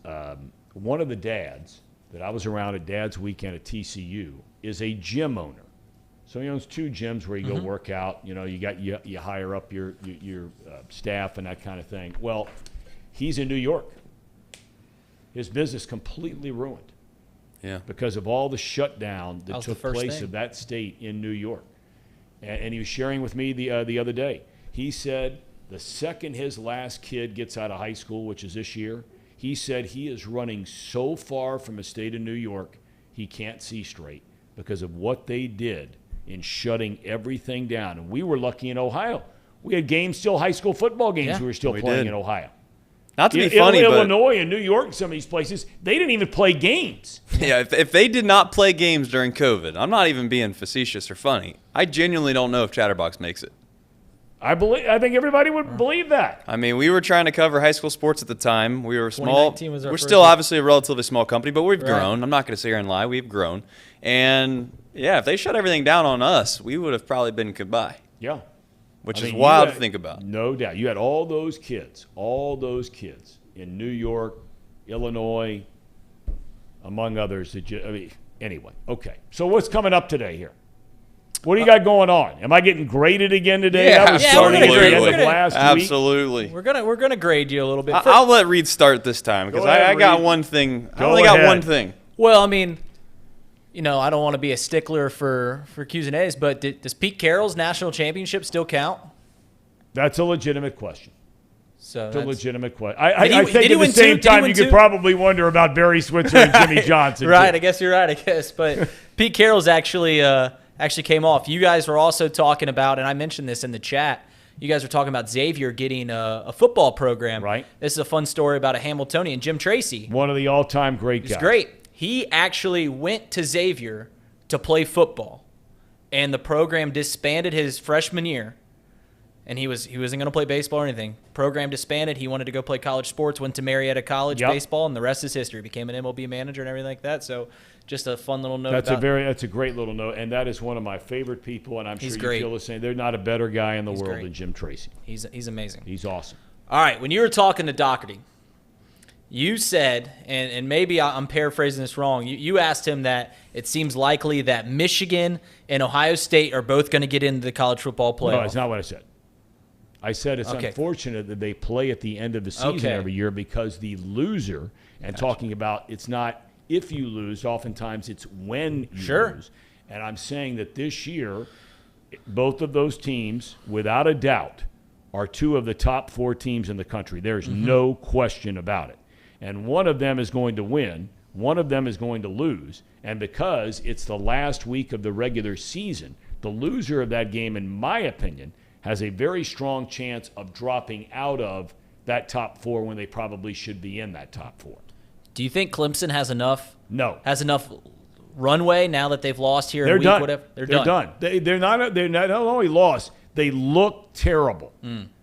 one of the dads that I was around at Dad's Weekend at TCU is a gym owner. So he owns two gyms where you go work out. You hire up your staff and that kind of thing. Well, he's in New York. his business completely ruined. Yeah. Because of all the shutdown that was the took first place thing. of that state in New York. And he was sharing with me the other day. He said the second his last kid gets out of high school, which is this year, he said he is running so far from the state of New York he can't see straight because of what they did in shutting everything down. And we were lucky in Ohio. We had games, still high school football games we were still playing in Ohio. Not to be funny, but Illinois and New York and some of these places, they didn't even play games. Yeah, if they did not play games during COVID, I'm not even being facetious or funny. I genuinely don't know if Chatterbox makes it. I think everybody would believe that. I mean, we were trying to cover high school sports at the time. We were small. 2019 was our We're first still year. obviously a relatively small company, but we've Right. grown. I'm not going to sit here and lie. We've grown. And, yeah, if they shut everything down on us, we would have probably been goodbye. Yeah. Which I is mean, wild you to think about. No doubt. You had all those kids in New York, Illinois, among others. Anyway, okay. So what's coming up today here? What do you got going on? Am I getting graded again today? Yeah, that was yeah, starting we're at gonna the grade- end we're of gonna- last week. Absolutely. We're gonna grade you a little bit. I'll let Reed start this time because Go ahead, I got Reed. one thing. I Go only got ahead. one thing. Well, I mean, I don't want to be a stickler for Q's and A's, but does Pete Carroll's national championship still count? That's a legitimate question. So It's a that's- legitimate question. Did I he think at the win same two? Did he time win you could two? probably wonder about Barry Switzer and Jimmy Johnson. Right, too. I guess you're right. I guess, but Pete Carroll's actually came off. You guys were also talking about, and I mentioned this in the chat. You guys were talking about Xavier getting a football program. Right. This is a fun story about a Hamiltonian, Jim Tracy. One of the all-time great guys. He's great. He actually went to Xavier to play football, and the program disbanded his freshman year. And he wasn't going to play baseball or anything. Program disbanded. He wanted to go play college sports. Went to Marietta College baseball, and the rest is history. Became an MLB manager and everything like that. So, just a fun little note. That's a great little note, and that is one of my favorite people. And I'm sure you feel the same. There's not a better guy in the world great. than Jim Tracy. He's amazing. He's awesome. All right, when you were talking to Doherty, you said, and maybe I'm paraphrasing this wrong. You asked him that it seems likely that Michigan and Ohio State are both going to get into the college football playoff. No, it's not what I said. I said it's unfortunate that they play at the end of the season every year because the loser, and talking about it's not if you lose, oftentimes it's when you lose. And I'm saying that this year, both of those teams, without a doubt, are two of the top 4 teams in the country. There's no question about it. And one of them is going to win. One of them is going to lose. And because it's the last week of the regular season, the loser of that game, in my opinion, has a very strong chance of dropping out of that top 4 when they probably should be in that top 4. Do you think Clemson has enough? No. Has enough runway now that they've lost here? They're in week, done. Whatever? They're done. They're not only lost, they look terrible.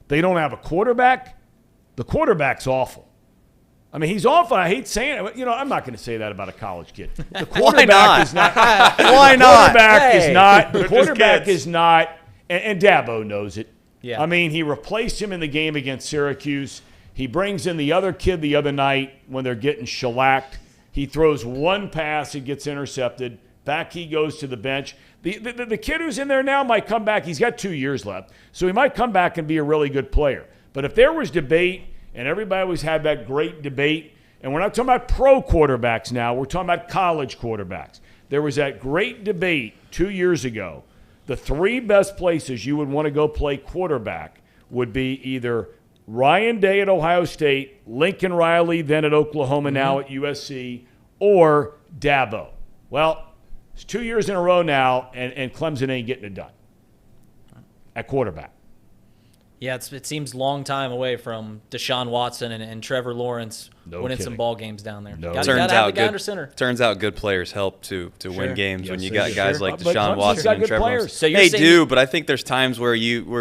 They don't have a quarterback. The quarterback's awful. I mean, he's awful. I hate saying it. I'm not going to say that about a college kid. The quarterback is not. Why the not? Quarterback is not. The They're just quarterback kids. is not. And Dabo knows it. Yeah. I mean, he replaced him in the game against Syracuse. He brings in the other kid the other night when they're getting shellacked. He throws one pass, it gets intercepted. Back he goes to the bench. The kid who's in there now might come back. He's got 2 years left, so he might come back and be a really good player. But if there was debate, and everybody always had that great debate, and we're not talking about pro quarterbacks now, we're talking about college quarterbacks. There was that great debate 2 years ago. The 3 best places you would want to go play quarterback would be either Ryan Day at Ohio State, Lincoln Riley then at Oklahoma, now at USC, or Dabo. Well, it's 2 years in a row now, and Clemson ain't getting it done at quarterback. Yeah, it seems long time away from Deshaun Watson and Trevor Lawrence winning some ball games down there. No. Gotta have the guy under center. Turns out good players help to win games Yes, when you they got do. guys like But Deshaun Clemson's Watson got and good Trevor players. Lawrence. So you're They saying do, but I think there's times where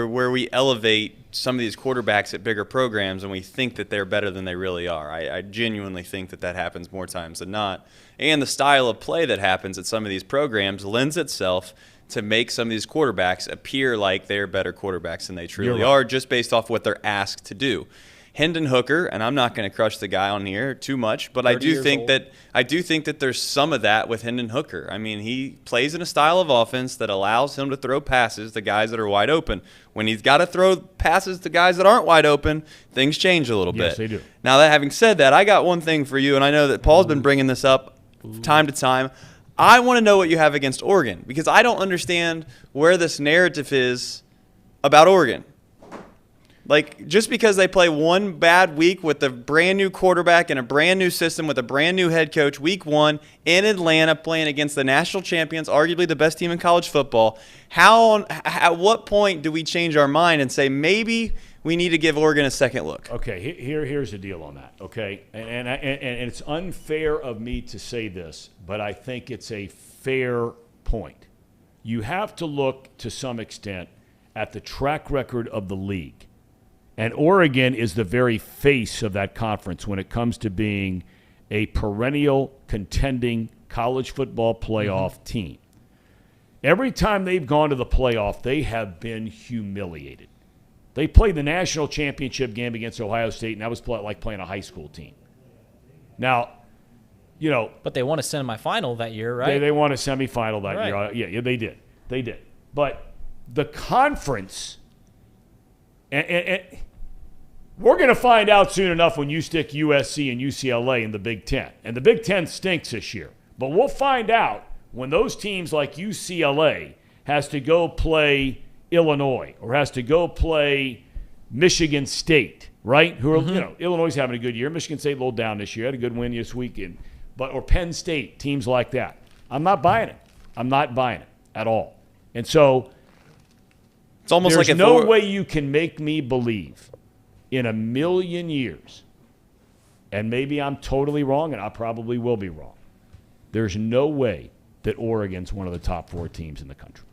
where we elevate some of these quarterbacks at bigger programs and we think that they're better than they really are. I genuinely think that happens more times than not. And the style of play that happens at some of these programs lends itself to make some of these quarterbacks appear like they're better quarterbacks than they truly You're right. are, just based off what they're asked to do. Hendon Hooker, and I'm not going to crush the guy on here too much, but I do think that there's some of that with Hendon Hooker. I mean, he plays in a style of offense that allows him to throw passes to guys that are wide open. When he's got to throw passes to guys that aren't wide open, things change a little bit. Yes, they do. Now, that having said that, I got one thing for you, and I know that Paul's been bringing this up time to time. I want to know what you have against Oregon, because I don't understand where this narrative is about Oregon. Like, just because they play one bad week with a brand new quarterback and a brand new system with a brand new head coach, week 1 in Atlanta, playing against the national champions, arguably the best team in college football, at what point do we change our mind and say maybe we need to give Oregon a second look? Okay, here's the deal on that, okay? And it's unfair of me to say this, but I think it's a fair point. You have to look, to some extent, at the track record of the league. And Oregon is the very face of that conference when it comes to being a perennial contending college football playoff team. Every time they've gone to the playoff, they have been humiliated. They played the national championship game against Ohio State, and that was like playing a high school team. Now, you know. But they won a semifinal that year, right? They won a semifinal that year. Yeah, they did. They did. But the conference, and we're going to find out soon enough when you stick USC and UCLA in the Big Ten. And the Big Ten stinks this year. But we'll find out when those teams like UCLA has to go play Illinois or has to go play Michigan State, right? Who are, you know, Illinois is having a good year. Michigan State a little down this year. Had a good win this weekend. Or Penn State, teams like that. I'm not buying it. I'm not buying it at all. And so it's almost there's like no way you can make me believe in a million years, and maybe I'm totally wrong, and I probably will be wrong, there's no way that Oregon's one of the top 4 teams in the country.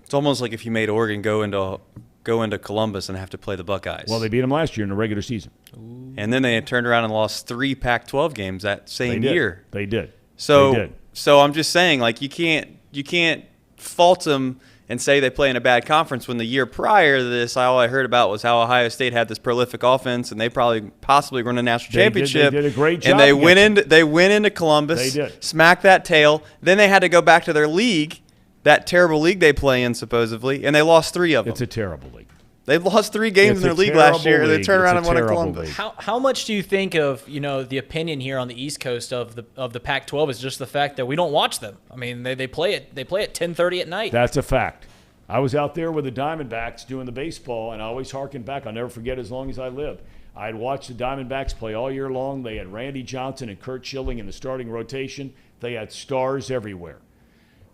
It's almost like if you made Oregon go into Columbus and have to play the Buckeyes. Well, they beat them last year in the regular season. Ooh. And then they had turned around and lost 3 Pac-12 games that same year. They did. So I'm just saying, like, you can't fault them and say they play in a bad conference when the year prior to this, all I heard about was how Ohio State had this prolific offense and they possibly won a national championship. They did a great job. And they went into Columbus, they did. Smacked that tail. Then they had to go back to their league, that terrible league they play in supposedly, and they lost 3 of them. It's a terrible league. They lost 3 games in their league last year, and they turned around and won at Columbus. How much do you think of, you know, the opinion here on the East Coast of the Pac-12 is just the fact that we don't watch them? I mean, they play at 10:30 at night. That's a fact. I was out there with the Diamondbacks doing the baseball, and I always harken back. I'll never forget as long as I live. I'd watched the Diamondbacks play all year long. They had Randy Johnson and Kurt Schilling in the starting rotation. They had stars everywhere.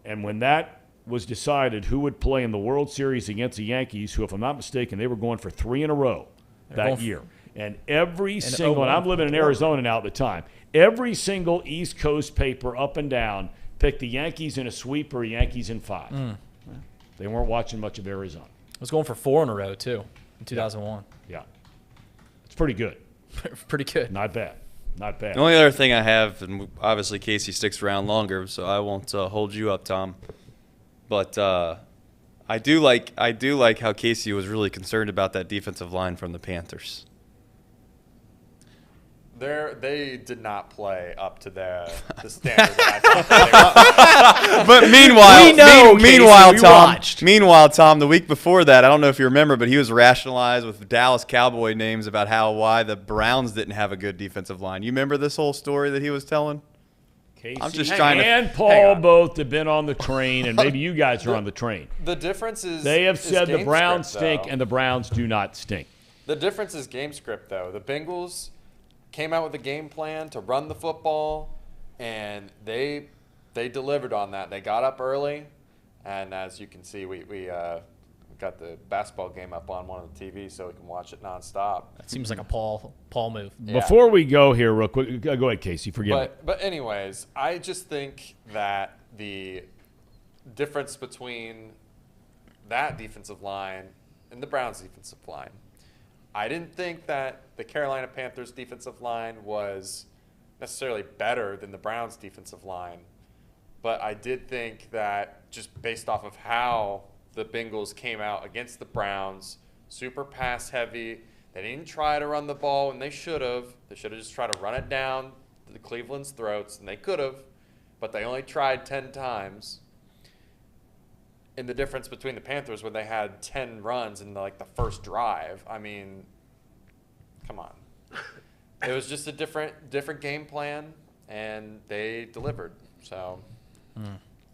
And when that was decided who would play in the World Series against the Yankees, who, if I'm not mistaken, they were going for 3 in a row that year. And every single, and I'm living in Arizona now at the time, every single East Coast paper up and down picked the Yankees in a sweep or Yankees in 5. They weren't watching much of Arizona. I was going for 4 in a row, too, in 2001. Yeah. It's pretty good. Pretty good. Not bad. Not bad. The only other thing I have, and obviously Casey sticks around longer, so I won't hold you up, Tom. But I do like how Casey was really concerned about that defensive line from the Panthers. They did not play up to the standard that I thought But meanwhile, Tom, the week before that, I don't know if you remember, but he was rationalized with Dallas Cowboy names about why the Browns didn't have a good defensive line. You remember this whole story that he was telling? Casey I'm just trying to. And Paul both have been on the train, and maybe you guys are on the train. The difference is they have said the Browns script, stink, and the Browns do not stink. The difference is game script, though. The Bengals came out with a game plan to run the football, and they delivered on that. They got up early, and as you can see, we got the basketball game up on one of the TVs so we can watch it nonstop. That seems like a Paul move. Yeah. Before we go here real quick, go ahead, Casey. Forgive me. But anyways, I just think that the difference between that defensive line and the Browns defensive line, I didn't think that the Carolina Panthers defensive line was necessarily better than the Browns defensive line, but I did think that just based off of how the Bengals came out against the Browns, super pass heavy, They didn't try to run the ball, and they should have. They should have just tried to run it down to the Cleveland's throats, and they could have, but they only tried 10 times. And the difference between the Panthers when they had 10 runs in the first drive, I mean, come on. It was just a different game plan, and they delivered. So,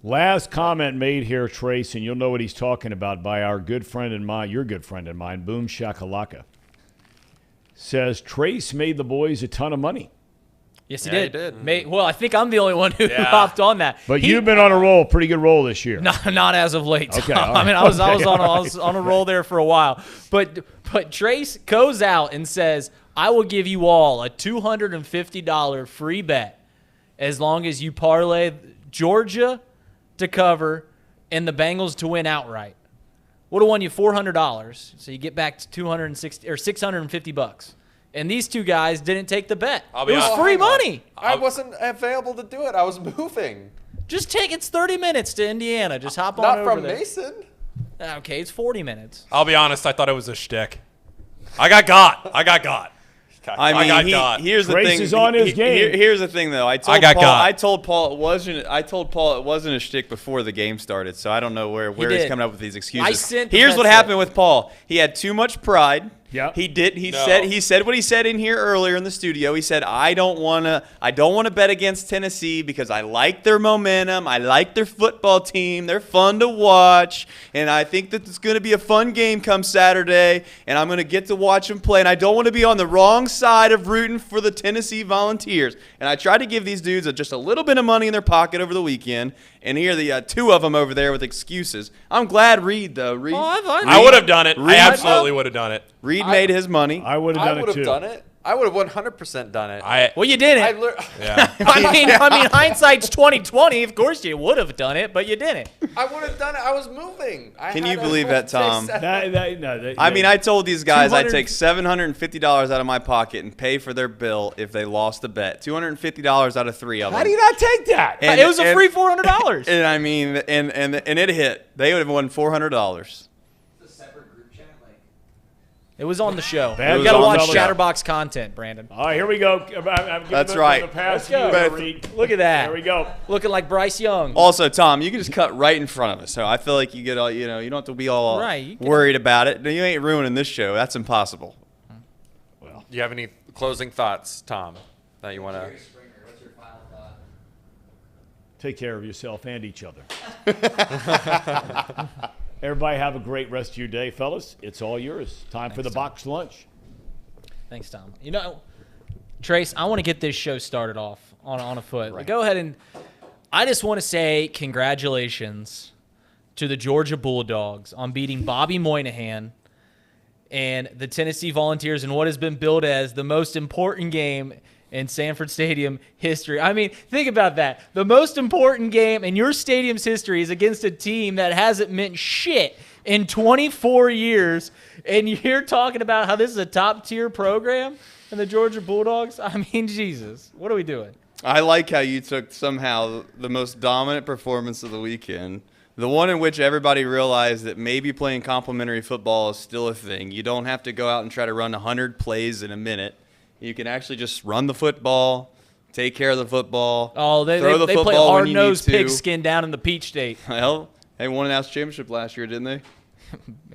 Last comment made here, Trace, and you'll know what he's talking about, by our good friend and mine, your good friend and mine, Boom Shakalaka. Says Trace made the boys a ton of money. Yes, he Yeah, did. he did. Well, I think I'm the only one who hopped on that. But you've been on a roll, pretty good roll this year. Not as of late. Okay, Tom. all right. I mean, I was on a roll there for a while. But Trace goes out and says, "I will give you all a $250 free bet as long as you parlay Georgia to cover and the Bengals to win outright." Would have won you $400, so you get back to $650. And these two guys didn't take the bet. It was free money. I wasn't available to do it. I was moving. Just take it's 30 minutes to Indiana. Just hop on Not over from there. Mason. Okay, it's 40 minutes. I'll be honest, I thought it was a shtick. I got got. I mean, here's the Trace thing. is on his game. Here's the thing, though. I told Paul it wasn't a shtick before the game started. So I don't know where he's did. coming up with these excuses. sent Here's what that happened with Paul. He had too much pride. Yeah. He said what he said in here earlier in the studio. He said, I don't wanna bet against Tennessee because I like their momentum. I like their football team. They're fun to watch. And I think that it's gonna be a fun game come Saturday, and I'm gonna get to watch them play. And I don't want to be on the wrong side of rooting for the Tennessee Volunteers. And I tried to give these dudes just a little bit of money in their pocket over the weekend. And here are the two of them over there with excuses. I'm glad Reed, though. Reed, I would have done it. I absolutely would have done it. Reed made his money. I would have done it too. done it. I would have 100% done it. Well, you didn't. I mean, hindsight's 20/20. Of course, you would have done it, but you didn't. I would have done it. I was moving. Can you believe that, Tom? I I told these guys I'd take $750 out of my pocket and pay for their bill if they lost the bet. $250 out of three of them. How do you not take that? It was a free $400. And I mean, and it hit. They would have won $400. It was on the show. Bad You got to on watch the show. Chatterbox content, Brandon. All right, here we go. I'm That's giving right. The pass Let's to go. you, Reed. Look at that. There we go. Looking like Bryce Young. Also, Tom, you can just cut right in front of us. So I feel like you get all, you don't have to be all Right, worried about it. You ain't ruining this show. That's impossible. Do you have any closing thoughts, Tom, that you want to? Take care of yourself and each other. Everybody have a great rest of your day, fellas. It's all yours. Time for the box lunch. Thanks, Tom. You know, Trace, I want to get this show started off on a foot. Right. Go ahead and I just want to say congratulations to the Georgia Bulldogs on beating Bobby Moynihan and the Tennessee Volunteers in what has been billed as the most important game in Sanford Stadium history. I mean, think about that. The most important game in your stadium's history is against a team that hasn't meant shit in 24 years, and you're talking about how this is a top-tier program and the Georgia Bulldogs? I mean, Jesus, what are we doing? I like how you took somehow the most dominant performance of the weekend, the one in which everybody realized that maybe playing complimentary football is still a thing. You don't have to go out and try to run 100 plays in a minute. You can actually just run the football, take care of the football. Oh, they play hard-nosed pigskin down in the Peach State. Well, they won an national championship last year, didn't they?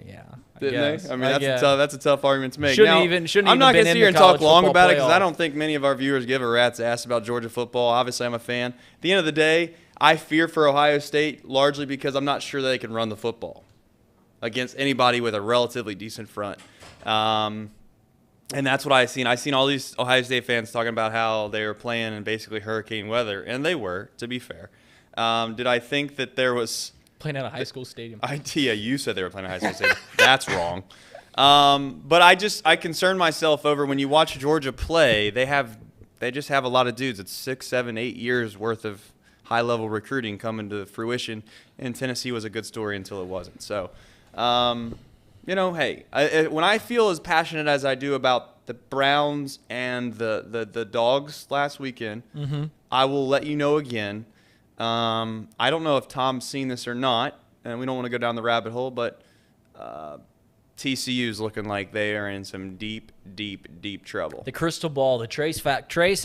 Yeah. Didn't they? I mean, that's a tough argument to make. Shouldn't now, even I'm not been going to sit in here the and talk college long football about it because I playoff. don't think many of our viewers give a rat's ass about Georgia football. Obviously, I'm a fan. At the end of the day, I fear for Ohio State largely because I'm not sure they can run the football against anybody with a relatively decent front. And that's what I've seen. I've seen all these Ohio State fans talking about how they were playing in basically hurricane weather, and they were, to be fair. Did I think that there was playing at a high school stadium? Yeah, you said they were playing at a high school stadium. That's wrong. But I concern myself over when you watch Georgia play. They just have a lot of dudes. It's 6, 7, 8 years worth of high-level recruiting coming to fruition, and Tennessee was a good story until it wasn't. So. Hey, when I feel as passionate as I do about the Browns and the Dogs last weekend, I will let you know again. I don't know if Tom's seen this or not, and we don't want to go down the rabbit hole, but TCU's looking like they are in some deep, deep, deep trouble. The crystal ball, the Trace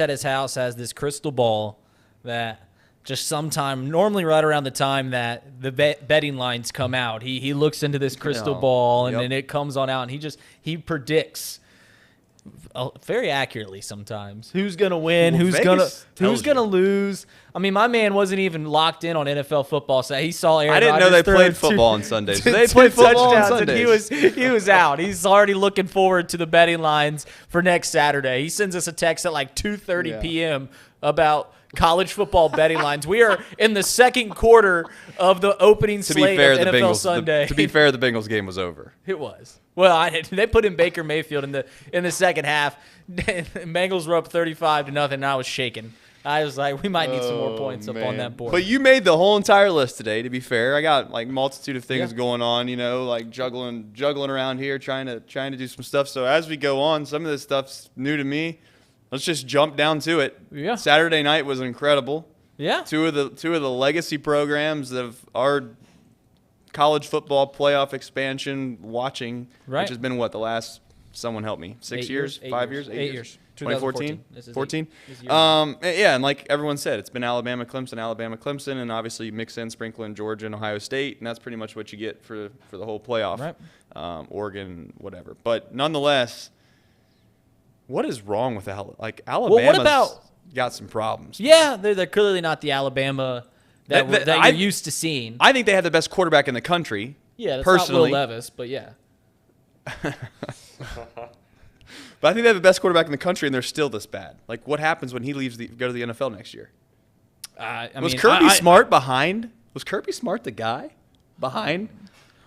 at his house has this crystal ball that just sometime, normally right around the time that the betting lines come out, he looks into this crystal ball and then it comes on out, and he predicts very accurately sometimes who's going to win, who's going to lose. I mean, my man wasn't even locked in on NFL football, so he saw Aaron I didn't Rodgers know they played football on Sundays. They played football on Sundays. He was out. He's already looking forward to the betting lines for next Saturday. He sends us a text at like 2:30 p.m. about college football betting lines. We are in the second quarter of the opening slate of NFL Sunday. To be fair, the Bengals game was over. It was. Well, they put in Baker Mayfield in the second half. Bengals were up 35-0, and I was shaking. I was like, we might need some more points up on that board. But you made the whole entire list today, to be fair. I got like multitude of things going on, like juggling around here, trying to do some stuff. So as we go on, some of this stuff's new to me. Let's just jump down to it. Yeah. Saturday night was incredible. Yeah. Two of the legacy programs of our college football playoff expansion watching, which has been what, the last, someone help me, 6 years, 5 years, 8 years. 2014? 14? Yeah, and like everyone said, it's been Alabama, Clemson, and obviously you mix in, sprinkle in Georgia and Ohio State, and that's pretty much what you get for the whole playoff. Right. Oregon, whatever. But nonetheless, what is wrong with Alabama? Alabama's got some problems. Yeah, they're clearly not the Alabama that you're used to seeing. I think they have the best quarterback in the country. Yeah, that's personally. not Will Levis, but yeah. But I think they have the best quarterback in the country, and they're still this bad. Like, what happens when he leaves go to the NFL next year? Was Kirby Smart behind? Was Kirby Smart the guy behind?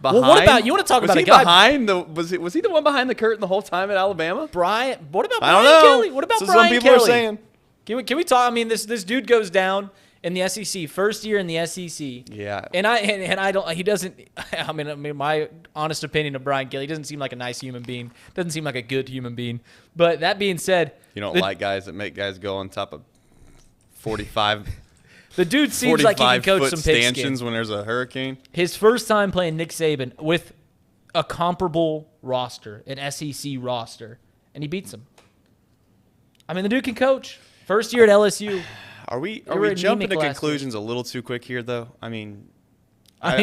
Well, what about you? Want to talk about a guy behind the? Was he the one behind the curtain the whole time at Alabama? Brian. What about Brian Kelly? What about Brian Kelly? Some people are saying. Can we talk? I mean, this dude goes down in the SEC, first year in the SEC. Yeah. And I don't. He doesn't. I mean, my honest opinion of Brian Kelly, he doesn't seem like a nice human being. Doesn't seem like a good human being. But that being said, you don't like guys that make guys go on top of 45. The dude seems like he can coach some stanchions when there's a hurricane. His first time playing Nick Saban with a comparable roster, an SEC roster, and he beats him. I mean, the dude can coach. First year at LSU. Are we jumping to conclusions a little too quick here, though? I mean, are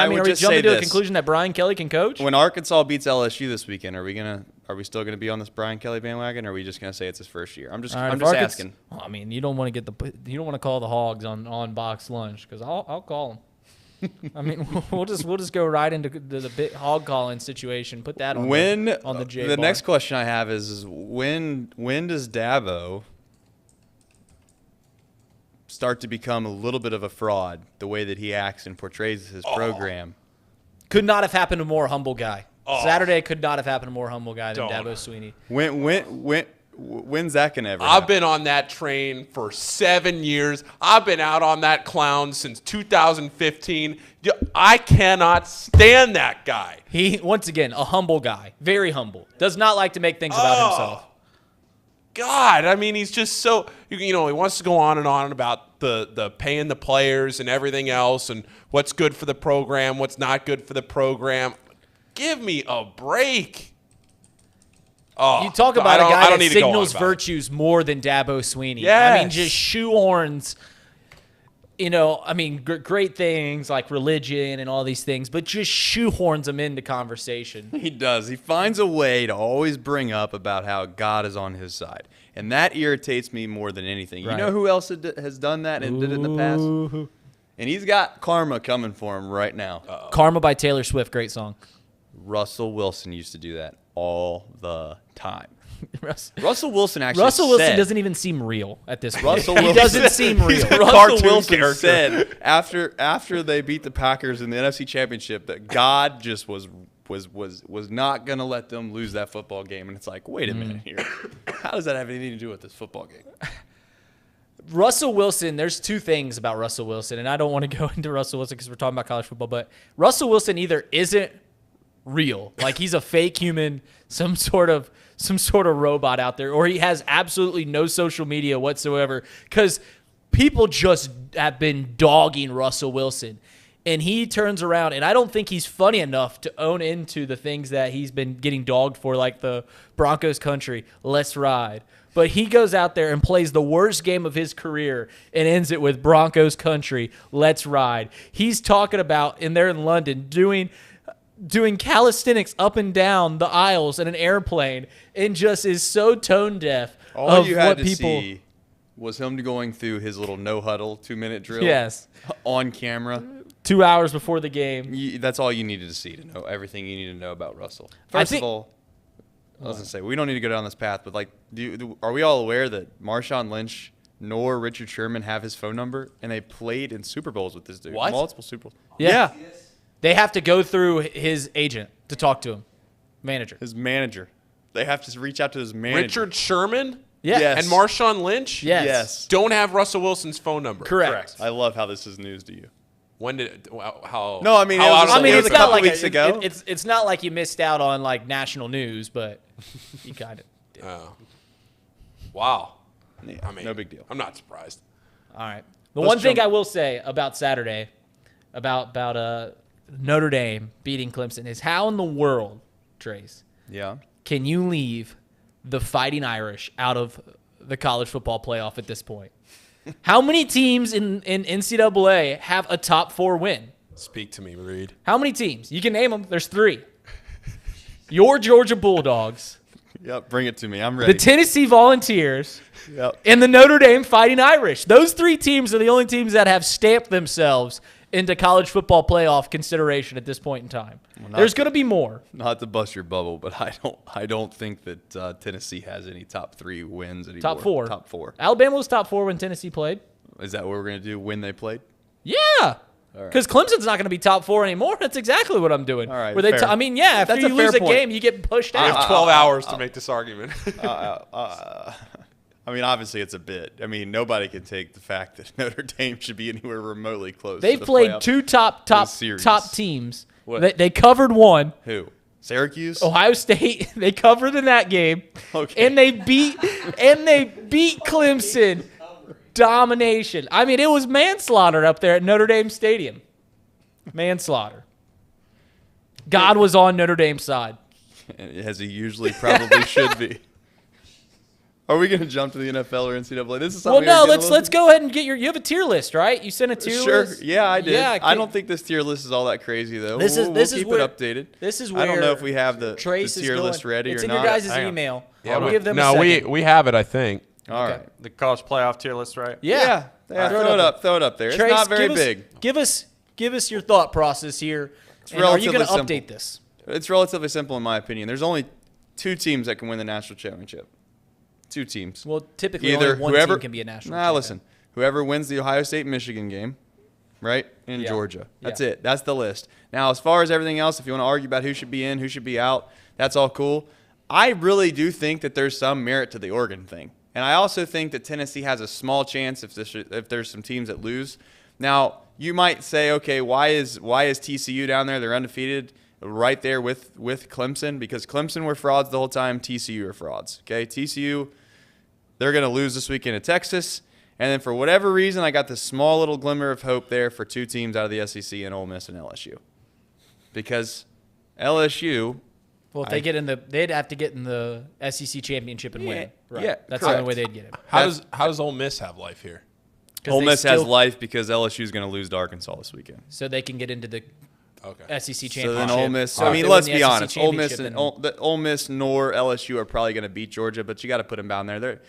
we jumping to a conclusion that Brian Kelly can coach? When Arkansas beats LSU this weekend, are we still gonna be on this Brian Kelly bandwagon, or are we just gonna say it's his first year? I'm just asking. Well, I mean, you don't want to call the Hogs on box lunch, because I'll call them. I mean, we'll just go right into the big hog calling situation. Put that on the J The bar. next question I have is when does Dabo start to become a little bit of a fraud, the way that he acts and portrays his program? Could not have happened to a more humble guy. Saturday could not have happened to a more humble guy than Dabo Swinney. When's that gonna ever happen? I've been on that train for 7 years. I've been out on that clown since 2015. I cannot stand that guy. He, once again, a humble guy. Very humble. Does not like to make things about himself. God, I mean, he's just so, he wants to go on and on about the paying the players and everything else and what's good for the program, what's not good for the program. Give me a break. You talk about a guy that signals virtues more than Dabo Swinney. Yes. I mean, just shoehorns, great things like religion and all these things, but just shoehorns them into conversation. He does. He finds a way to always bring up about how God is on his side. And that irritates me more than anything. Right. You know who else has done that and did it in the past? And he's got karma coming for him right now. Uh-oh. Karma by Taylor Swift. Great song. Russell Wilson used to do that all the time. Russell Wilson actually doesn't even seem real at this point. Russell Wilson, he doesn't seem real. Russell Wilson said after they beat the Packers in the NFC Championship that God just was not going to let them lose that football game. And it's like, wait a minute here. How does that have anything to do with this football game? Russell Wilson, there's two things about Russell Wilson, and I don't want to go into Russell Wilson because we're talking about college football, but Russell Wilson isn't real, like he's a fake human, some sort of robot out there, or he has absolutely no social media whatsoever, because people just have been dogging Russell Wilson. And he turns around, and I don't think he's funny enough to own into the things that he's been getting dogged for, like the Broncos country, let's ride. But he goes out there and plays the worst game of his career and ends it with Broncos country, let's ride. He's talking about, and they're in London, doing calisthenics up and down the aisles in an airplane, and just is so tone deaf. All you had to see was him going through his little no huddle 2-minute drill. Yes. On camera. 2 hours before the game. That's all you needed to see to know everything you need to know about Russell. First of all, I was going to say, we don't need to go down this path, but are we all aware that Marshawn Lynch nor Richard Sherman have his phone number, and they played in Super Bowls with this dude? What? Multiple Super Bowls. Yeah. They have to go through his agent to talk to him. Manager. His manager. They have to reach out to his manager. Richard Sherman? Yeah. Yes. And Marshawn Lynch? Yes. Don't have Russell Wilson's phone number. Correct. I love how this is news to you. When did how? No, I mean, it's a not couple like weeks ago. It's not like you missed out on like national news, but you kind of did. Wow. Yeah, I mean, no big deal. I'm not surprised. All right. The one thing I will say about Saturday, about Notre Dame beating Clemson, is how in the world, Trace, can you leave the Fighting Irish out of the college football playoff at this point? How many teams in NCAA have a top 4 win? Speak to me, Reed. How many teams? You can name them. There's 3. Your Georgia Bulldogs. Yep, bring it to me. I'm ready. The Tennessee Volunteers. Yep. And the Notre Dame Fighting Irish. Those 3 teams are the only teams that have stamped themselves into college football playoff consideration at this point in time. There's going to be more. Not to bust your bubble, but I don't think that Tennessee has any top 3 wins anymore. Top 4. Top 4. Alabama was top 4 when Tennessee played. Is that what we're going to do when they played? Yeah. Because Clemson's not going to be top 4 anymore. That's exactly what I'm doing. All right. Where after you lose a game, you get pushed out. We have 12 hours to make this argument. I mean, obviously it's a bit. I mean, nobody can take the fact that Notre Dame should be anywhere remotely close. They've to the played playoff 2 top teams. What? They covered one. Who? Syracuse? Ohio State. They covered in that game. Okay. And they beat Clemson. Domination. I mean, it was manslaughter up there at Notre Dame Stadium. Manslaughter. God was on Notre Dame's side. As he usually probably should be. Are we going to jump to the NFL or NCAA? This is something. Well, no. Let's go ahead and get you have a tier list, right? You sent a tier list. Sure. Yeah, I did. Yeah, I don't think this tier list is all that crazy though. This we'll keep where, it updated. This is where I don't know if we have the Trace tier list ready it's or not. It's in your guys' email. Yeah, I'll give them a second. we have it, I think. All right. The college playoff tier list, right? Yeah. Throw it up there. Trace, it's not very big. Give us your thought process here. And are you going to update this? It's relatively simple in my opinion. There's only 2 teams that can win the national championship. 2 teams. Well, typically only one team can be a national champion. Listen. Whoever wins the Ohio State-Michigan game, right, in Georgia. That's it. That's the list. Now, as far as everything else, if you want to argue about who should be in, who should be out, that's all cool. I really do think that there's some merit to the Oregon thing. And I also think that Tennessee has a small chance if there's some teams that lose. Now, you might say, okay, why is TCU down there? They're undefeated right there with Clemson because Clemson were frauds the whole time. TCU are frauds. Okay, TCU, they're going to lose this weekend at Texas. And then for whatever reason, I got this small little glimmer of hope there for 2 teams out of the SEC and Ole Miss and LSU. Because LSU... Well, if they'd have to get in the SEC championship and win. Right. Yeah, that's the only way they'd get it. How does Ole Miss have life here? Ole Miss has life because LSU is going to lose to Arkansas this weekend. So they can get into the SEC championship. So then Ole Miss. I mean, let's be honest. Ole Miss nor LSU are probably going to beat Georgia, but you got to put them down there.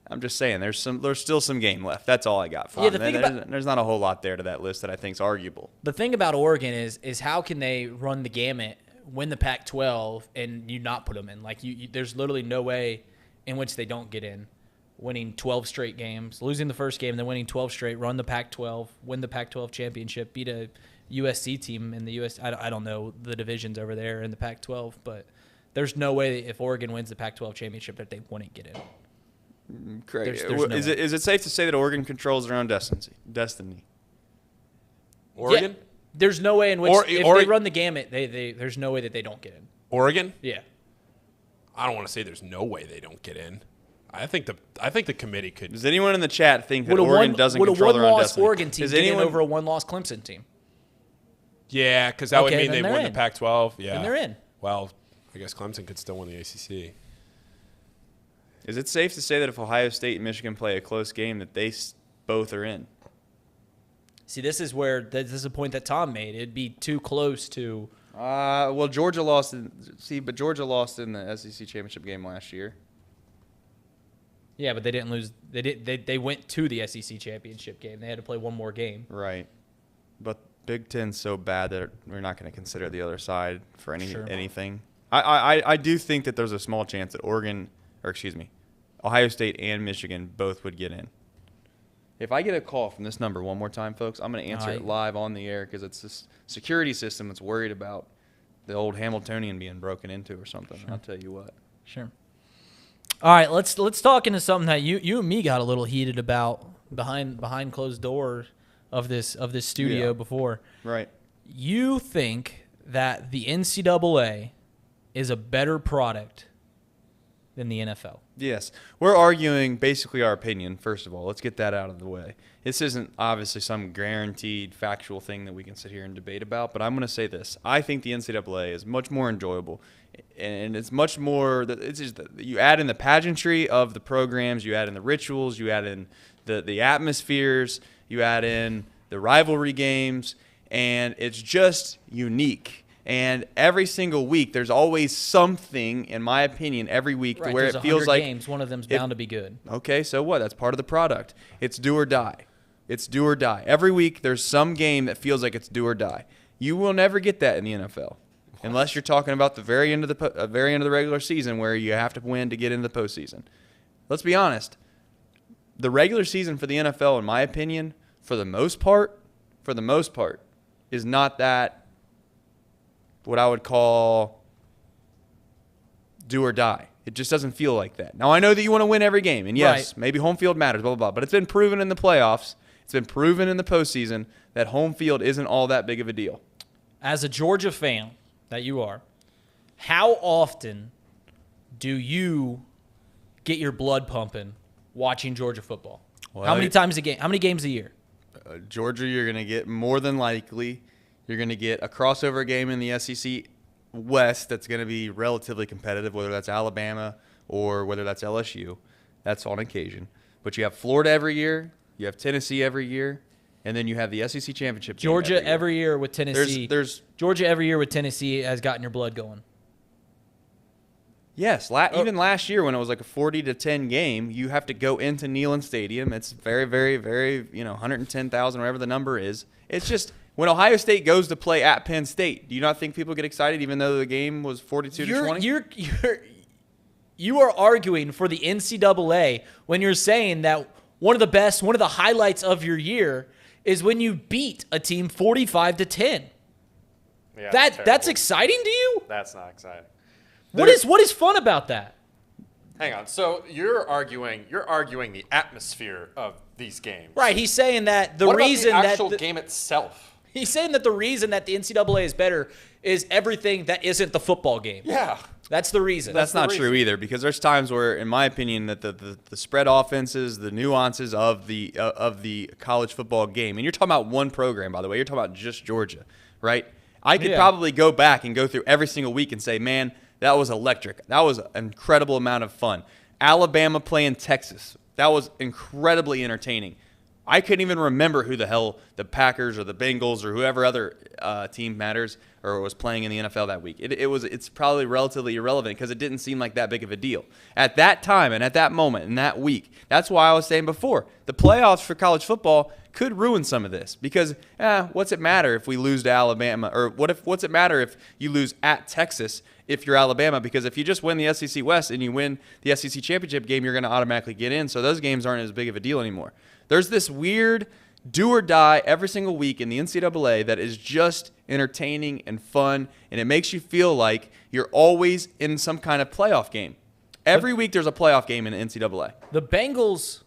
I'm just saying, there's still some game left. That's all I got for them. There's not a whole lot there to that list that I think is arguable. The thing about Oregon is how can they run the gamut, win the Pac-12, and you not put them in? Like there's literally no way in which they don't get in. Winning 12 straight games, losing the first game, then winning 12 straight, run the Pac-12, win the Pac-12 championship, beat a USC team in the US. I don't know the divisions over there in the Pac-12, but there's no way if Oregon wins the Pac-12 championship that they wouldn't get in. Correct. Is it safe to say that Oregon controls their own destiny? Oregon? Yeah, there's no way in which if they run the gamut, there's no way that they don't get in. Oregon? Yeah. I don't want to say there's no way they don't get in. I think the committee could. Does anyone in the chat think that Oregon doesn't control their own destiny? Would a one-loss Oregon team get in over a one-loss Clemson team? Yeah, because that would Okay, mean then they they're won the in. Pac-12. Yeah. Then they're in. Well, I guess Clemson could still win the ACC. Is it safe to say that if Ohio State and Michigan play a close game, that they both are in? See, this is a point that Tom made. It'd be too close to. Well, Georgia lost. But Georgia lost in the SEC championship game last year. Yeah, but they didn't lose. They went to the SEC championship game. They had to play one more game. Right. But Big Ten's so bad that we're not going to consider the other side for anything. I do think that there's a small chance that Ohio State and Michigan both would get in. If I get a call from this number one more time, folks, I'm going to answer it live on the air because it's this security system that's worried about the old Hamiltonian being broken into or something. Sure. I'll tell you what. Sure. All right, let's talk into something that you and me got a little heated about behind closed doors of this studio before. Right. You think that the NCAA is a better product than the NFL? Yes. We're arguing basically our opinion, first of all. Let's get that out of the way. This isn't obviously some guaranteed factual thing that we can sit here and debate about, but I'm going to say this. I think the NCAA is much more enjoyable, and it's much more – it's just you add in the pageantry of the programs, you add in the rituals, you add in the atmospheres, you add in the rivalry games, and it's just unique. And every single week, there's always something, in my opinion, every week to where it feels like games. One of them's bound to be good. Okay, so what? That's part of the product. It's do or die. It's do or die. Every week, there's some game that feels like it's do or die. You will never get that in the NFL, unless you're talking about the very end of the regular season where you have to win to get into the postseason. Let's be honest. The regular season for the NFL, in my opinion, for the most part, is not that what I would call do or die. It just doesn't feel like that. Now, I know that you want to win every game, and yes, maybe home field matters, blah, blah, blah, but it's been proven in the playoffs, it's been proven in the postseason that home field isn't all that big of a deal. As a Georgia fan that you are, how often do you get your blood pumping watching Georgia football? Well, how many times a game? How many games a year? Georgia, you're going to get more than likely. You're going to get a crossover game in the SEC West that's going to be relatively competitive, whether that's Alabama or whether that's LSU. That's on occasion. But you have Florida every year. You have Tennessee every year. And then you have the SEC championship game Georgia every year with Tennessee. Georgia every year with Tennessee has gotten your blood going. Yes. Even last year when it was like a 40-10 game, you have to go into Neyland Stadium. It's very, very, very, 110,000, whatever the number is. It's just – when Ohio State goes to play at Penn State, do you not think people get excited even though the game was 42-20? You are arguing for the NCAA when you're saying that one of the highlights of your year is when you beat a team 45-10. Yeah, that's exciting to you? That's not exciting. What is fun about that? Hang on. So you're arguing the atmosphere of these games. Right. He's saying that the actual game itself. He's saying that the reason that the NCAA is better is everything that isn't the football game. Yeah. That's the reason. That's not true either, because there's times where, in my opinion, that the spread offenses, the nuances of the college football game, and you're talking about one program, by the way. You're talking about just Georgia, right? I could probably go back and go through every single week and say, man, that was electric. That was an incredible amount of fun. Alabama playing Texas. That was incredibly entertaining. I couldn't even remember who the hell the Packers or the Bengals or whoever other team matters or was playing in the NFL that week. It's probably relatively irrelevant because it didn't seem like that big of a deal. At that time and at that moment in that week, that's why I was saying before, the playoffs for college football could ruin some of this because what's it matter if we lose to Alabama, or what's it matter if you lose at Texas if you're Alabama, because if you just win the SEC West and you win the SEC championship game, you're going to automatically get in, so those games aren't as big of a deal anymore. There's this weird do or die every single week in the NCAA that is just entertaining and fun, and it makes you feel like you're always in some kind of playoff game. Every week there's a playoff game in the NCAA. The Bengals,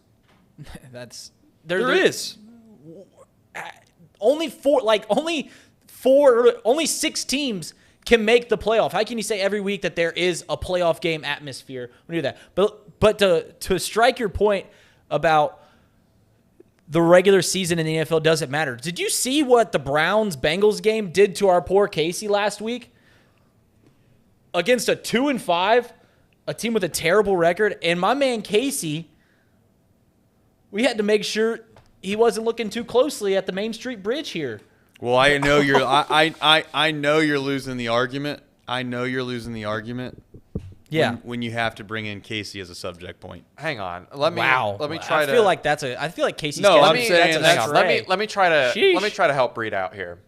only 6 teams can make the playoff. How can you say every week that there is a playoff game atmosphere when you do that? But to strike your point about the regular season in the NFL doesn't matter. Did you see what the Browns-Bengals game did to our poor Casey last week? Against a 2-5, a team with a terrible record, and my man Casey, we had to make sure he wasn't looking too closely at the Main Street Bridge here. Well, I know you're. I know you're losing the argument. I know you're losing the argument. Yeah. When you have to bring in Casey as a subject point. Hang on. Let me try to. I feel like Casey's. No, I'm saying that's hang on. right. Let me try to help Reed out here.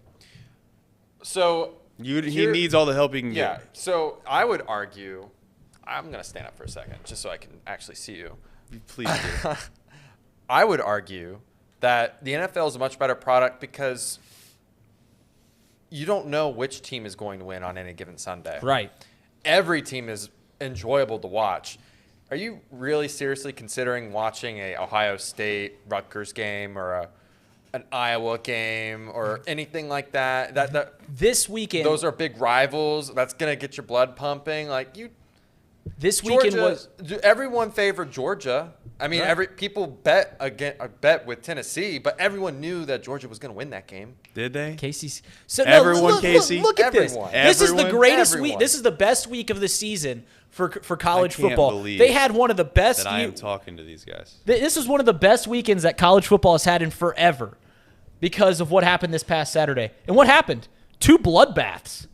So he needs all the help he can yeah. get. So I would argue. I'm gonna stand up for a second just so I can actually see you. Please do. I would argue that the NFL is a much better product because you don't know which team is going to win on any given Sunday. Right. Every team is enjoyable to watch. Are you really seriously considering watching a Ohio State Rutgers game or an Iowa game or anything like that? That this weekend, those are big rivals. That's gonna get your blood pumping. Like you. This weekend everyone favored Georgia. I mean, people bet with Tennessee, but everyone knew that Georgia was going to win that game. Did they? Casey's. Casey. Look at this. This is the greatest Everyone. week. This is the best week of the season for college I can't football. believe They had one of the best. That I am talking to these guys. This is one of the best weekends that college football has had in forever, because of what happened this past Saturday. And what happened? 2 bloodbaths.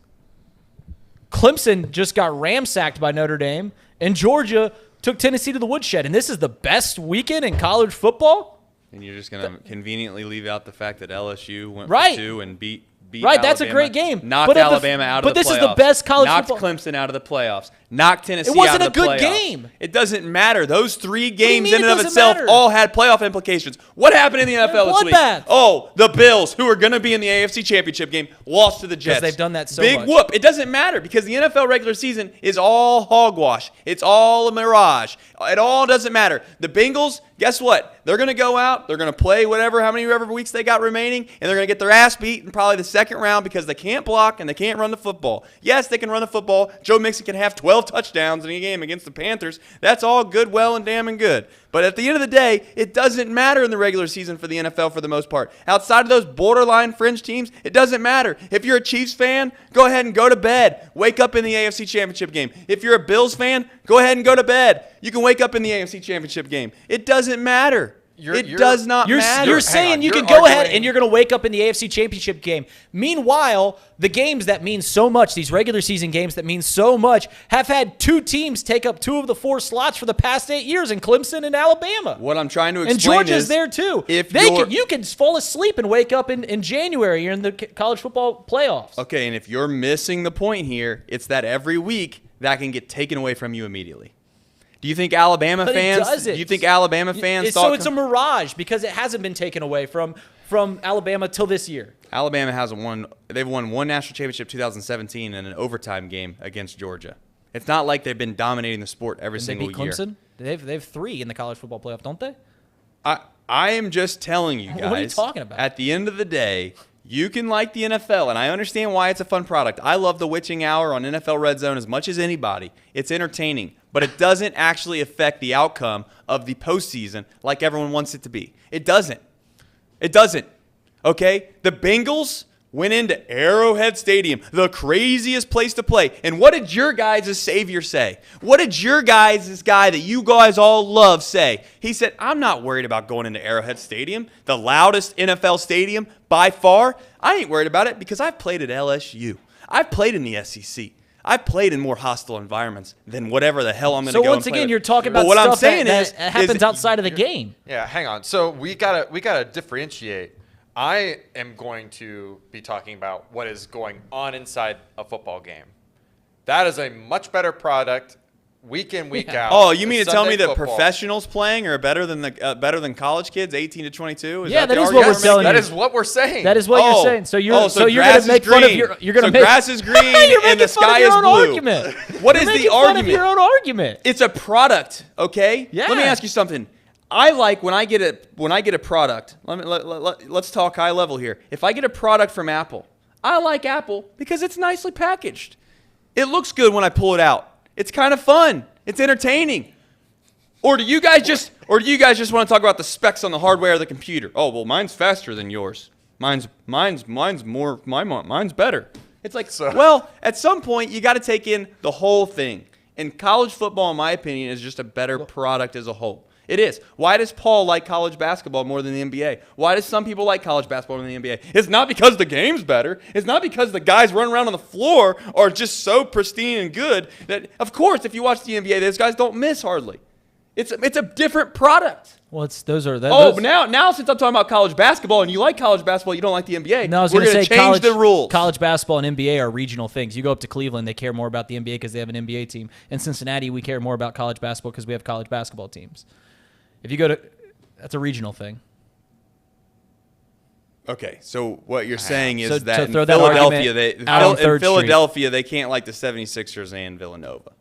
Clemson just got ramsacked by Notre Dame, and Georgia took Tennessee to the woodshed. And this is the best weekend in college football? And you're just going to conveniently leave out the fact that LSU went Right. for 2 and beat Right, Alabama, that's a great game. Knocked But Alabama out of the playoffs. But this is the best college knocked football. Clemson out of the playoffs. Knocked Tennessee It wasn't out of the a playoffs. good game. It doesn't matter. Those 3 do you games mean in it and of doesn't itself matter? all had playoff implications. What happened in the NFL this week? bloodbath. Oh, the Bills, who are going to be in the AFC Championship game, lost to the Jets. they've done that so Big much. whoop. It doesn't matter because the NFL regular season is all hogwash. It's all a mirage. It all doesn't matter. The Bengals, guess what? They're going to go out. They're going to play how many weeks they got remaining, and they're going to get their ass beat in probably the second round because they can't block and they can't run the football. Yes, they can run the football. Joe Mixon can have 12 touchdowns in a game against the Panthers. That's all good, well, and damn and good. But at the end of the day, it doesn't matter in the regular season for the NFL for the most part. Outside of those borderline fringe teams, it doesn't matter. If you're a Chiefs fan, go ahead and go to bed. Wake up in the AFC Championship game. If you're a Bills fan, go ahead and go to bed. You can wake up in the AFC Championship game. It doesn't matter. It does not matter. You're saying you can go ahead and you're going to wake up in the AFC Championship game. Meanwhile, the games that mean so much, these regular season games that mean so much, have had 2 teams take up 2 of the 4 slots for the past 8 years in Clemson and Alabama. What I'm trying to explain and Georgia's there too. You can fall asleep and wake up in January. You're in the college football playoffs. Okay, and if you're missing the point here, it's that every week that can get taken away from you immediately. Do you think Alabama fans? Do you think Alabama fans? So it's a mirage because it hasn't been taken away from Alabama till this year. Alabama hasn't won. They've won 1 national championship 2017 in an overtime game against Georgia. It's not like they've been dominating the sport every single year. They beat Clemson. They have 3 in the college football playoff, don't they? I am just telling you guys. What are you talking about? At the end of the day, you can like the NFL, and I understand why it's a fun product. I love the witching hour on NFL Red Zone as much as anybody. It's entertaining, but it doesn't actually affect the outcome of the postseason like everyone wants it to be. It doesn't. It doesn't. Okay? The Bengals went into Arrowhead Stadium, the craziest place to play. And what did your guys' savior say? What did your guys' guy that you guys all love say? He said, I'm not worried about going into Arrowhead Stadium, the loudest NFL stadium by far. I ain't worried about it because I've played at LSU. I've played in the SEC. I've played in more hostile environments than whatever the hell I'm going to go and play. So once again, you're talking about what stuff I'm saying that happens outside of the game. Yeah, hang on. So we gotta differentiate. I am going to be talking about what is going on inside a football game. That is a much better product, week in, week out. Oh, you mean to tell me that football. Professionals playing are better than college kids, 18 to 22? That is what we're telling you. That is what we're saying. That is what you're saying. So you're going to make fun of your. You're going to make grass is green and the sky is blue. Argument. What is the argument? Fun of your own argument. It's a product, okay? Yeah. Let me ask you something. I like when I get a product. Let's talk high level here. If I get a product from Apple, I like Apple because it's nicely packaged. It looks good when I pull it out. It's kind of fun. It's entertaining. Or do you guys just want to talk about the specs on the hardware of the computer? Oh, well, mine's faster than yours. Mine's better. It's like, well, at some point you got to take in the whole thing. And college football, in my opinion, is just a better product as a whole. It is. Why does Paul like college basketball more than the NBA? Why do some people like college basketball more than the NBA? It's not because the game's better. It's not because the guys running around on the floor are just so pristine and good that, of course, if you watch the NBA, those guys don't miss hardly. It's a different product. Well, But now since I'm talking about college basketball and you like college basketball, you don't like the NBA. No, I was we're going to say change the rules. College basketball and NBA are regional things. You go up to Cleveland, they care more about the NBA because they have an NBA team. In Cincinnati, we care more about college basketball because we have college basketball teams. If you go to, that's a regional thing. Okay, so what you're saying is that in throw that Philadelphia, they can't like the 76ers and Villanova.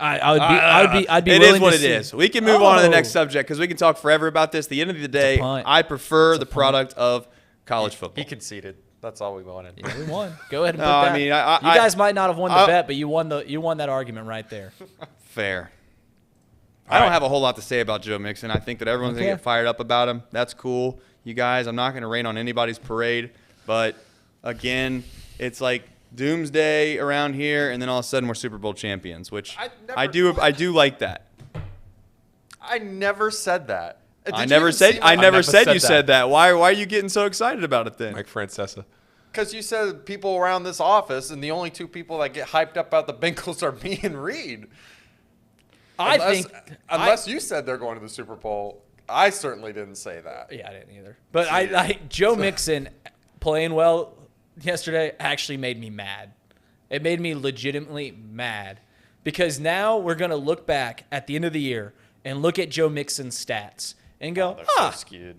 I'd be It willing is what to it see. is. We can move on to the next subject because we can talk forever about this. At the end of the day, I prefer the product of college football. He conceded. That's all we wanted. Yeah, we won. Go ahead and put No, that. I mean, you guys might not have won the bet, but you won that argument right there. Fair. I don't have a whole lot to say about Joe Mixon. I think that everyone's going to get fired up about him. That's cool. You guys, I'm not going to rain on anybody's parade. But, again, it's like doomsday around here, and then all of a sudden we're Super Bowl champions, which I do like that. I never said that. I never said you said that. Why are you getting so excited about it then? Mike Francesa. Because you said people around this office, and the only two people that get hyped up about the Bengals are me and Reed. Unless you said they're going to the Super Bowl, I certainly didn't say that. Yeah, I didn't either. But Joe Mixon playing well yesterday actually made me mad. It made me legitimately mad because now we're going to look back at the end of the year and look at Joe Mixon's stats and go, so skewed.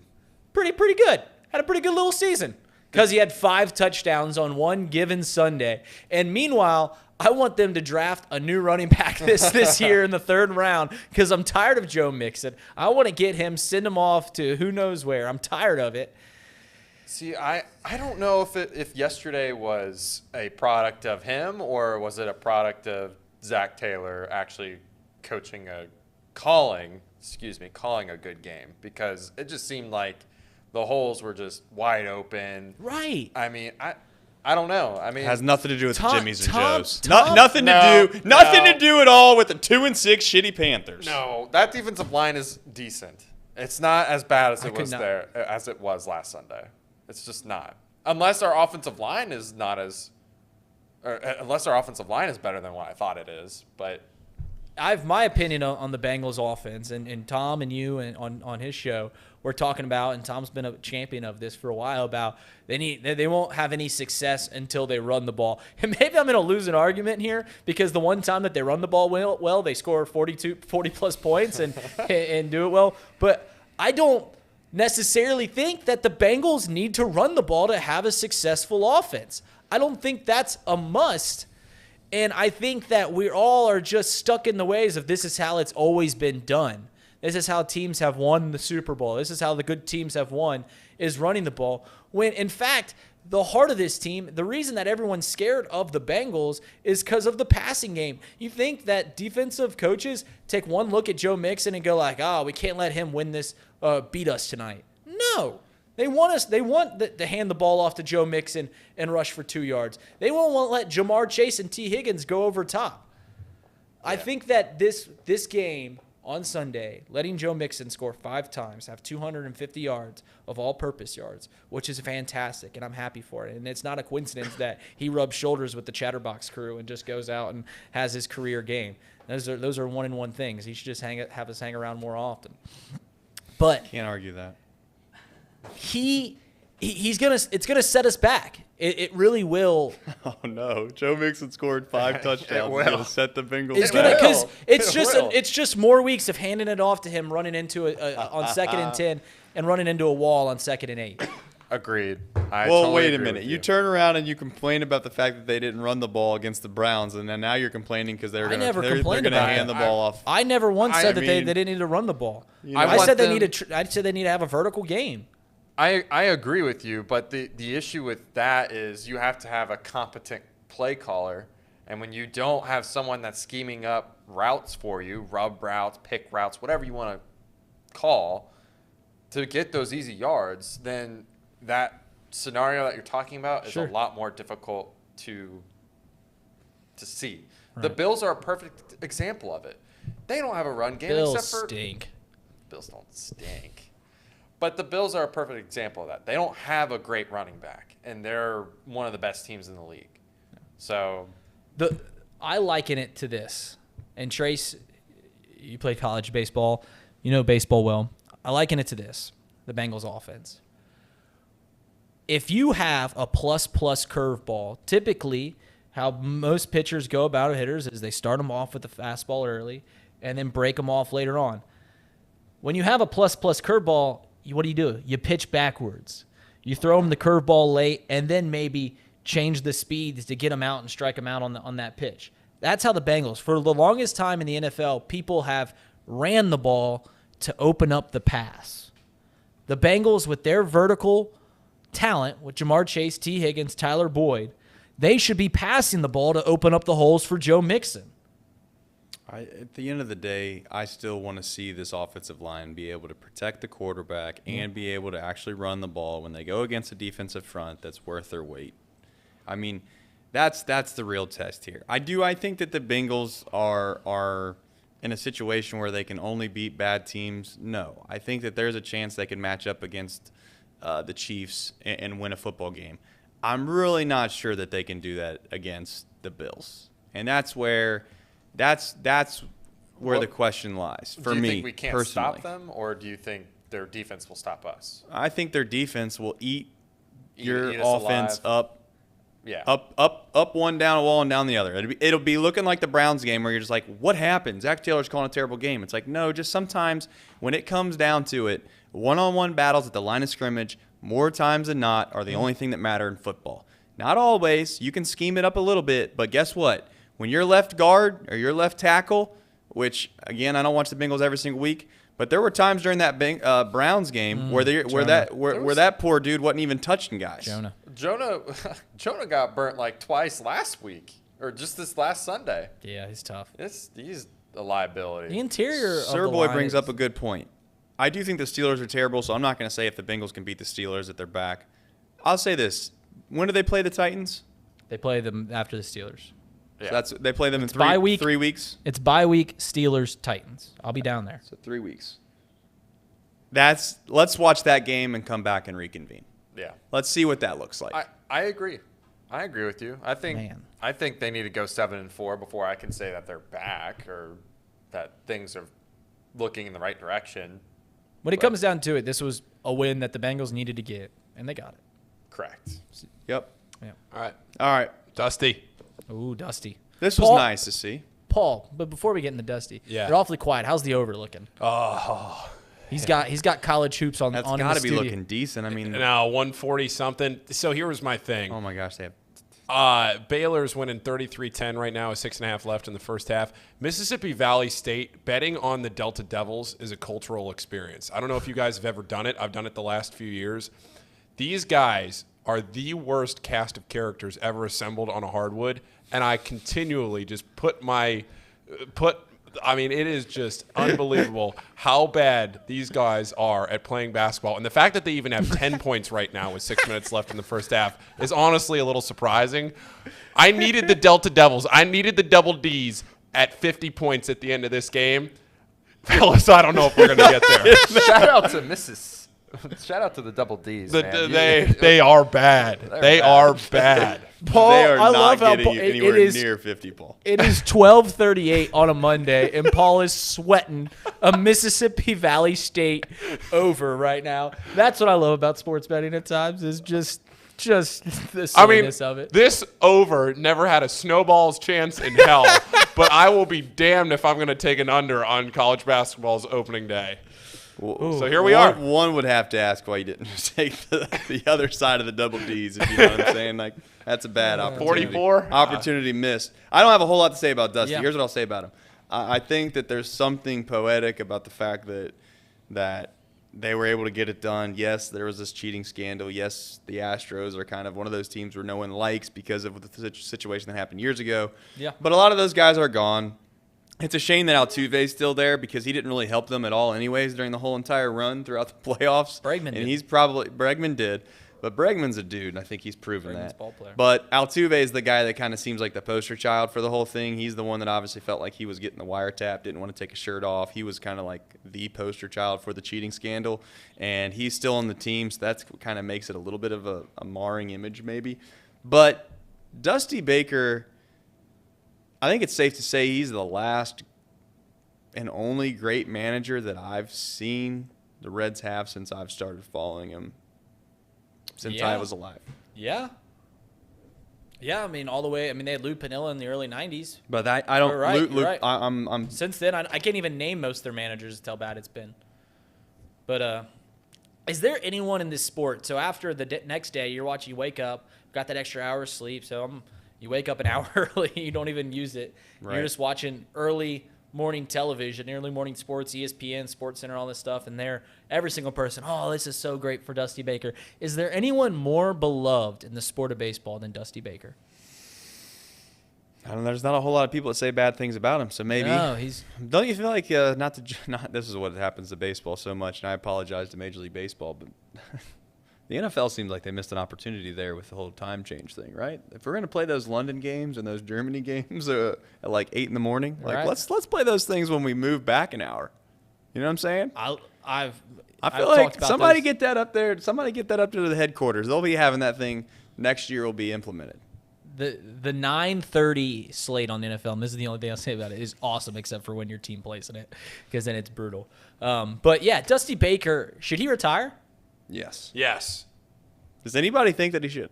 Pretty good. Had a pretty good little season because he had 5 touchdowns on one given Sunday. And meanwhile, I want them to draft a new running back this year in the 3rd round because I'm tired of Joe Mixon. I want to get him, send him off to who knows where. I'm tired of it. See, I don't know if yesterday was a product of him or was it a product of Zach Taylor actually calling a good game, because it just seemed like the holes were just wide open. Right. I mean, I don't know. I mean, It has nothing to do with Jimmy's and Joe's. Tom- Nothing to do at all with the 2-6 shitty Panthers. No, that defensive line is decent. It's not as bad as it was last Sunday. It's just not. Unless our offensive line is unless our offensive line is better than what I thought it is. But I have my opinion on the Bengals offense, and Tom and you and on his show we're talking about, and Tom's been a champion of this for a while, about they won't have any success until they run the ball. And maybe I'm going to lose an argument here because the one time that they run the ball well, they score 40 plus points and do it well. But I don't necessarily think that the Bengals need to run the ball to have a successful offense. I don't think that's a must. And I think that we all are just stuck in the ways of this is how it's always been done. This is how teams have won the Super Bowl. This is how the good teams have won, is running the ball. When, in fact, the heart of this team, the reason that everyone's scared of the Bengals is because of the passing game. You think that defensive coaches take one look at Joe Mixon and go like, we can't let him win this, beat us tonight. No. They want to hand the ball off to Joe Mixon and rush for 2 yards. They won't want to let Jamar Chase and T. Higgins go over top. Yeah. I think that this game on Sunday, letting Joe Mixon score 5 times, have 250 yards of all-purpose yards, which is fantastic, and I'm happy for it. And it's not a coincidence that he rubs shoulders with the Chatterbox crew and just goes out and has his career game. Those are one-and-one things. He should just have us hang around more often. But can't argue that. It's gonna set us back. It really will. Oh no, Joe Mixon scored 5 touchdowns. It's gonna set the Bengals. It's back. gonna because it's just more weeks of handing it off to him, running into on 2nd and 10, and running into a wall on 2nd and 8. Agreed. Wait a minute. You turn around and you complain about the fact that they didn't run the ball against the Browns, and then now you're complaining because they're going to hand the ball off. I never once said that they didn't need to run the ball. I said they need to have a vertical game. I agree with you, but the issue with that is you have to have a competent play caller, And when you don't have someone that's scheming up routes for you, rub routes, pick routes, whatever you want to call, to get those easy yards, then that scenario that you're talking about is a lot more difficult to see. Right. The Bills are a perfect example of it. They don't have a run game except for stink. Bills don't stink. But the Bills are a perfect example of that. They don't have a great running back, and they're one of the best teams in the league. So I liken it to this. And Trace, you played college baseball. You know baseball well. I liken it to this, the Bengals offense. If you have a plus-plus curveball, typically how most pitchers go about hitters is they start them off with a fastball early and then break them off later on. When you have a plus-plus curveball, what do? You pitch backwards. You throw them the curveball late and then maybe change the speeds to get them out and strike them out on that pitch. That's how the Bengals, for the longest time in the NFL, people have ran the ball to open up the pass. The Bengals, with their vertical talent, with Jamar Chase, T. Higgins, Tyler Boyd, they should be passing the ball to open up the holes for Joe Mixon. At the end of the day, I still want to see this offensive line be able to protect the quarterback and be able to actually run the ball when they go against a defensive front that's worth their weight. I mean, that's the real test here. I think that the Bengals are in a situation where they can only beat bad teams. No, I think that there's a chance they can match up against the Chiefs and win a football game. I'm really not sure that they can do that against the Bills, and that's where the question lies for me. Do you think we can't personally. stop them, or do you think their defense will stop us? I think their defense will eat your offense alive. up. Yeah. Up one, down a wall, and down the other. It'll be looking like the Browns game where you're just like, what happened? Zach Taylor's calling a terrible game. It's like, no, just sometimes when it comes down to it, one-on-one battles at the line of scrimmage, more times than not, are the only thing that matter in football. Not always. You can scheme it up a little bit, but guess what? When your left guard or your left tackle, which, again, I don't watch the Bengals every single week, but there were times during that Browns game where that poor dude wasn't even touching guys. Jonah got burnt like twice last week, or just this last Sunday. Yeah, he's tough. He's a liability. The interior of Sir the Boy line brings is- up a good point. I do think the Steelers are terrible, so I'm not going to say if the Bengals can beat the Steelers at their back. I'll say this. When do they play the Titans? They play them after the Steelers. Yeah. So they play them in bye week. 3 weeks? It's bye week, Steelers, Titans. I'll be down there. So 3 weeks. Let's watch that game and come back and reconvene. Yeah. Let's see what that looks like. I agree. I agree with you. I think they need to go 7-4 before I can say that they're back or that things are looking in the right direction. When it comes down to it, this was a win that the Bengals needed to get, and they got it. Correct. Yep. Yeah. All right. Dusty. Ooh, Dusty. This was nice to see. Paul, but before we get into Dusty, you're awfully quiet. How's the over looking? Oh. He's got college hoops on. That's got got to be looking decent. I mean, now 140 something. So here was my thing. Oh my gosh, they have. Baylor's winning 33-10 right now with 6.5 left in the first half. Mississippi Valley State, betting on the Delta Devils is a cultural experience. I don't know if you guys have ever done it. I've done it the last few years. These guys are the worst cast of characters ever assembled on a hardwood, and I continually just I mean, it is just unbelievable how bad these guys are at playing basketball. And the fact that they even have 10 points right now with 6 minutes left in the first half is honestly a little surprising. I needed the Delta Devils. I needed the Double Ds at 50 points at the end of this game. Fellas, I don't know if we're going to get there. Shout out to Shout out to the Double Ds, man. They are bad. They are bad. Paul, They are I not love how getting anywhere near 50, Paul. It is 12:38 on a Monday, and Paul is sweating a Mississippi Valley State over right now. That's what I love about sports betting at times is just the silliness of it. This over never had a snowball's chance in hell, but I will be damned if I'm going to take an under on college basketball's opening day. So here we are. One would have to ask why you didn't take the other side of the Double Ds, if you know what I'm saying. Like, that's a bad opportunity. 44? Opportunity missed. I don't have a whole lot to say about Dusty. Yeah. Here's what I'll say about him. I think that there's something poetic about the fact that they were able to get it done. Yes, there was this cheating scandal. Yes, the Astros are kind of one of those teams where no one likes because of the situation that happened years ago. Yeah. But a lot of those guys are gone. It's a shame that Altuve's still there because he didn't really help them at all anyways during the whole entire run throughout the playoffs. Bregman did. But Bregman's a dude, and I think he's proven that. Ball player. But Altuve is the guy that kind of seems like the poster child for the whole thing. He's the one that obviously felt like he was getting the wiretap, didn't want to take his shirt off. He was kind of like the poster child for the cheating scandal, and he's still on the team, so that's kind of makes it a little bit of a marring image maybe. But Dusty Baker, I think it's safe to say he's the last and only great manager that I've seen the Reds have since I've started following him. Since I was alive. Yeah. Yeah, I mean, all the way. I mean, they had Lou Piniella in the early 90s. But I don't. You're right, you're right. I'm. Since then, I can't even name most of their managers. That's how bad it's been. But is there anyone in this sport? So after the next day, you wake up, got that extra hour of sleep. So you wake up an hour early. You don't even use it. Right. You're just watching early morning television, early morning sports, ESPN, SportsCenter, all this stuff, and every single person, oh, this is so great for Dusty Baker. Is there anyone more beloved in the sport of baseball than Dusty Baker? I don't know. There's not a whole lot of people that say bad things about him, so maybe. No, Don't you feel like this is what happens to baseball so much, and I apologize to Major League Baseball, but the NFL seems like they missed an opportunity there with the whole time change thing, right? If we're going to play those London games and those Germany games at like 8 in the morning, like let's play those things when we move back an hour. You know what I'm saying? I feel like somebody get that up there. Somebody get that up to the headquarters. They'll be having that thing next year. Will be implemented. The 9:30 slate on the NFL, and this is the only thing I'll say about it, is awesome except for when your team plays in it, because then it's brutal. But yeah, Dusty Baker, should he retire? Yes. Yes. Does anybody think that he should?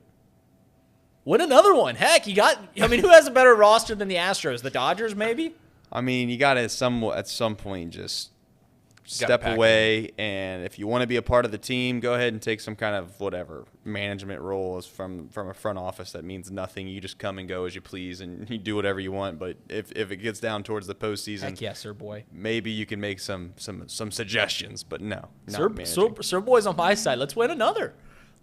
Win another one. Heck, who has a better roster than the Astros? The Dodgers, maybe? I mean, you got to at some point just step away, and if you want to be a part of the team, go ahead and take some kind of whatever management role from a front office that means nothing. You just come and go as you please, and you do whatever you want. But if it gets down towards the postseason, heck yes, sir, boy. Maybe you can make some suggestions, but no. Sir boy's on my side. Let's win another.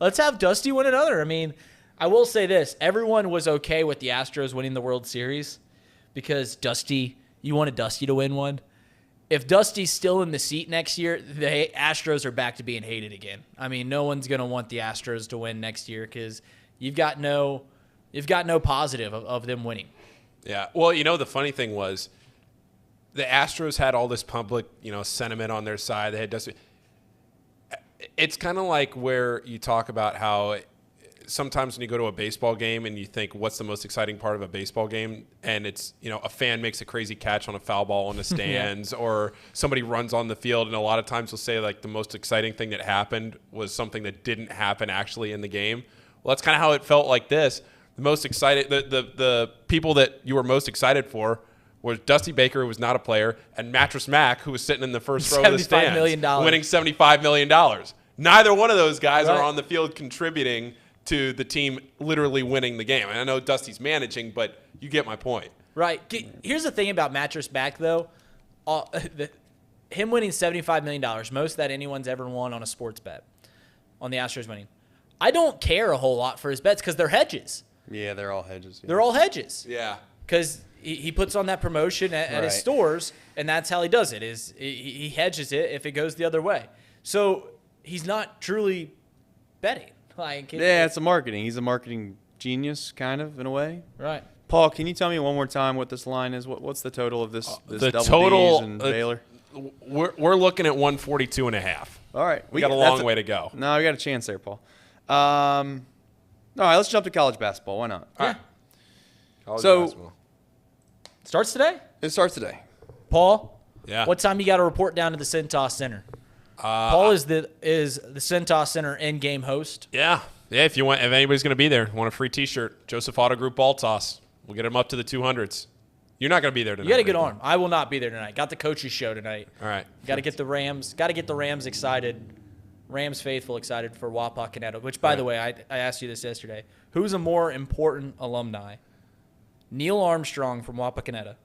Let's have Dusty win another. I mean, I will say this: everyone was okay with the Astros winning the World Series because you wanted Dusty to win one. If Dusty's still in the seat next year, the Astros are back to being hated again. I mean, no one's going to want the Astros to win next year because you've got no positive of them winning. Yeah. Well, the funny thing was the Astros had all this public, sentiment on their side. They had Dusty. It's kind of like where you talk about how sometimes when you go to a baseball game and you think, what's the most exciting part of a baseball game? And it's, a fan makes a crazy catch on a foul ball in the stands or somebody runs on the field. And a lot of times they'll say like the most exciting thing that happened was something that didn't happen actually in the game. Well, that's kind of how it felt like this. The most excited, the people that you were most excited for was Dusty Baker, who was not a player, and Mattress Mac, who was sitting in the first row of the stands, winning $75 million. Neither one of those guys are on the field contributing to the team literally winning the game. And I know Dusty's managing, but you get my point. Right. Here's the thing about Mattress Mac, though. Him winning $75 million, most that anyone's ever won on a sports bet, on the Astros winning. I don't care a whole lot for his bets because they're hedges. Yeah, they're all hedges. Yeah. They're all hedges. Yeah. Because he puts on that promotion at his stores, and that's how he does it. Is he hedges it if it goes the other way. So he's not truly betting. It's a marketing. He's a marketing genius, kind of, in a way. Right. Paul, can you tell me one more time what this line is? What's the total of this the double total, D's and Baylor? We're looking at 142.5. All right. We got a long way to go. No, we got a chance there, Paul. All right, let's jump to college basketball. Why not? Yeah. College basketball. Starts today? It starts today. Paul? Yeah. What time you got to report down to the Cintas Center? Paul is the Cintas Center in-game host. Yeah. If anybody's going to be there, want a free T-shirt, Joseph Auto Group Ball Toss. We'll get him up to the 200s. You're not going to be there tonight. You got a good arm. I will not be there tonight. Got the coaches show tonight. All right. Got to get the Rams. Got to get the Rams excited. Rams faithful excited for Wapakoneta. Which, by the way, I asked you this yesterday. Who's a more important alumni? Neil Armstrong from Wapakoneta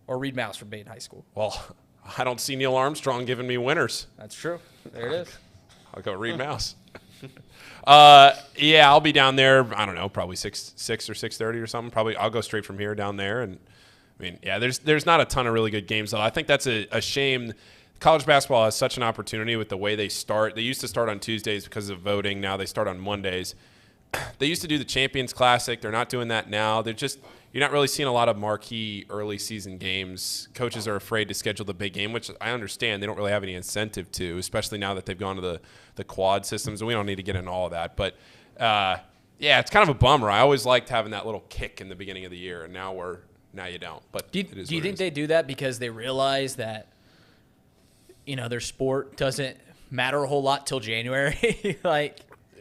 or Reed Mouse from Bain High School? Well, I don't see Neil Armstrong giving me winners. That's true. There it is. I'll go Reed Mouse. Yeah, I'll be down there. I don't know, probably 6 or 6:30 or something. Probably I'll go straight from here down there. And I mean, yeah, there's not a ton of really good games though. I think that's a shame. College basketball has such an opportunity with the way they start. They used to start on Tuesdays because of voting. Now they start on Mondays. They used to do the Champions Classic. They're not doing that now. You're not really seeing a lot of marquee early season games. Coaches are afraid to schedule the big game, which I understand. They don't really have any incentive to, especially now that they've gone to the quad systems. And we don't need to get into all of that. But, yeah, it's kind of a bummer. I always liked having that little kick in the beginning of the year, and now you don't. But do you think they do that because they realize that, their sport doesn't matter a whole lot till January?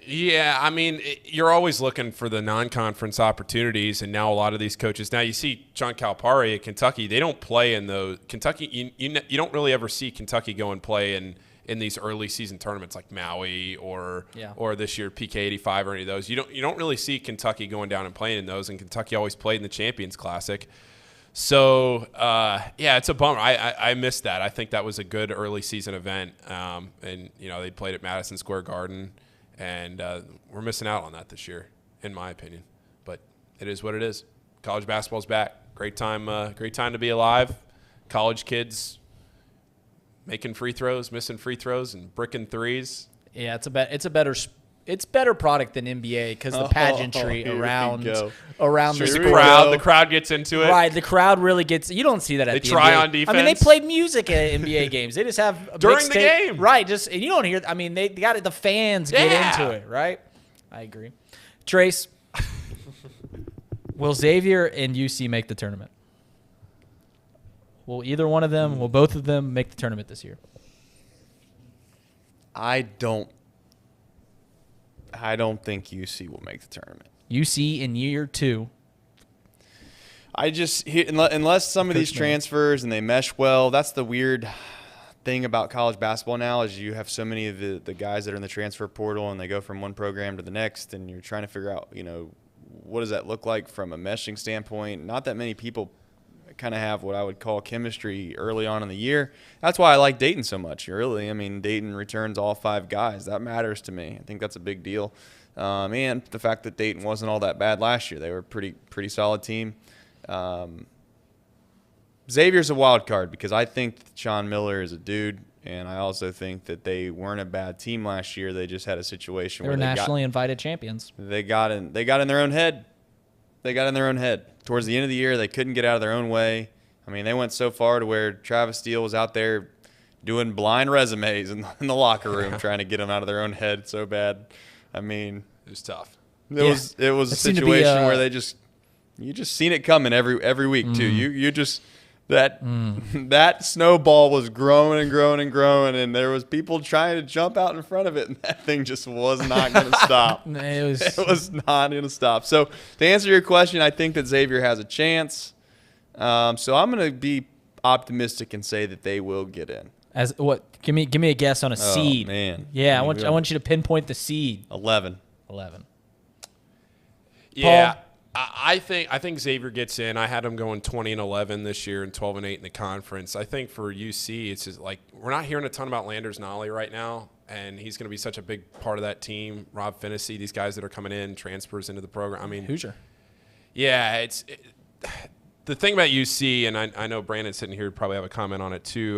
Yeah, I mean, you're always looking for the non-conference opportunities, and now a lot of these coaches. Now you see John Calipari at Kentucky; they don't play in those. Kentucky, you don't really ever see Kentucky go and play in these early season tournaments like Maui or this year PK85 or any of those. You don't really see Kentucky going down and playing in those, and Kentucky always played in the Champions Classic. So yeah, it's a bummer. I missed that. I think that was a good early season event, and they played at Madison Square Garden. And we're missing out on that this year, in my opinion. But it is what it is. College basketball's back. Great time to be alive. College kids making free throws, missing free throws, and bricking threes. Yeah, it's better product than NBA because the pageantry around the crowd. The crowd gets into it. Right, the crowd really gets. You don't see that at the NBA. They try on defense. I mean, they played music at NBA games. They just have a during the game, right? And you don't hear. I mean, they got the fans get into it, right? I agree. Trace, will Xavier and UC make the tournament? Will either one of them? Will both of them make the tournament this year? I don't think UC will make the tournament. UC in year 2. Unless some of these transfers and they mesh well, that's the weird thing about college basketball now is you have so many of the guys that are in the transfer portal and they go from one program to the next and you're trying to figure out, what does that look like from a meshing standpoint? Not that many people kind of have what I would call chemistry early on in the year. That's why I like Dayton so much. Really, I mean, Dayton returns all 5 guys. That matters to me. I think that's a big deal. And the fact that Dayton wasn't all that bad last year. They were a pretty solid team. Xavier's a wild card because I think that Sean Miller is a dude, and I also think that they weren't a bad team last year. They just had a situation where they were nationally invited champions. They got in their own head. Towards the end of the year, they couldn't get out of their own way. I mean, they went so far to where Travis Steele was out there doing blind resumes in the locker room trying to get them out of their own head so bad. I mean, it was tough. It was a situation where you just seen it coming every week too. You just that snowball was growing and growing and growing, and there was people trying to jump out in front of it, and that thing just was not going to stop. It was not going to stop. So to answer your question, I think that Xavier has a chance. So I'm going to be optimistic and say that they will get in. As what? Give me a guess on a seed. Oh man, yeah, I want you to pinpoint the seed. 11. Yeah. Paul? I think Xavier gets in. I had them going 20-11 this year and 12-8 in the conference. I think for UC, it's just like we're not hearing a ton about Landers Nolly right now, and he's going to be such a big part of that team. Rob Finnessy, these guys that are coming in, transfers into the program. I mean, Hoosier. Yeah, the thing about UC, and I know Brandon's sitting here would probably have a comment on it too.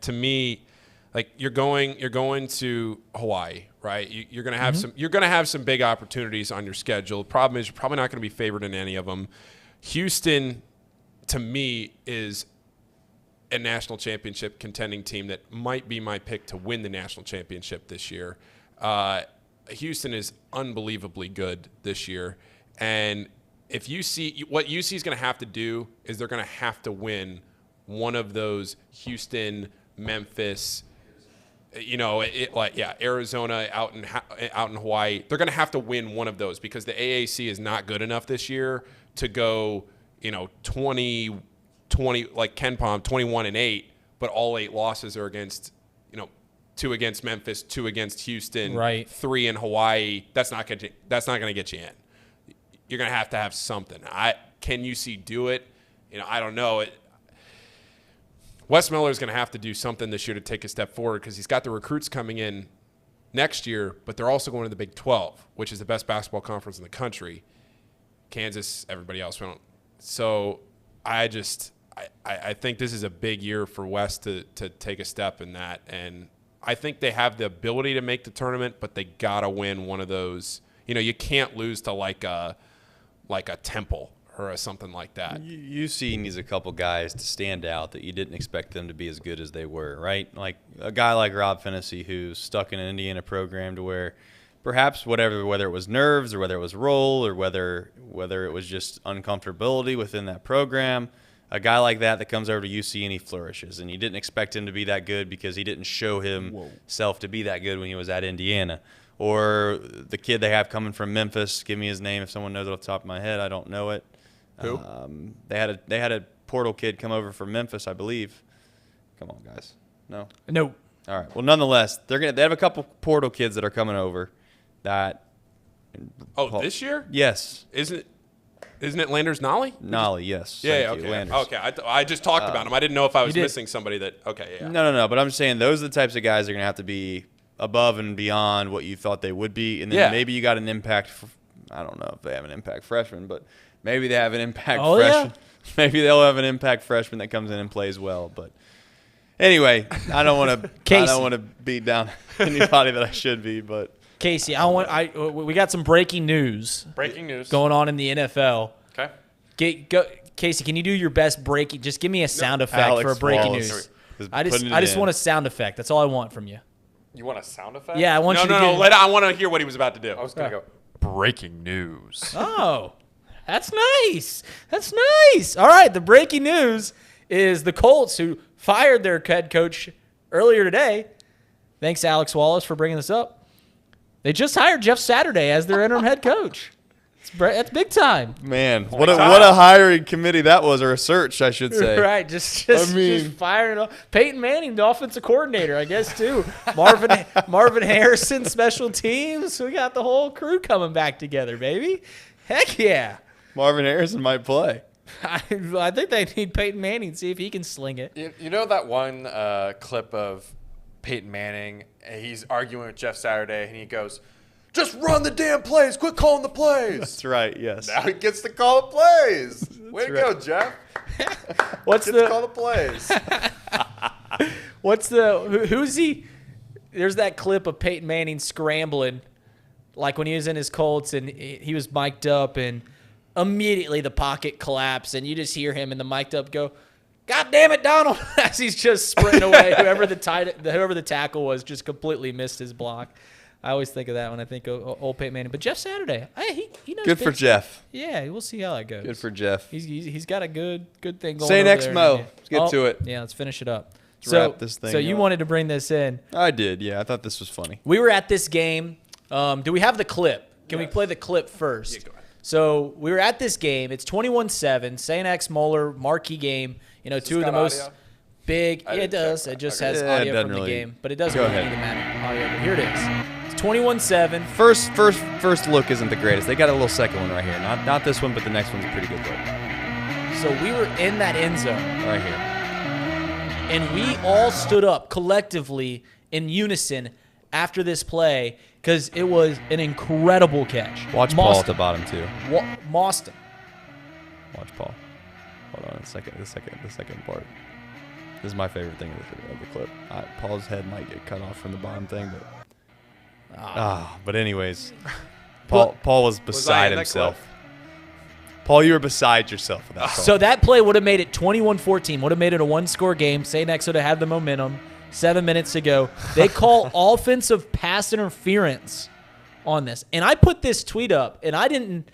To me, like you're going to Hawaii, right? You're going to have some big opportunities on your schedule. The problem is you're probably not going to be favored in any of them. Houston, to me, is a national championship contending team that might be my pick to win the national championship this year. Houston is unbelievably good this year, and if what UC is going to have to do is they're going to have to win one of those Houston, Memphis, Arizona out in Hawaii. They're going to have to win one of those because the AAC is not good enough this year to go, 20 like Ken Palm, 21-8, but all 8 losses are against, 2 against Memphis, 2 against Houston, right, 3 in Hawaii. That's not going to get you in. You're going to have something. Can UC do it? I don't know. Wes Miller is going to have to do something this year to take a step forward because he's got the recruits coming in next year, but they're also going to the Big 12, which is the best basketball conference in the country. Kansas, everybody else. So I think this is a big year for Wes to take a step in that. And I think they have the ability to make the tournament, but they got to win one of those. You can't lose to like a Temple or something like that. UC needs a couple guys to stand out that you didn't expect them to be as good as they were, right? Like a guy like Rob Fennessy who's stuck in an Indiana program to where perhaps whether it was nerves or whether it was role or whether it was just uncomfortability within that program, a guy like that comes over to UC and he flourishes. And you didn't expect him to be that good because he didn't show himself to be that good when he was at Indiana. Or the kid they have coming from Memphis, give me his name if someone knows it off the top of my head. I don't know it. Who? They had a portal kid come over from Memphis, I believe. Come on, guys. No. No. All right. Well, nonetheless, they have a couple portal kids that are coming over. That. This year? Yes. Isn't it Landers Nolly? Nolly, yes. Yeah. Thank you, Okay. Landers. Okay. I just talked about him. I didn't know if I was missing somebody that. Okay. Yeah. No. But I'm saying those are the types of guys that are going to have to be above and beyond what you thought they would be, and then maybe you got an impact. I don't know if they have an impact freshman, but maybe they have an impact freshman. Yeah. Maybe they'll have an impact freshman that comes in and plays well. But anyway, I don't want to beat down anybody that I should be. But Casey, we got some breaking news. Breaking news going on in the NFL. Okay. Casey, can you do your best breaking? Just give me a sound effect for a breaking news. I just want a sound effect. That's all I want from you. You want a sound effect? Yeah, I want you to I want to hear what he was about to do. I was going to go, breaking news. Oh, that's nice. That's nice. All right, the breaking news is the Colts, who fired their head coach earlier today. Thanks, Alex Wallace, for bringing this up. They just hired Jeff Saturday as their interim head coach. That's big time. Man, what a hiring committee that was, or a search, I should say. Right, just firing off. Peyton Manning, the offensive coordinator, I guess, too. Marvin Harrison, special teams. We got the whole crew coming back together, baby. Heck yeah. Marvin Harrison might play. I think they need Peyton Manning, see if he can sling it. You know that one clip of Peyton Manning? He's arguing with Jeff Saturday, and he goes, "Just run the damn plays. Quit calling the plays." That's right, yes. Now he gets to call the plays. Way to go, Jeff. Call the plays. Who's he? There's that clip of Peyton Manning scrambling, like when he was in his Colts and he was mic'd up and immediately the pocket collapsed and you just hear him in the mic'd up go, "God damn it, Donald," as he's just sprinting away. Whoever the tackle was just completely missed his block. I always think of that when I think of old Peyton Manning. But Jeff Saturday, he knows. Good for Jeff. Yeah, we'll see how that goes. Good for Jeff. He's got a good thing going. Say over next, there. Mo. Let's get to it. Yeah, let's finish it up. Let's wrap this thing So you up. wanted to bring this in. I did. Yeah, I thought this was funny. We were at this game. Do we have the clip? Can we play the clip first? Yeah, go ahead. So we were at this game. It's 21-7. St. X Moeller marquee game. Two of the most audio? big. Yeah, it does. It just has audio from the game, but it doesn't really matter. Audio. But here it is. It's 21-7. First look isn't the greatest. They got a little second one right here. Not this one, but the next one's a pretty good look. So we were in that end zone right here, and we all stood up collectively in unison after this play because it was an incredible catch. Watch Paul at the bottom too. Mostyn. Watch Paul. Hold on a second. The second part. This is my favorite thing of the clip. Paul's head might get cut off from the bottom thing, but but anyways, Paul was beside himself. Paul, you were beside yourself with that call. So that play would have made it 21-14. Would have made it a one-score game. St. X would have had the momentum. 7 minutes to go. They call offensive pass interference on this. And I put this tweet up, and I didn't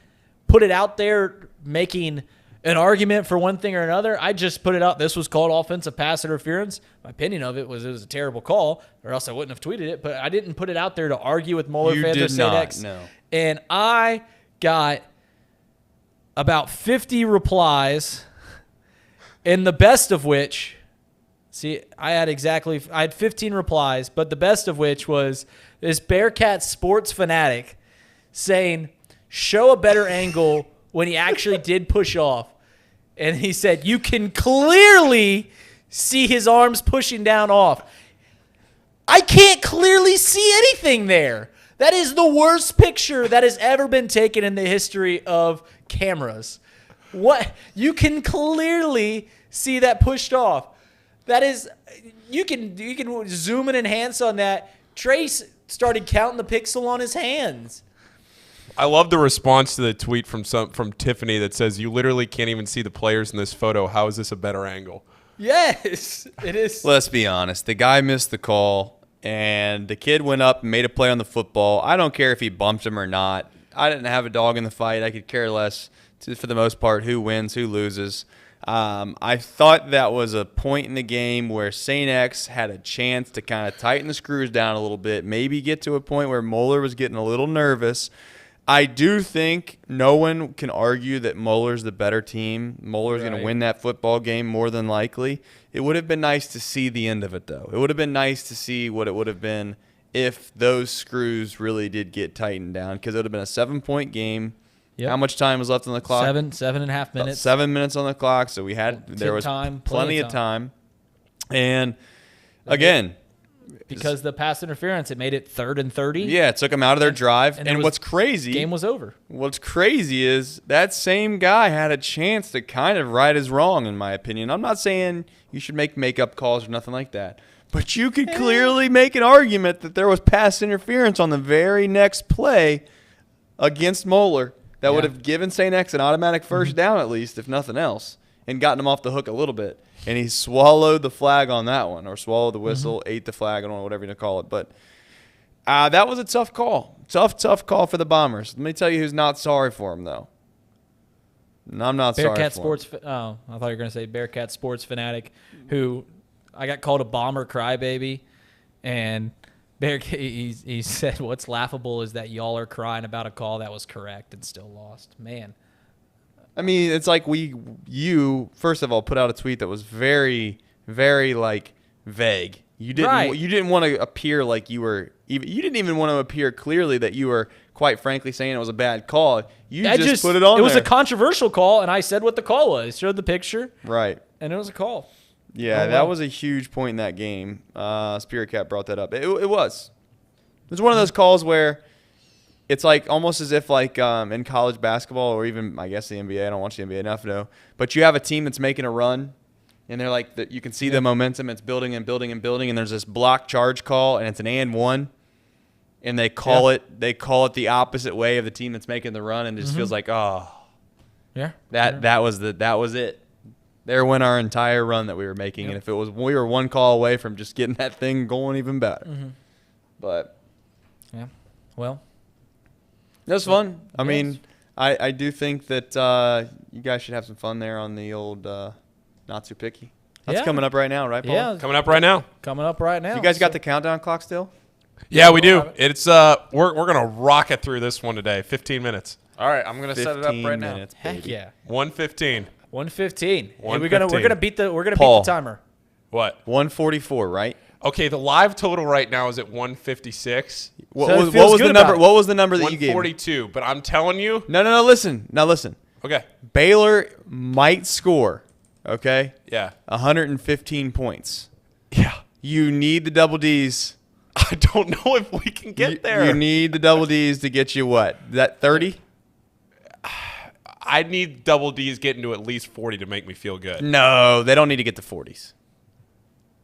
put it out there making an argument for one thing or another. I just put it out. This was called offensive pass interference. My opinion of it was a terrible call, or else I wouldn't have tweeted it. But I didn't put it out there to argue with Moeller fans or St. X. No. And I got about 50 replies, and the best of which, I had 15 replies, but the best of which was this Bearcat sports fanatic saying, "Show a better angle when he actually did push off." And he said, "You can clearly see his arms pushing down off. I can't clearly see anything there. That is the worst picture that has ever been taken in the history of cameras. What? You can clearly see that pushed off. That is, you can zoom and enhance on that. Trace started counting the pixel on his hands. I love the response to the tweet from Tiffany that says, "You literally can't even see the players in this photo. How is this a better angle?" Yes, it is. Let's be honest. The guy missed the call, and the kid went up and made a play on the football. I don't care if he bumped him or not. I didn't have a dog in the fight. I could care less, for the most part, who wins, who loses. I thought that was a point in the game where St. X had a chance to kind of tighten the screws down a little bit, maybe get to a point where Moeller was getting a little nervous. I do think no one can argue that Moeller's the better team. Moeller's going to win that football game more than likely. It would have been nice to see the end of it, though. It would have been nice to see what it would have been if those screws really did get tightened down, because it would have been a 7-point game. Yep. How much time was left on the clock? 7.5 minutes. About 7 minutes on the clock, so there was plenty of time. And again, because the pass interference, it made it 3rd and 30. Yeah, it took them out of their drive. And what's crazy, game was over. What's crazy is that same guy had a chance to kind of right his wrong, in my opinion. I'm not saying you should make makeup calls or nothing like that, but you could clearly make an argument that there was pass interference on the very next play against Moeller that would have given St. X an automatic first down, at least, if nothing else, and gotten him off the hook a little bit. And he swallowed the flag on that one, or swallowed the whistle, ate the flag, I don't know, whatever you call it. But that was a tough call. Tough call for the Bombers. Let me tell you who's not sorry for him, though. And I'm not sorry for him. Oh, I thought you were going to say Bearcat Sports Fanatic, who I got called a bomber crybaby. And Bearcat, he said, what's laughable is that y'all are crying about a call that was correct and still lost. Man. I mean, it's like you first of all put out a tweet that was very, very vague. You didn't want to appear like you were. You didn't even want to appear clearly that you were, quite frankly, saying it was a bad call. You just put it on. It was a controversial call, and I said what the call was. Showed the picture. Right. And it was a call. Yeah, that was a huge point in that game. Spirit Cat brought that up. It was. It was one of those calls where it's like almost as if in college basketball, or even I guess the NBA. I don't watch the NBA enough though. But you have a team that's making a run, and they're you can see the momentum. It's building and building and building, and there's this block charge call, and it's an and one, and they call it the opposite way of the team that's making the run, and it just feels like that was it. There went our entire run that we were making, and if we were one call away from just getting that thing going even better. But yeah, well. That was fun. I mean, I do think that you guys should have some fun there on the old Not Too Picky. That's coming up right now, right, Paul? Yeah. Coming up right now. You guys got the countdown clock still? Yeah, we do. It's we're going to rocket through this one today. 15 minutes. All right, I'm going to set it up right now. Heck yeah. 1:15. 1:15. We're 1:15. gonna beat the timer. What? 144, right? Okay, the live total right now is at 156. What was the number? What was the number that you gave? 142. But I'm telling you. No. Listen. Okay. Baylor might score. Okay. Yeah. 115 points. Yeah. You need the double D's. I don't know if we can get there. You need the double D's to get you what? That 30? I need double D's getting to at least 40 to make me feel good. No, they don't need to get to 40s.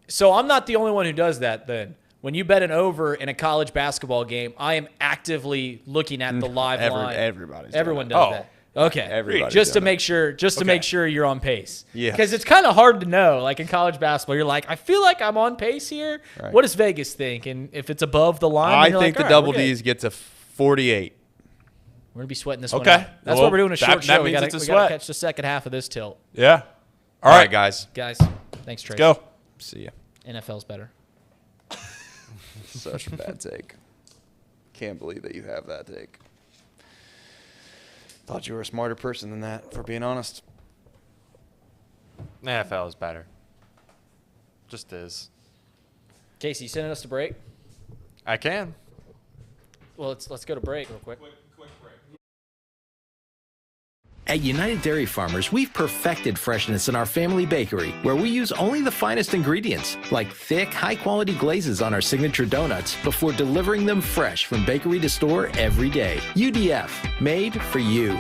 So I'm not the only one who does that then. When you bet an over in a college basketball game, I am actively looking at the live line. Everyone does that. Okay. Everybody just to make sure make sure you're on pace. Yeah. Because it's kind of hard to know. Like in college basketball, you're like, I feel like I'm on pace here. Right. What does Vegas think? And if it's above the line, I think the double D's get to 48. We're going to be sweating this one out. That's why we're doing a short show. We got to catch the second half of this tilt. Yeah. All right, guys. Thanks, Trace. Let's go. See ya. NFL's better. Such a bad take. Can't believe that you have that take. Thought you were a smarter person than that, for being honest. NFL is better. Just is. Casey, you sending us to break? I can. Well, let's go to break real quick. At United Dairy Farmers, we've perfected freshness in our family bakery, where we use only the finest ingredients, like thick, high-quality glazes on our signature donuts, before delivering them fresh from bakery to store every day. UDF, made for you.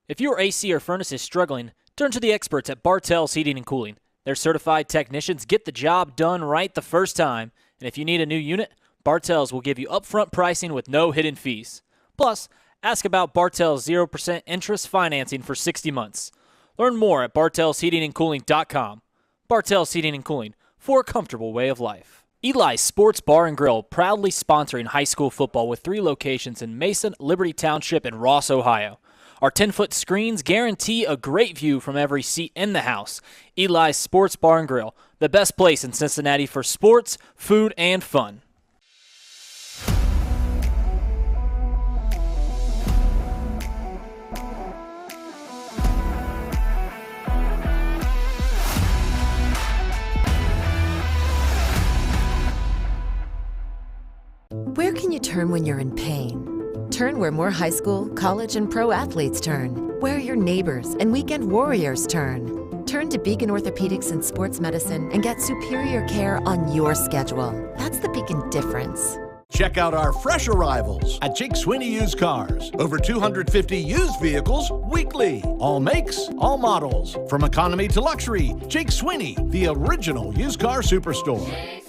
If your AC or furnace is struggling, turn to the experts at Bartell's Heating and Cooling. Their certified technicians get the job done right the first time, and if you need a new unit, Bartell's will give you upfront pricing with no hidden fees. Plus, ask about Bartell's 0% interest financing for 60 months. Learn more at bartellsheatingandcooling.com. Bartell's Heating and Cooling, for a comfortable way of life. Eli's Sports Bar and Grill, proudly sponsoring high school football with 3 locations in Mason, Liberty Township, and Ross, Ohio. Our 10-foot screens guarantee a great view from every seat in the house. Eli's Sports Bar and Grill, the best place in Cincinnati for sports, food, and fun. Where can you turn when you're in pain? Turn where more high school, college, and pro athletes turn. Where your neighbors and weekend warriors turn. Turn to Beacon Orthopedics and Sports Medicine and get superior care on your schedule. That's the Beacon difference. Check out our fresh arrivals at Jake Sweeney Used Cars. Over 250 used vehicles weekly. All makes, all models. From economy to luxury, Jake Sweeney, the original used car superstore.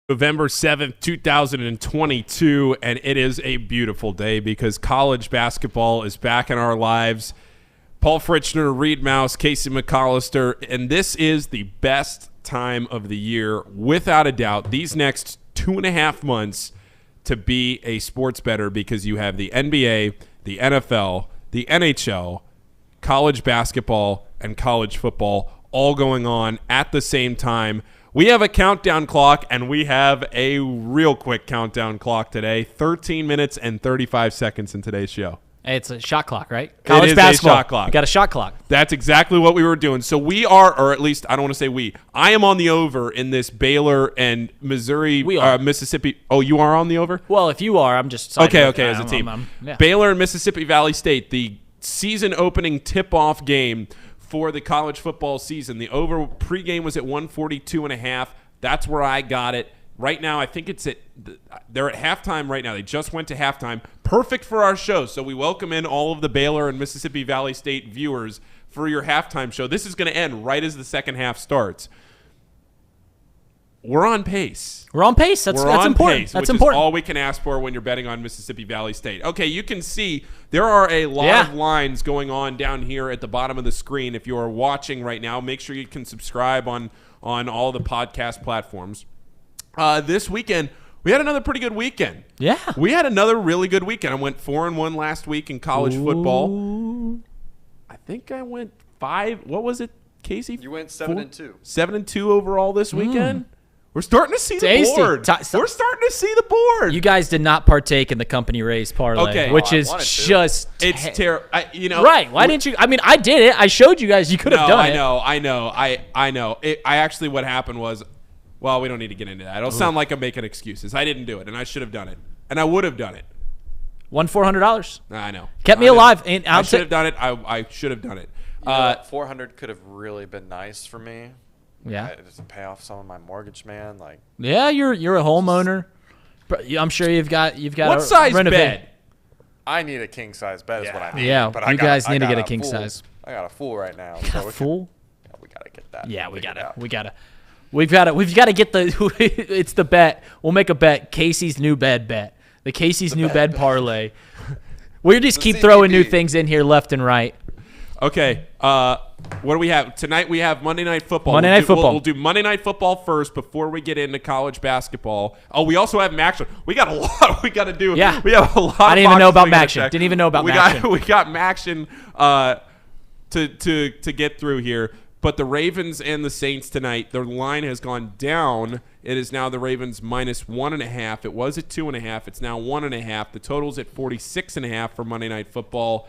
November 7th, 2022, and it is a beautiful day because college basketball is back in our lives. Paul Fritchner, Reed Mouse, Casey McAllister, and this is the best time of the year, without a doubt, these next 2.5 months to be a sports bettor because you have the NBA, the NFL, the NHL, college basketball, and college football all going on at the same time. We have a countdown clock, and we have a real quick countdown clock today. 13 minutes and 35 seconds in today's show. Hey, it's a shot clock, right? College basketball. A shot clock. You got a shot clock. That's exactly what we were doing. So we are, or at least I don't want to say we. I am on the over in this Baylor and Missouri, Mississippi. Oh, you are on the over? Well, if you are, I'm just okay. As a team, yeah. Baylor and Mississippi Valley State, the season opening tip-off game for the college football season. The over pregame was at 142.5. That's where I got it. Right now, I think they're at halftime right now. They just went to halftime. Perfect for our show. So we welcome in all of the Baylor and Mississippi Valley State viewers for your halftime show. This is going to end right as the second half starts. We're on pace. We're on pace. That's important. Pace, that's which important. Is all we can ask for when you're betting on Mississippi Valley State. Okay, you can see there are a lot of lines going on down here at the bottom of the screen. If you are watching right now, make sure you can subscribe on all the podcast platforms. This weekend, we had another pretty good weekend. Yeah. We had another really good weekend. I went 4-1 last week in college football. I think I went 5. What was it, Casey? You went 7-2. 7-2 overall this weekend. We're starting to see the board. We're starting to see the board. You guys did not partake in the company raised parlay, which is just it's terrible. Right? Why didn't you? I mean, I did it. I showed you guys. You could have done it. I know. I actually, what happened was, well, we don't need to get into that. It'll sound like I'm making excuses. I didn't do it, and I should have done it, and I would have done it. Won $400. I know. Kept me alive. And I should have done it. I should have done it. You know, 400 could have really been nice for me. Yeah, to pay off some of my mortgage, man. Like, yeah, you're a homeowner. I'm sure you've got what size bed? I need a king size bed. Is what I need. Yeah, but you guys need to get a king size. I got a full right now. So full? Yeah, we gotta get that. Yeah, we've got to get the. It's the bet. We'll make a bet. Casey's new bed bet. The Casey's new bed parlay. We just keep throwing new things in here left and right. Okay. What do we have tonight? We have Monday Night Football. We'll do Monday Night Football first before we get into college basketball. Oh, we also have Maction. We got a lot we got to do. Yeah, we have a lot. I didn't even know about Maction. Didn't even know about Maction. We got Maction to get through here. But the Ravens and the Saints tonight, their line has gone down. It is now the Ravens minus 1.5. It was at 2.5. It's now 1.5. The total's at 46.5 for Monday Night Football.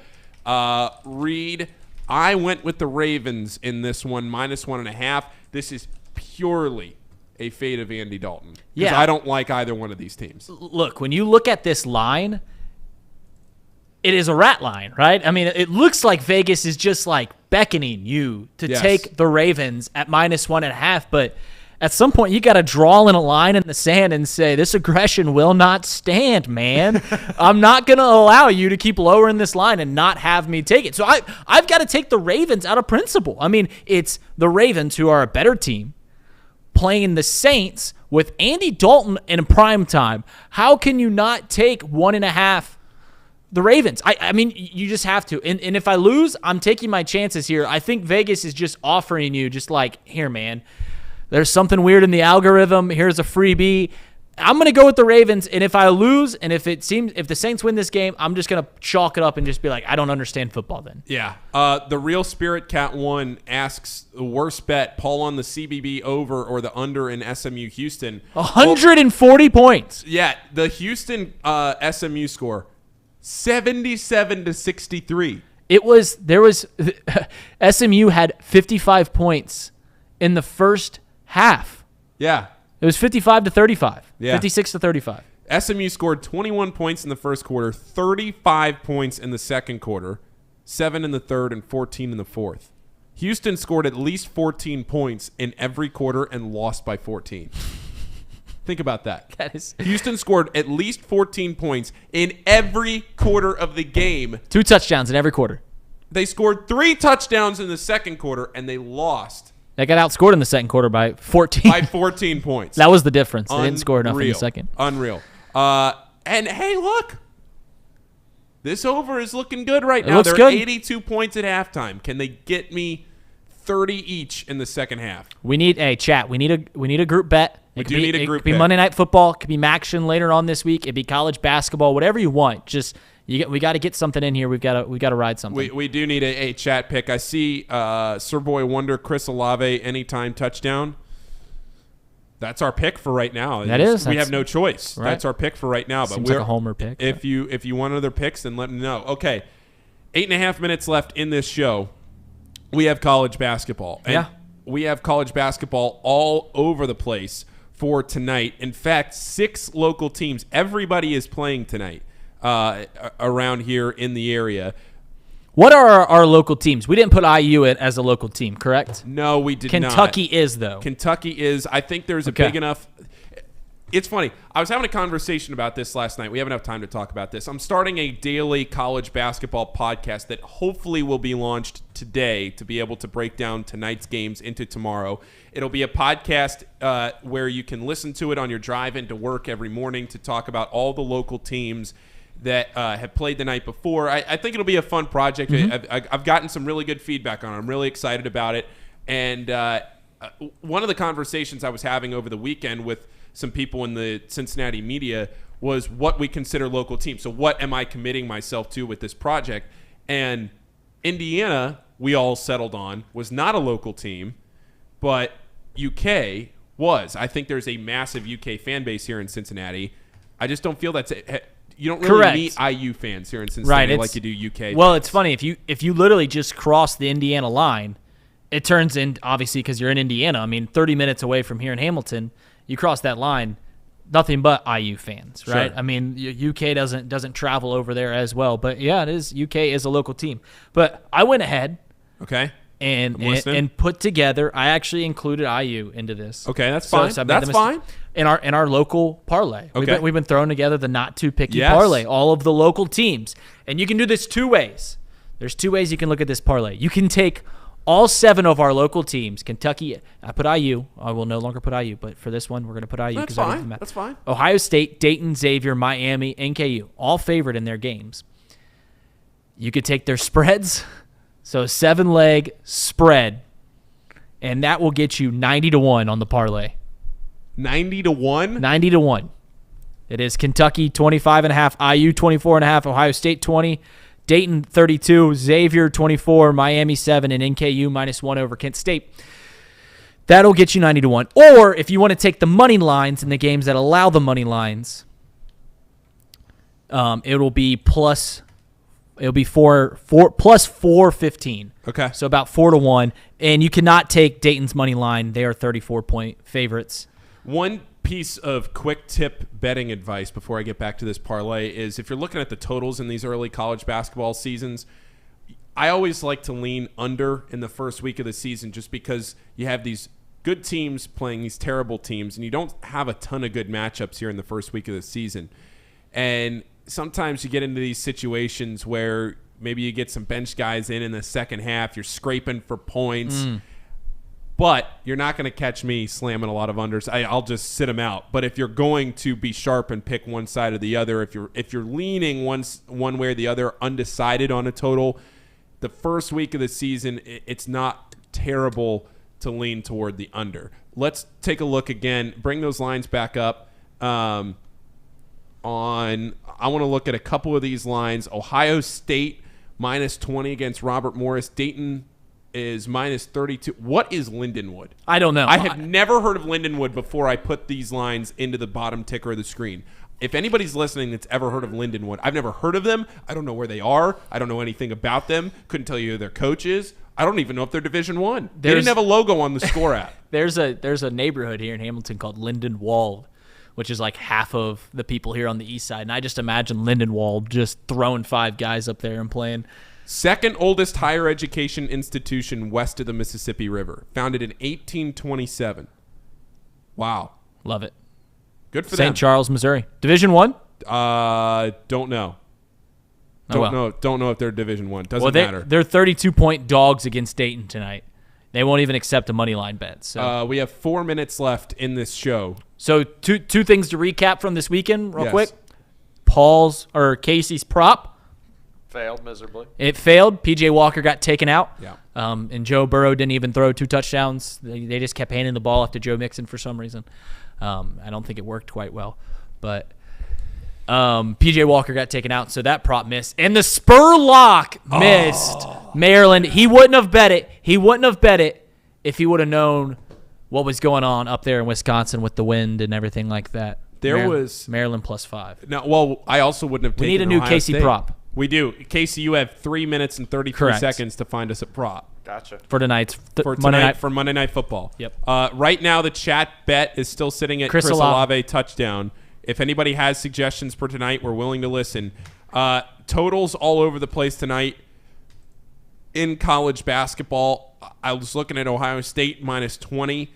Reed, I went with the Ravens in this one, minus 1.5. This is purely a fate of Andy Dalton. Because Yeah. I don't like either one of these teams. Look, when you look at this line, it is a rat line, right? I mean, it looks like Vegas is just like beckoning you to take the Ravens at -1.5, but at some point you got to draw in a line in the sand and say, this aggression will not stand, man. I'm not going to allow you to keep lowering this line and not have me take it. So I've got to take the Ravens out of principle. I mean, it's the Ravens who are a better team playing the Saints with Andy Dalton in prime time. How can you not take 1.5 the Ravens? I mean, you just have to. And if I lose, I'm taking my chances here. I think Vegas is just offering you just like, here, man, there's something weird in the algorithm. Here's a freebie. I'm going to go with the Ravens, and if I lose, and if the Saints win this game, I'm just going to chalk it up and just be like, I don't understand football then. Yeah. The Real Spirit Cat 1 asks the worst bet, Paul on the CBB over or the under in SMU Houston. 140 points. Yeah, the Houston SMU score, 77-63. SMU had 55 points in the first half. Yeah. It was 55-35. Yeah. 56-35. SMU scored 21 points in the first quarter, 35 points in the second quarter, 7 in the third, and 14 in the fourth. Houston scored at least 14 points in every quarter and lost by 14. Think about that. Houston scored at least 14 points in every quarter of the game. 2 touchdowns in every quarter. They scored 3 touchdowns in the second quarter, and they lost. They got outscored in the second quarter by 14. By 14 points. That was the difference. They didn't score enough in the second. Unreal. And hey, look. This over is looking good right now. They're good. 82 points at halftime. Can they get me 30 each in the second half? We need a group bet. We do need a group It could be bet. Monday Night Football. It could be Maction later on this week. It could be college basketball. Whatever you want. Just we got to get something in here. We got to ride something. We do need a chat pick. I see Sir Boy Wonder, Chris Olave, anytime touchdown. That's our pick for right now. That is. We have no choice. Right. That's our pick for right now. Seems like a homer pick. If you want other picks, then let me know. Okay, 8.5 minutes left in this show. We have college basketball. And we have college basketball all over the place for tonight. In fact, 6 local teams. Everybody is playing tonight around here in the area. What are our local teams? We didn't put IU in as a local team, correct? No, we did not. Kentucky is, though. Kentucky is. I think there's a big enough. It's funny. I was having a conversation about this last night. We have enough time to talk about this. I'm starting a daily college basketball podcast that hopefully will be launched today to be able to break down tonight's games into tomorrow. It'll be a podcast where you can listen to it on your drive into work every morning to talk about all the local teams that have played the night before. I think it'll be a fun project. I've gotten some really good feedback on it. I'm really excited about it. And one of the conversations I was having over the weekend with some people in the Cincinnati media was what we consider local teams. So what am I committing myself to with this project? And Indiana, we all settled on, was not a local team, but UK was. I think there's a massive UK fan base here in Cincinnati. I just don't feel that's it. You don't really meet IU fans here in Cincinnati like you do UK Well, fans. it's funny. If you literally just cross the Indiana line, it turns in, obviously, because you're in Indiana. I mean, 30 minutes away from here in Hamilton, you cross that line, nothing but IU fans, right? Sure. I mean, UK doesn't travel over there as well. But, yeah, it is. UK is a local team. But I went ahead. Okay. And put together. I actually included IU into this. Okay, that's fine. So that's fine. In our local parlay. Okay. We've been throwing together the not too picky parlay, all of the local teams. And you can do this 2 ways. There's 2 ways you can look at this parlay. You can take all 7 of our local teams. Kentucky, I put IU. I will no longer put IU, but for this one, we're going to put IU. That's fine. That's fine. Ohio State, Dayton, Xavier, Miami, NKU, all favored in their games. You could take their spreads. So 7-leg spread, and that will get you 90-1 on the parlay. 90-1? 90-1. It is Kentucky 25.5, IU 24.5, Ohio State 20, Dayton 32, Xavier 24, Miami 7, and NKU -1 over Kent State. That'll get you 90-1. Or if you want to take the money lines in the games that allow the money lines, it'll be plus. It'll be plus 415. Okay. So about 4-1. And you cannot take Dayton's money line. They are 34-point favorites. One piece of quick tip betting advice before I get back to this parlay is if you're looking at the totals in these early college basketball seasons, I always like to lean under in the first week of the season just because you have these good teams playing these terrible teams, and you don't have a ton of good matchups here in the first week of the season. And sometimes you get into these situations where maybe you get some bench guys in the second half, you're scraping for points. But you're not going to catch me slamming a lot of unders. I'll just sit them out. But if you're going to be sharp and pick one side or the other, if you're leaning one way or the other, undecided on a total, the first week of the season, it's not terrible to lean toward the under. Let's take a look again. Bring those lines back up. I want to look at a couple of these lines. Ohio State minus 20 against Robert Morris. Dayton is minus 32. What is Lindenwood? I don't know. I have never heard of Lindenwood before I put these lines into the bottom ticker of the screen. If anybody's listening that's ever heard of Lindenwood, I've never heard of them. I don't know where they are. I don't know anything about them. Couldn't tell you who their coach is. I don't even know if they're Division I. They didn't have a logo on the score app. There's a neighborhood here in Hamilton called Lindenwold, which is like half of the people here on the east side. And I just imagine Lindenwold just throwing 5 guys up there and playing. Second oldest higher education institution west of the Mississippi River. Founded in 1827. Wow. Love it. Good for them. St. Charles, Missouri. Division I? Don't know. Oh, well. Don't know if they're Division I. Doesn't matter. They're 32-point dogs against Dayton tonight. They won't even accept a money line bet. So we have 4 minutes left in this show. So two things to recap from this weekend real quick. Casey's prop. Failed miserably. It failed. P.J. Walker got taken out. Yeah. And Joe Burrow didn't even throw 2 touchdowns. They just kept handing the ball off to Joe Mixon for some reason. I don't think it worked quite well. But P.J. Walker got taken out, so that prop missed. And the Spur lock missed. Maryland. He wouldn't have bet it. He wouldn't have bet it if he would have known what was going on up there in Wisconsin with the wind and everything like that. There was Maryland +5. No, well, I also wouldn't have taken We need a new Ohio Casey State. prop. We do. Casey, you have 3 minutes and 33 seconds to find us a prop. Gotcha. For tonight's Monday Night Football. Yep. Right now, the chat bet is still sitting at Chris Olave touchdown. If anybody has suggestions for tonight, we're willing to listen. Totals all over the place tonight in college basketball. I was looking at Ohio State minus 20.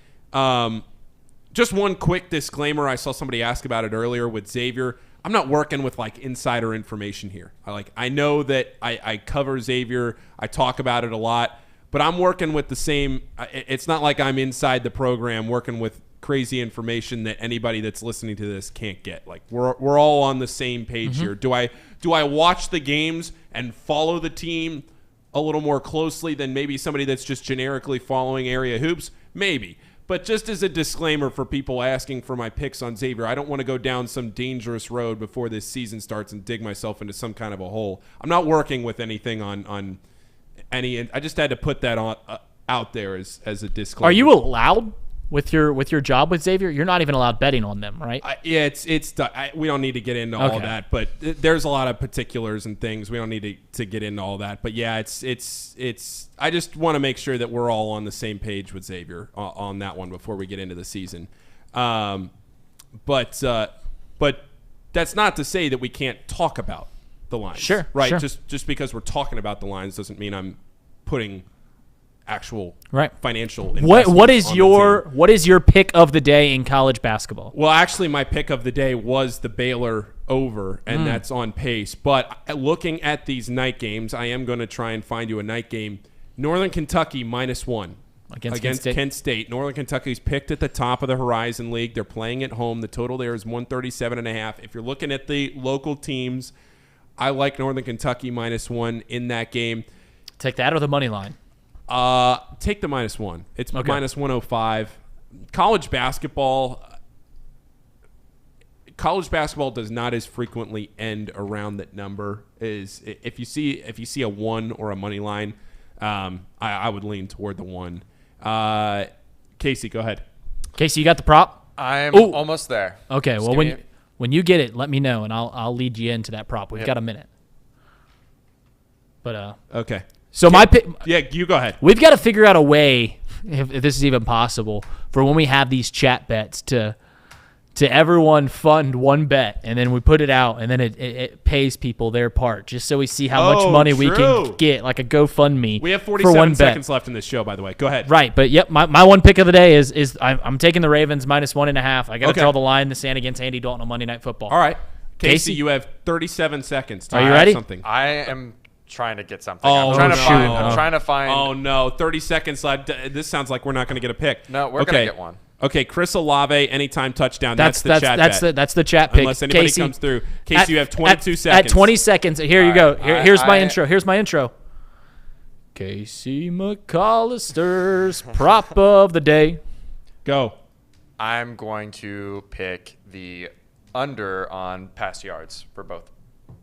Just one quick disclaimer. I saw somebody ask about it earlier with Xavier. I'm not working with like insider information here. I know that I cover Xavier. I talk about it a lot, but I'm working with the same. It's not like I'm inside the program working with crazy information that anybody that's listening to this can't get. Like we're all on the same page here. Do I watch the games and follow the team a little more closely than maybe somebody that's just generically following area hoops? Maybe. But just as a disclaimer for people asking for my picks on Xavier, I don't want to go down some dangerous road before this season starts and dig myself into some kind of a hole. I'm not working with anything on any. I just had to put that out there as a disclaimer. Are you allowed with your job with Xavier? You're not even allowed betting on them, right? Yeah, we don't need to get into all that, but there's a lot of particulars and things. We don't need to get into all that. But yeah, it's. I just want to make sure that we're all on the same page with Xavier on that one before we get into the season. But that's not to say that we can't talk about the lines. Sure, right? Sure. Just because we're talking about the lines doesn't mean I'm putting actual financial what is your pick of the day in college basketball? Well, actually, my pick of the day was the Baylor over, and that's on pace. But looking at these night games, I am going to try and find you a night game. Northern Kentucky -1 against Kent State. Northern Kentucky's picked at the top of the Horizon League. They're playing at home. The total there is 137.5. If you're looking at the local teams, I like Northern Kentucky -1 in that game. Take that or the money line? Take the -1. It's minus 105. College basketball does not as frequently end around that number. If you see a 1 or a money line, I would lean toward the 1. Casey, go ahead. Casey, you got the prop? I'm almost there. Okay, well when you get it, let me know and I'll lead you into that prop. We've got a minute. But okay. So my pick. Yeah, you go ahead. We've got to figure out a way if this is even possible, for when we have these chat bets to everyone fund one bet, and then we put it out, and then it pays people their part, just so we see how much money we can get, like a GoFundMe. We have for 47 one seconds bet. left in this show, by the way. Go ahead. Right, but yep, my one pick of the day is I'm taking the Ravens -1.5. I got to draw the line in the sand against Andy Dalton on Monday Night Football. All right. Casey, you have 37 seconds. Are you ready? Something. I am trying to get something. Oh, I'm trying to find. Oh, no. 30 seconds left. This sounds like we're not going to get a pick. No, we're going to get one. Okay, Chris Olave, anytime touchdown. That's the chat bet. That's the chat pick. Unless anybody Casey, comes through. Casey, you have 22 seconds. At 20 seconds. Here you go. Here's my intro. Here's my intro. Casey McAllister's prop of the day. Go. I'm going to pick the under on pass yards for both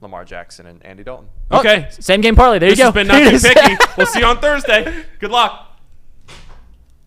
Lamar Jackson and Andy Dalton. Okay. Same game parlay. There you go. This has been Not Too Picky. We'll see you on Thursday. Good luck.